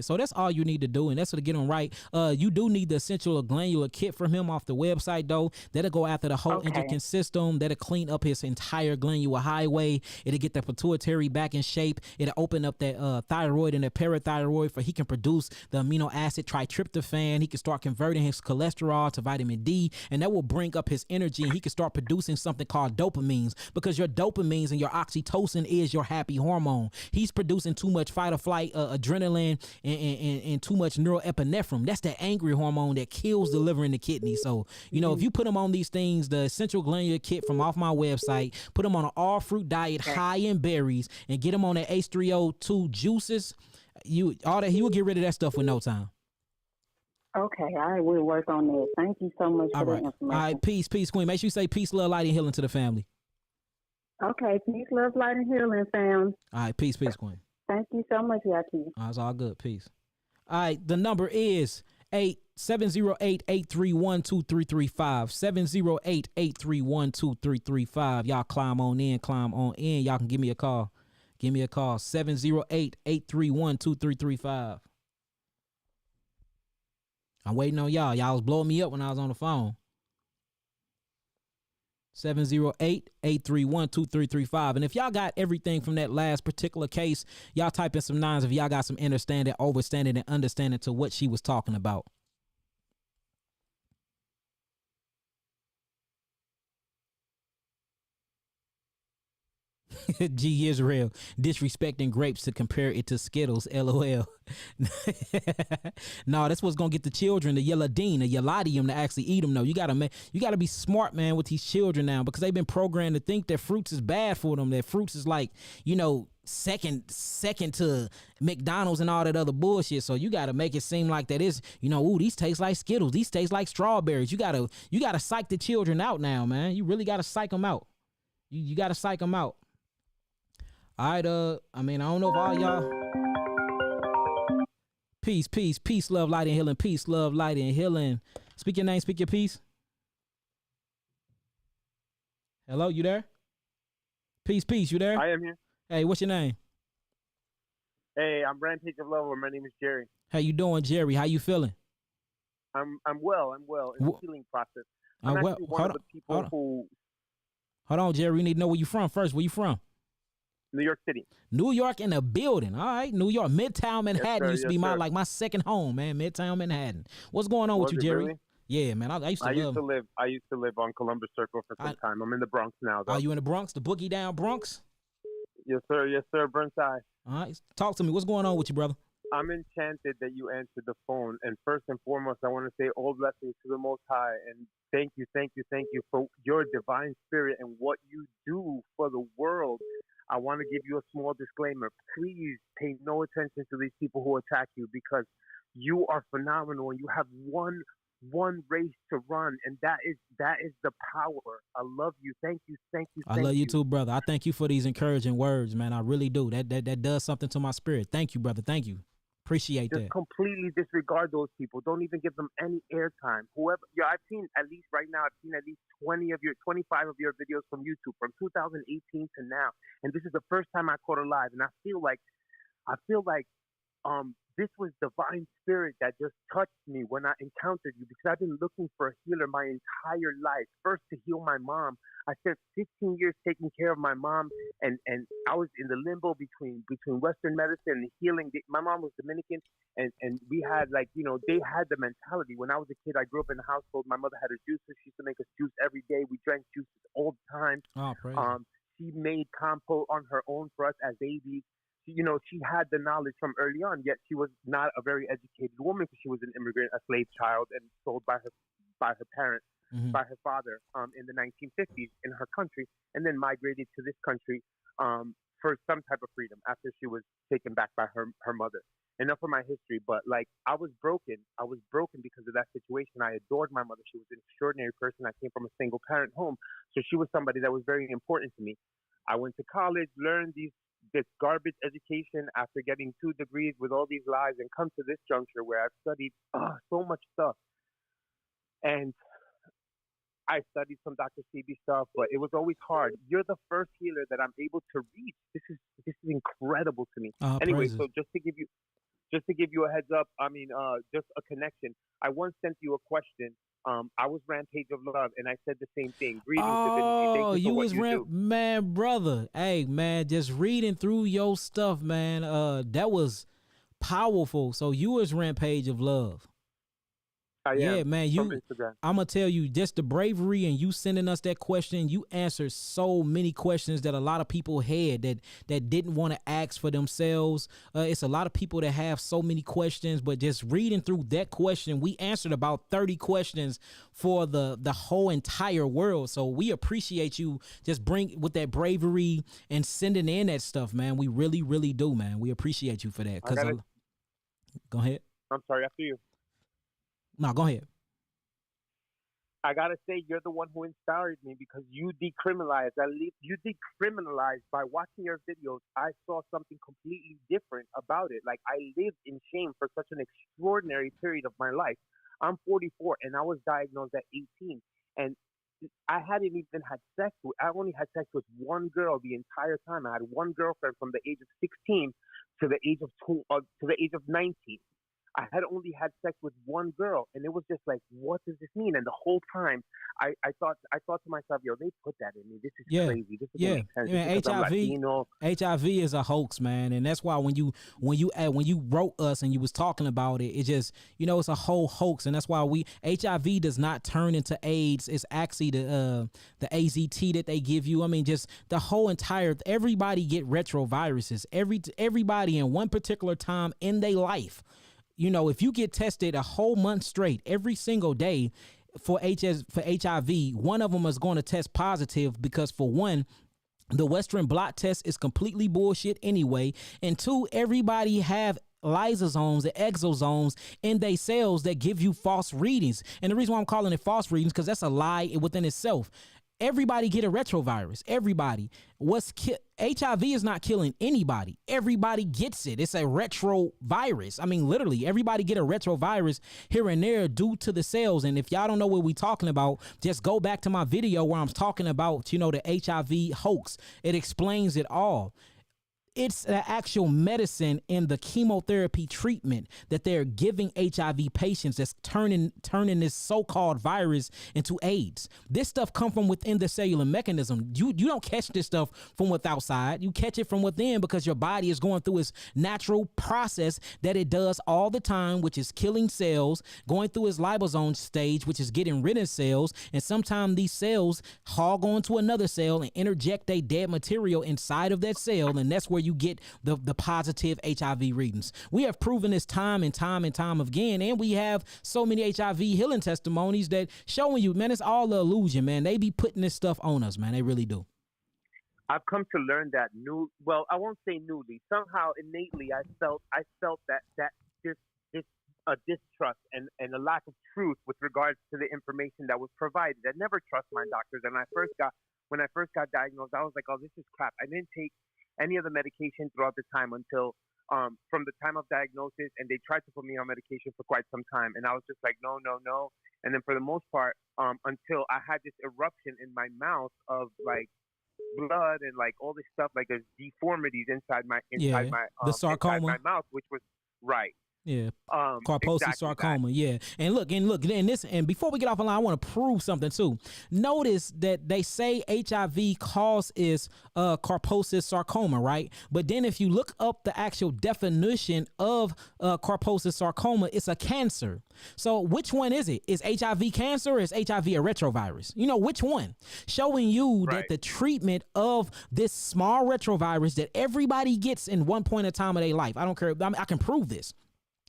So that's all you need to do, and that's to get him right. You do need the essential glandular kit from him off the website, though. That'll go after the whole endocrine system. That'll clean up his entire glandular highway. It'll get the pituitary back in shape. It'll open up that thyroid and the parathyroid, for he can produce the amino acid tryptophan. He can start converting his cholesterol to vitamin D, and that will bring up his energy, and he can start producing something called dopamines, because your dopamines and your oxytocin is your happy hormone. He's producing too much fight or flight adrenaline and too much neuroepinephrine. That's that angry hormone that kills the liver and the kidney. So if you put him on these things, the essential glandular kit from off my website, put him on an all fruit diet high in berries, and get him on that H3O2 juices, he will get rid of that stuff with no time. Okay, I will work on that. Thank you so much for the information. All right, peace, queen. Make sure you say peace, love, light, and healing to the family. Okay, peace, love, light, and healing, fam. All right, peace, queen. Thank you so much, Yaki. It's all good. Peace. All right, the number is 708-831-2335. 708-831-2335. Y'all climb on in. Y'all can give me a call. 708-831-2335. I'm waiting on y'all. Y'all was blowing me up when I was on the phone. 708-831-2335. And if y'all got everything from that last particular case, y'all type in some nines if y'all got some understanding, overstanding, and understanding to what she was talking about. G Israel disrespecting grapes to compare it to Skittles. LOL. No, that's what's gonna get the children, the Yeladine, the Yeladium, to actually eat them. No, you gotta be smart, man, with these children now, because they've been programmed to think that fruits is bad for them. That fruits is like, second to McDonald's and all that other bullshit. So you gotta make it seem like that is, ooh, these taste like Skittles, these taste like strawberries. You gotta psych the children out now, man. You really gotta psych them out. You gotta psych them out. All right, I don't know if all y'all. Peace, love, light, and healing. Peace, love, light, and healing. Speak your name, speak your peace. Hello, you there? Peace, you there? I am here. Hey, what's your name? Hey, I'm Rampage of Love. My name is Jerry. How you doing, Jerry? How you feeling? I'm well in the healing process. I'm actually one of the people who... Hold on, Jerry. We need to know where you from first. Where you from? New York City. New York in the building. All right, New York. Midtown Manhattan used to be my second home, man. Midtown Manhattan. What's going on with you, Jerry? Really? Yeah, man. I used to live on Columbus Circle for some time. I'm in the Bronx now, though. Are you in the Bronx? The boogie down Bronx? Yes, sir. Yes, sir. Burnside. All right. Talk to me. What's going on with you, brother? I'm enchanted that you answered the phone. And first and foremost, I want to say all blessings to the Most High. And thank you for your divine spirit and what you do for the world. I want to give you a small disclaimer. Please pay no attention to these people who attack you, because you are phenomenal and you have one race to run, and that is the power. I love you. Thank you. I love you too, brother. I thank you for these encouraging words, man. I really do. That does something to my spirit. Thank you, brother. Thank you. Appreciate that. Just completely disregard those people. Don't even give them any airtime. Whoever, I've seen at least 25 of your videos from YouTube from 2018 to now, and this is the first time I caught a live, and I feel like this was divine spirit that just touched me when I encountered you, because I've been looking for a healer my entire life. First, to heal my mom. I spent 15 years taking care of my mom, and I was in the limbo between Western medicine and healing. My mom was Dominican, and we had they had the mentality. When I was a kid, I grew up in a household. My mother had a juicer. She used to make us juice every day. We drank juices all the time. Oh, praise. She made compote on her own for us as babies. She had the knowledge from early on, yet she was not a very educated woman, because she was an immigrant, a slave child, and sold by her parents, by her father, in the 1950s in her country, and then migrated to this country for some type of freedom after she was taken back by her mother. Enough of my history, but I was broken. I was broken because of that situation. I adored my mother. She was an extraordinary person. I came from a single parent home, so she was somebody that was very important to me. I went to college, learned this garbage education after getting 2 degrees with all these lies, and come to this juncture where I've studied so much stuff. And I studied some Dr. Sebi stuff, but it was always hard. You're the first healer that I'm able to reach. This is incredible to me. Anyway, so just to give you a heads up, just a connection. I once sent you a question. I was Rampage of Love, and I said the same thing. Greetings, divinity. Thank you for what you do. Man, brother. Hey, man, just reading through your stuff, man. That was powerful. So you was Rampage of Love. Yeah, man. I'm gonna tell you, just the bravery and you sending us that question. You answered so many questions that a lot of people had that didn't want to ask for themselves. It's a lot of people that have so many questions, but just reading through that question, we answered about 30 questions for the whole entire world. So we appreciate you just bring with that bravery and sending in that stuff, man. We really, really do, man. We appreciate you for that. Go ahead. I'm sorry, after you. No, go ahead. I gotta say, you're the one who inspired me, because you decriminalized. You decriminalized by watching your videos. I saw something completely different about it. Like, I lived in shame for such an extraordinary period of my life. I'm 44, and I was diagnosed at 18, and I hadn't even had sex with. I only had sex with one girl the entire time. I had one girlfriend from the age of 16 to the age of 19. I had only had sex with one girl, and it was just like, what does this mean? And the whole time, I thought to myself, yo, they put that in me. This is Yeah, crazy. This doesn't yeah. make sense. Man, It's because I'm Latino. HIV is a hoax, man, and that's why when you wrote us and you was talking about it, it just, it's a whole hoax, and that's why HIV does not turn into AIDS. It's actually the AZT that they give you. I mean, just the whole entire, everybody get retroviruses. Everybody in one particular time in their life. If you get tested a whole month straight, every single day for HIV, one of them is going to test positive because, for one, the Western blot test is completely bullshit anyway, and two, everybody have lysosomes and exosomes in their cells that give you false readings. And the reason why I'm calling it false readings, because that's a lie within itself. Everybody get a retrovirus. Everybody. HIV is not killing anybody. Everybody gets it. It's a retrovirus. I mean, literally, everybody get a retrovirus here and there due to the cells. And if y'all don't know what we're talking about, just go back to my video where I'm talking about, the HIV hoax. It explains it all. It's the actual medicine in the chemotherapy treatment that they're giving HIV patients that's turning this so-called virus into AIDS. This stuff come from within the cellular mechanism. You don't catch this stuff from outside. You catch it from within because your body is going through its natural process that it does all the time, which is killing cells, going through its lysosome stage, which is getting rid of cells, and sometimes these cells hog onto another cell and interject their dead material inside of that cell, and that's where you get the positive HIV readings. We have proven this time and time and time again, and we have so many HIV healing testimonies that showing you, man, it's all an illusion, man. They be putting this stuff on us, man. They really do. I've come to learn that I won't say newly. Somehow innately, I felt that this distrust and a lack of truth with regards to the information that was provided. I never trust my doctors, and when I first got diagnosed, I was like, oh, this is crap. I didn't take any of the medication throughout the time until from the time of diagnosis, and they tried to put me on medication for quite some time, and I was just like, no. And then for the most part, until I had this eruption in my mouth of like blood and like all this stuff, like there's deformities inside my the sarcoma, inside my mouth, which was right. Yeah, Kaposi exactly sarcoma. that. Yeah, and look, and before we get off the line, I want to prove something too. Notice that they say HIV causes Kaposi sarcoma, right? But then if you look up the actual definition of Kaposi sarcoma, it's a cancer. So which one is it? Is HIV cancer or is HIV a retrovirus? Which one? Showing you that the treatment of this small retrovirus that everybody gets in one point in time of their life. I don't care. I can prove this.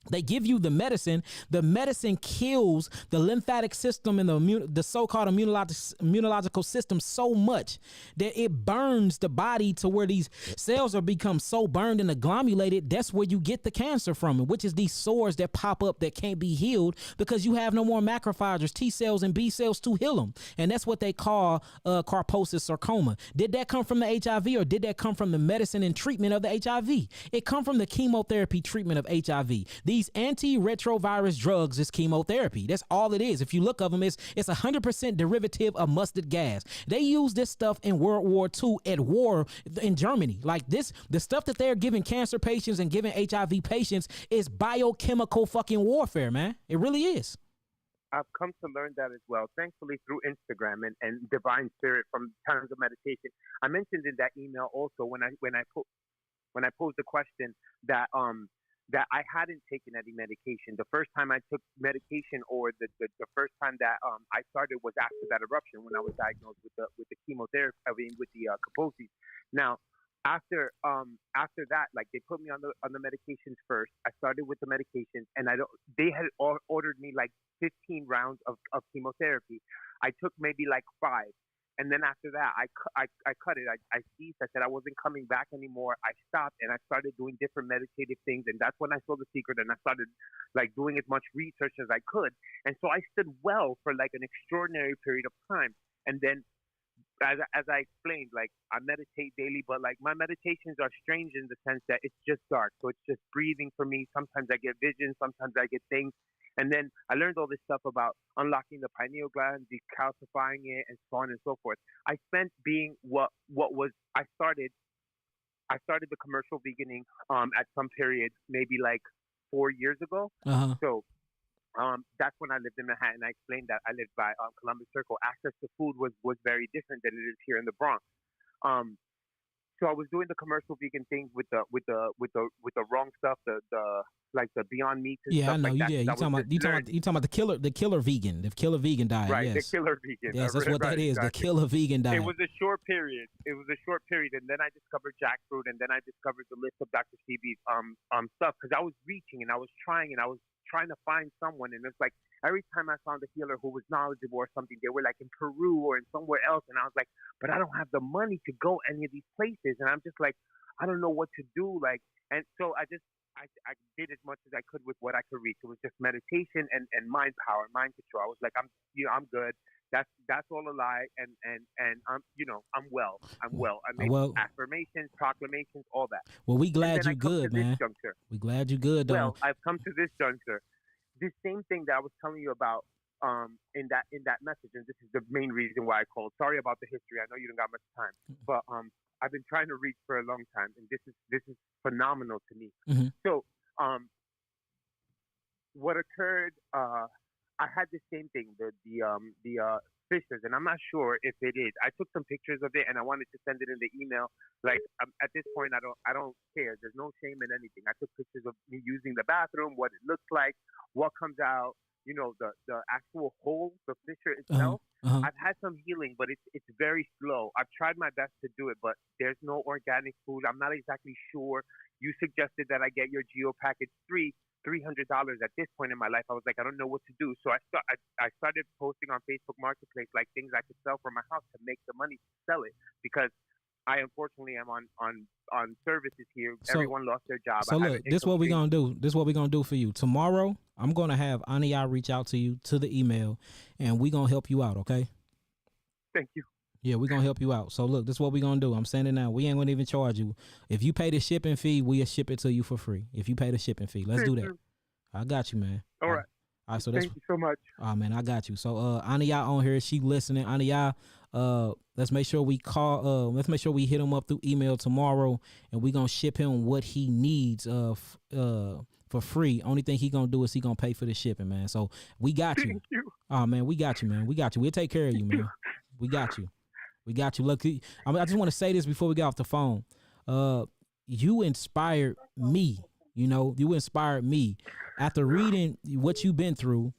They give you the medicine. The medicine kills the lymphatic system and the so-called immunological system so much that it burns the body to where these cells are become so burned and agglomerated. That's where you get the cancer from, which is these sores that pop up that can't be healed because you have no more macrophages, T cells, and B cells to heal them. And that's what they call Kaposi sarcoma. Did that come from the HIV or did that come from the medicine and treatment of the HIV? It come from the chemotherapy treatment of HIV. These antiretrovirus drugs is chemotherapy. That's all it is. If you look of them, it's 100% derivative of mustard gas. They use this stuff in World War II at war in Germany. Like this, the stuff that they're giving cancer patients and giving HIV patients is biochemical fucking warfare, man. It really is. I've come to learn that as well, thankfully through Instagram and Divine Spirit from Times of Meditation. I mentioned in that email also when I posed the question that I hadn't taken any medication. The first time I took medication, or the first time that I started, was after that eruption when I was diagnosed with the chemotherapy. I mean, with the Kaposi. Now, after that, like they put me on the medications first. I started with the medications, and they had ordered me like 15 rounds of chemotherapy. I took maybe like 5. And then after that, I cut it. I ceased. I said I wasn't coming back anymore. I stopped, and I started doing different meditative things. And that's when I saw The Secret, and I started like doing as much research as I could. And so I stood well for like an extraordinary period of time. And then, as I explained, like I meditate daily, but like my meditations are strange in the sense that it's just dark. So it's just breathing for me. Sometimes I get visions. Sometimes I get things. And then I learned all this stuff about unlocking the pineal gland, decalcifying it, and so on and so forth. I spent being I started the commercial veganing at some period, maybe like 4 years ago. Uh-huh. So that's when I lived in Manhattan. I explained that I lived by Columbus Circle. Access to food was very different than it is here in the Bronx. So I was doing the commercial vegan things with the wrong stuff, the like the Beyond Meat and Yeah, I stuff know. like that. Yeah, you talking about the killer vegan diet. Right, Yes. the killer vegan. Yes, that's what that right, is. exactly. The killer vegan diet. It was a short period. And then I discovered jackfruit, and then I discovered the list of Dr. Sebi's stuff, because I was reaching and I was trying to find someone, and it's like every time I found a healer who was knowledgeable or something, they were like in Peru or in somewhere else, and I was like, but I don't have the money to go any of these places, and I'm just like, I don't know what to do, like, and so I did as much as I could with what I could reach. It was just meditation and mind power, mind control. I was like, I'm good. That's all a lie, and I'm well. I'm well. I make affirmations, proclamations, all that. Well, we glad you good, man. We glad you good, though. Well, I've come to this juncture. This same thing that I was telling you about in that message, and this is the main reason why I called. Sorry about the history. I know you don't got much time, but I've been trying to reach for a long time, and this is phenomenal to me. Mm-hmm. So what occurred? I had the same thing, the fissures, and I'm not sure if it is. I took some pictures of it, and I wanted to send it in the email. Like at this point, I don't care. There's no shame in anything. I took pictures of me using the bathroom, what it looks like, what comes out. The actual hole, the fissure itself. Uh-huh. I've had some healing, but it's very slow. I've tried my best to do it, but there's no organic food. I'm not exactly sure. You suggested that I get your Geo Package 3, $300 at this point in my life. I was like, I don't know what to do. So I started posting on Facebook Marketplace, like things I could sell from my house to make the money to sell it, because I unfortunately am on services here. So, everyone lost their job. So look, this is what we're gonna do. This is what we're gonna do for you. Tomorrow, I'm gonna have Ania reach out to you to the email, and we're gonna help you out, okay? Thank you. Yeah, we're gonna help you out. So look, this is what we're gonna do. I'm saying it now. We ain't gonna even charge you. If you pay the shipping fee, we'll ship it to you for free. If you pay the shipping fee. Let's do that. I got you, man. All right. All right, so that's, thank you so much. Oh man, I got you. So Ania on here, she listening. Ania, let's make sure we call. Let's make sure we hit him up through email tomorrow, and we gonna ship him what he needs. For free. Only thing he gonna do is he gonna pay for the shipping, man. So we got you. Thank you. Oh man, we got you, man. We got you. We'll take care of you, man. We got you. We got you. Look, I just want to say this before we get off the phone. You inspired me. You inspired me after reading what you've been through.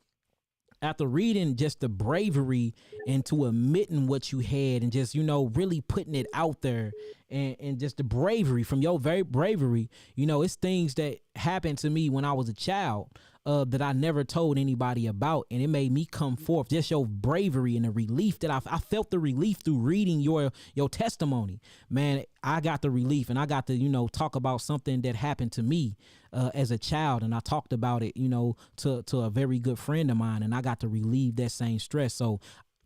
After reading just the bravery into admitting what you had and just, really putting it out there and just the bravery from your very bravery, it's things that happened to me when I was a child that I never told anybody about. And it made me come forth, just your bravery and the relief that I felt the relief through reading your testimony, man. I got the relief and I got to, talk about something that happened to me as a child. And I talked about it, to a very good friend of mine, and I got to relieve that same stress. So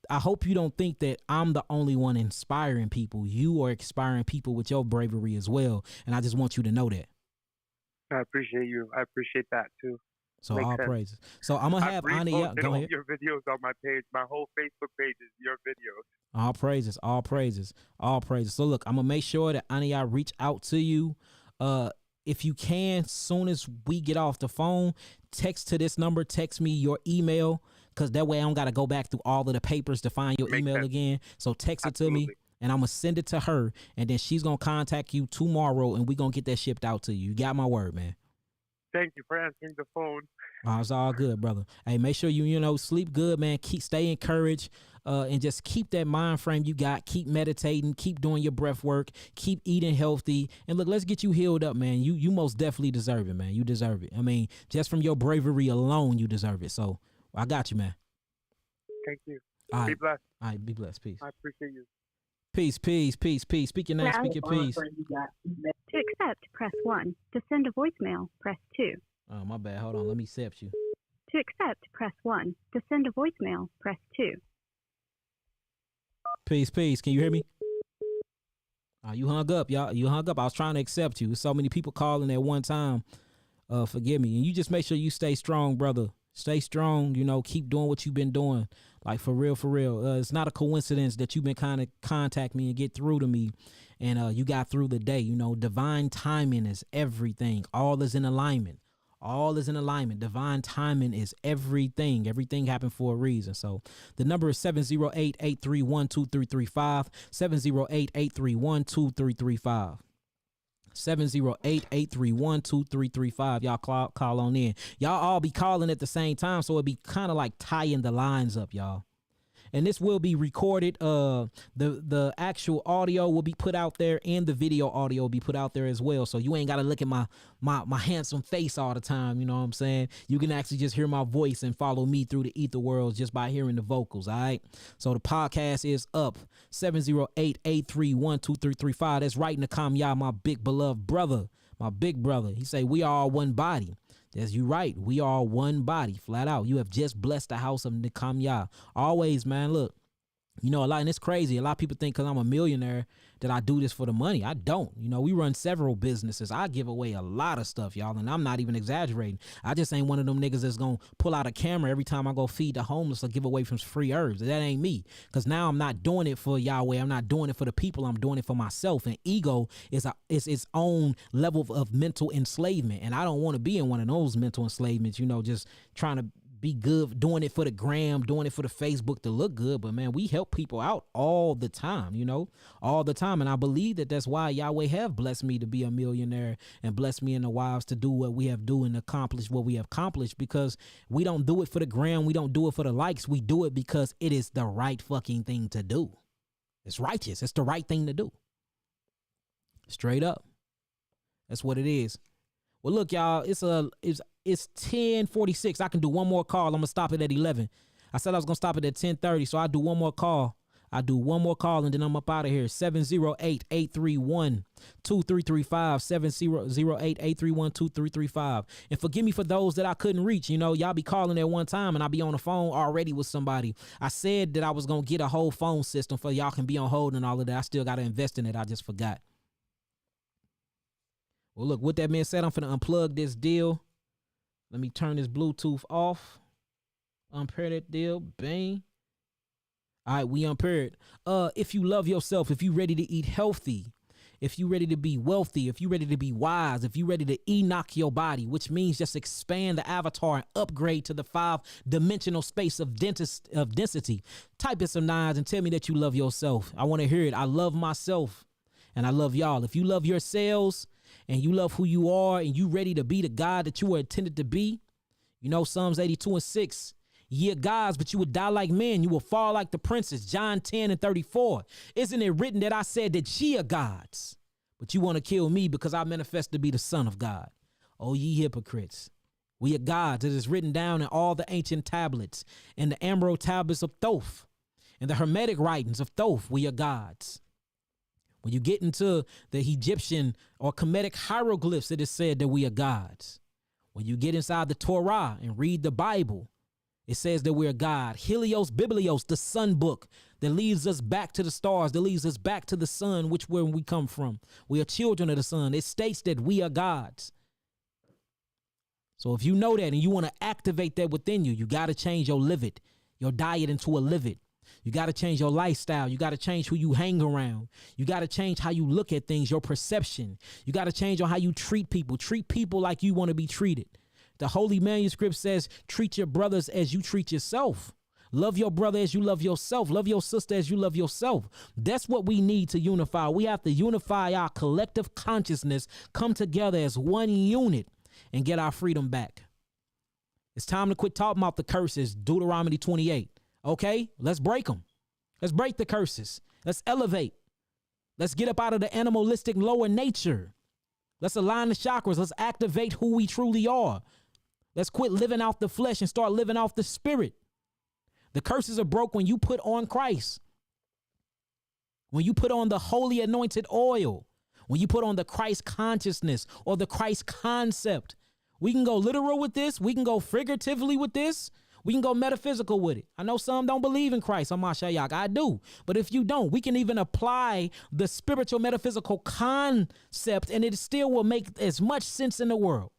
I hope you don't think that I'm the only one inspiring people. You are inspiring people with your bravery as well. And I just want you to know that. I appreciate you. I appreciate that too. So all praises. So I'm gonna have Ania. Go ahead. Your videos on my page. My whole Facebook page is your videos. All praises. All praises. All praises. So look, I'm gonna make sure that Ania reach out to you. If you can, soon as we get off the phone, text to this number. Text me your email, because that way I don't gotta go back through all of the papers to find your email again. So text it to me, and I'm gonna send it to her, and then she's gonna contact you tomorrow, and we gonna get that shipped out to you. You got my word, man. Thank you for answering the phone. It's all good, brother. Hey, make sure you sleep good, man. Stay encouraged, and just keep that mind frame you got. Keep meditating. Keep doing your breath work. Keep eating healthy. And look, let's get you healed up, man. You most definitely deserve it, man. You deserve it. I mean, just from your bravery alone, you deserve it. So I got you, man. Thank you. All be blessed. All right, be blessed. Peace. I appreciate you. Peace, peace, peace, peace. Speak your name, speak your peace. To accept, press 1. To send a voicemail, press 2. Oh, my bad. Hold on. Let me accept you. To accept, press 1. To send a voicemail, press 2. Peace, peace. Can you hear me? You hung up, y'all. You hung up. I was trying to accept you. So many people calling at one time. Forgive me. And you just make sure you stay strong, brother. Stay strong. Keep doing what you've been doing. Like, for real, for real. It's not a coincidence that you've been kind of contact me and get through to me. And you got through the day. Divine timing is everything. All is in alignment. All is in alignment. Divine timing is everything. Everything happened for a reason. So the number is 708-831-2335. 708-831-2335. 708-831-2335. Y'all call on in. Y'all all be calling at the same time, so it be kind of like tying the lines up, y'all. And this will be recorded. The actual audio will be put out there, and the video audio will be put out there as well. So you ain't got to look at my handsome face all the time. You know what I'm saying? You can actually just hear my voice and follow me through the ether worlds just by hearing the vocals. All right. So the podcast is up. 708-831-2335. That's right, Nakam, my big beloved brother, my big brother. He say we are all one body. Yes, you right. We are one body, flat out. You have just blessed the house of Nikamya. Always, man, look. You know, and it's crazy. A lot of people think because I'm a millionaire that I do this for the money. I don't. You know, we run several businesses. I give away a lot of stuff, y'all, and I'm not even exaggerating. I just ain't one of them niggas that's going to pull out a camera every time I go feed the homeless or give away some free herbs. That ain't me, because now I'm not doing it for Yahweh. I'm not doing it for the people. I'm doing it for myself, and ego is its own level of mental enslavement, and I don't want to be in one of those mental enslavements, you know, just trying to be good, doing it for the gram, doing it for the Facebook to look good. But man, we help people out all the time, you know, all the time. And I believe that that's why Yahweh have blessed me to be a millionaire and blessed me and the wives to do what we have do and accomplish what we have accomplished, because we don't do it for the gram. We don't do it for the likes. We do it because it is the right fucking thing to do. It's righteous. It's the right thing to do. Straight up. That's what it is. Well, look, y'all, it's 10:46. I can do one more call. I'm gonna stop it at 11. I said I was gonna stop it at 10:30, so I'll do one more call. And then I'm up out of here. 708-831-2335. 708-831-2335. And forgive me for those that I couldn't reach. You know, y'all be calling at one time and I be on the phone already with somebody. I said that I was gonna get a whole phone system for y'all can be on hold and all of that. I still gotta invest in it. I just forgot. Well, look, with that being said, I'm finna unplug this deal. Let me turn this Bluetooth off. Unpair that deal. Bang. All right, we unpaired. If you love yourself, if you ready to eat healthy, if you ready to be wealthy, if you ready to be wise, if you ready to Enoch your body, which means just expand the avatar and upgrade to the 5-dimensional space of density, type in some 9s and tell me that you love yourself. I want to hear it. I love myself and I love y'all. If you love yourselves, and you love who you are, and you ready to be the God that you were intended to be, you know, Psalms 82:6, ye are gods, but you would die like men. You will fall like the princes. John 10:34. Isn't it written that I said that ye are gods, but you want to kill me because I manifest to be the Son of God? Oh, ye hypocrites. We are gods. It is written down in all the ancient tablets and the emerald tablets of Thoth and the Hermetic writings of Thoth. We are gods. When you get into the Egyptian or Kemetic hieroglyphs, it is said that we are gods. When you get inside the Torah and read the Bible, it says that we're God. Helios Biblios, the sun book that leads us back to the stars, that leads us back to the sun, which where we come from. We are children of the sun. It states that we are gods. So if you know that and you want to activate that within you, you got to change your diet into a livid. You got to change your lifestyle. You got to change who you hang around. You got to change how you look at things, your perception. You got to change on how you treat people. Treat people like you want to be treated. The Holy Manuscript says, treat your brothers as you treat yourself. Love your brother as you love yourself. Love your sister as you love yourself. That's what we need to unify. We have to unify our collective consciousness, come together as one unit, and get our freedom back. It's time to quit talking about the curses, Deuteronomy 28. Okay, let's break them. Let's break the curses. Let's elevate. Let's get up out of the animalistic lower nature. Let's align the chakras. Let's activate who we truly are. Let's quit living off the flesh and start living off the spirit. The curses are broke when you put on Christ. When you put on the holy anointed oil. When you put on the Christ consciousness or the Christ concept. We can go literal with this. We can go figuratively with this. We can go metaphysical with it. I know some don't believe in Christ. I do. But if you don't, we can even apply the spiritual metaphysical concept and it still will make as much sense in the world.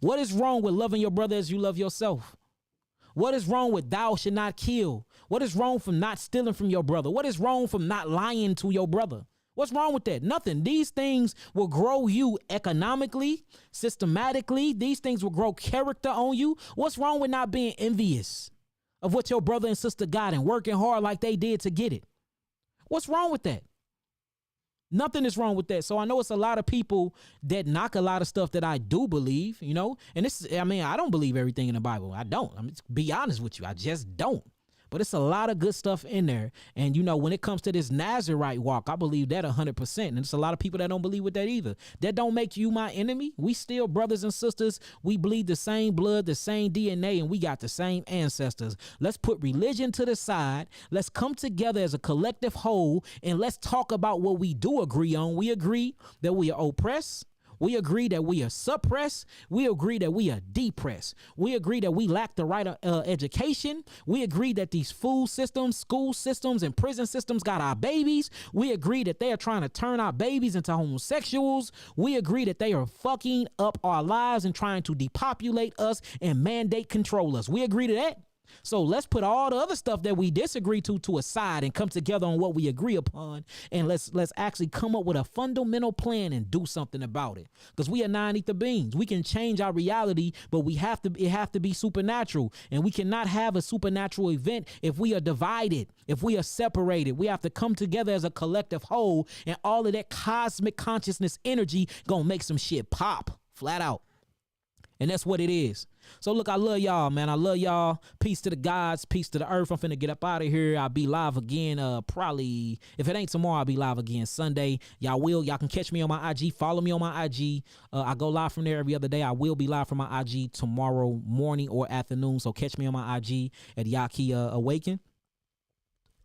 What is wrong with loving your brother as you love yourself? What is wrong with thou should not kill? What is wrong from not stealing from your brother? What is wrong from not lying to your brother? What's wrong with that? Nothing. These things will grow you economically, systematically. These things will grow character on you. What's wrong with not being envious of what your brother and sister got and working hard like they did to get it? What's wrong with that? Nothing is wrong with that. So I know it's a lot of people that knock a lot of stuff that I do believe, you know, and I don't believe everything in the Bible. I don't. Be honest with you. I just don't. But it's a lot of good stuff in there. And, you know, when it comes to this Nazarite walk, I believe that 100%. And there's a lot of people that don't believe with that either. That don't make you my enemy. We still brothers and sisters. We bleed the same blood, the same DNA, and we got the same ancestors. Let's put religion to the side. Let's come together as a collective whole, and let's talk about what we do agree on. We agree that we are oppressed. We agree that we are suppressed. We agree that we are depressed. We agree that we lack the right education. We agree that these food systems, school systems, and prison systems got our babies. We agree that they are trying to turn our babies into homosexuals. We agree that they are fucking up our lives and trying to depopulate us and mandate control us. We agree to that. So let's put all the other stuff that we disagree to aside and come together on what we agree upon. And let's actually come up with a fundamental plan and do something about it. Because we are non-ether beings. We can change our reality, but it have to be supernatural. And we cannot have a supernatural event if we are divided, if we are separated. We have to come together as a collective whole, and all of that cosmic consciousness energy gonna make some shit pop flat out. And that's what it is. So look, I love y'all, man. I love y'all. Peace to the gods, peace to the earth. I'm finna get up out of here. I'll be live again. Probably, if it ain't tomorrow, I'll be live again Sunday. Y'all can catch me on my IG. Follow me on my IG. I go live from there every other day. I will be live from my IG tomorrow morning or afternoon. So catch me on my IG at Yaki Awaken.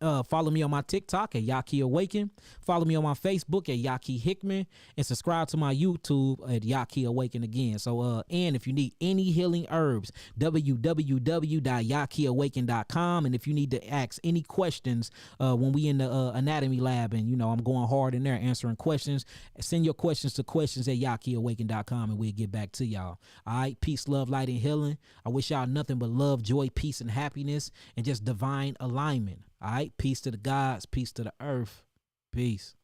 Follow me on my TikTok at Yaki Awaken. Follow me on my Facebook at Yaki Hickman, and subscribe to my YouTube at Yaki Awaken again. So, and if you need any healing herbs, www.yakiawaken.com. And if you need to ask any questions, when we in the anatomy lab, and you know I'm going hard in there answering questions, send your questions to questions@yakiawaken.com, and we'll get back to y'all. All right, peace, love, light, and healing. I wish y'all nothing but love, joy, peace, and happiness, and just divine alignment. All right, peace to the gods, peace to the earth, peace.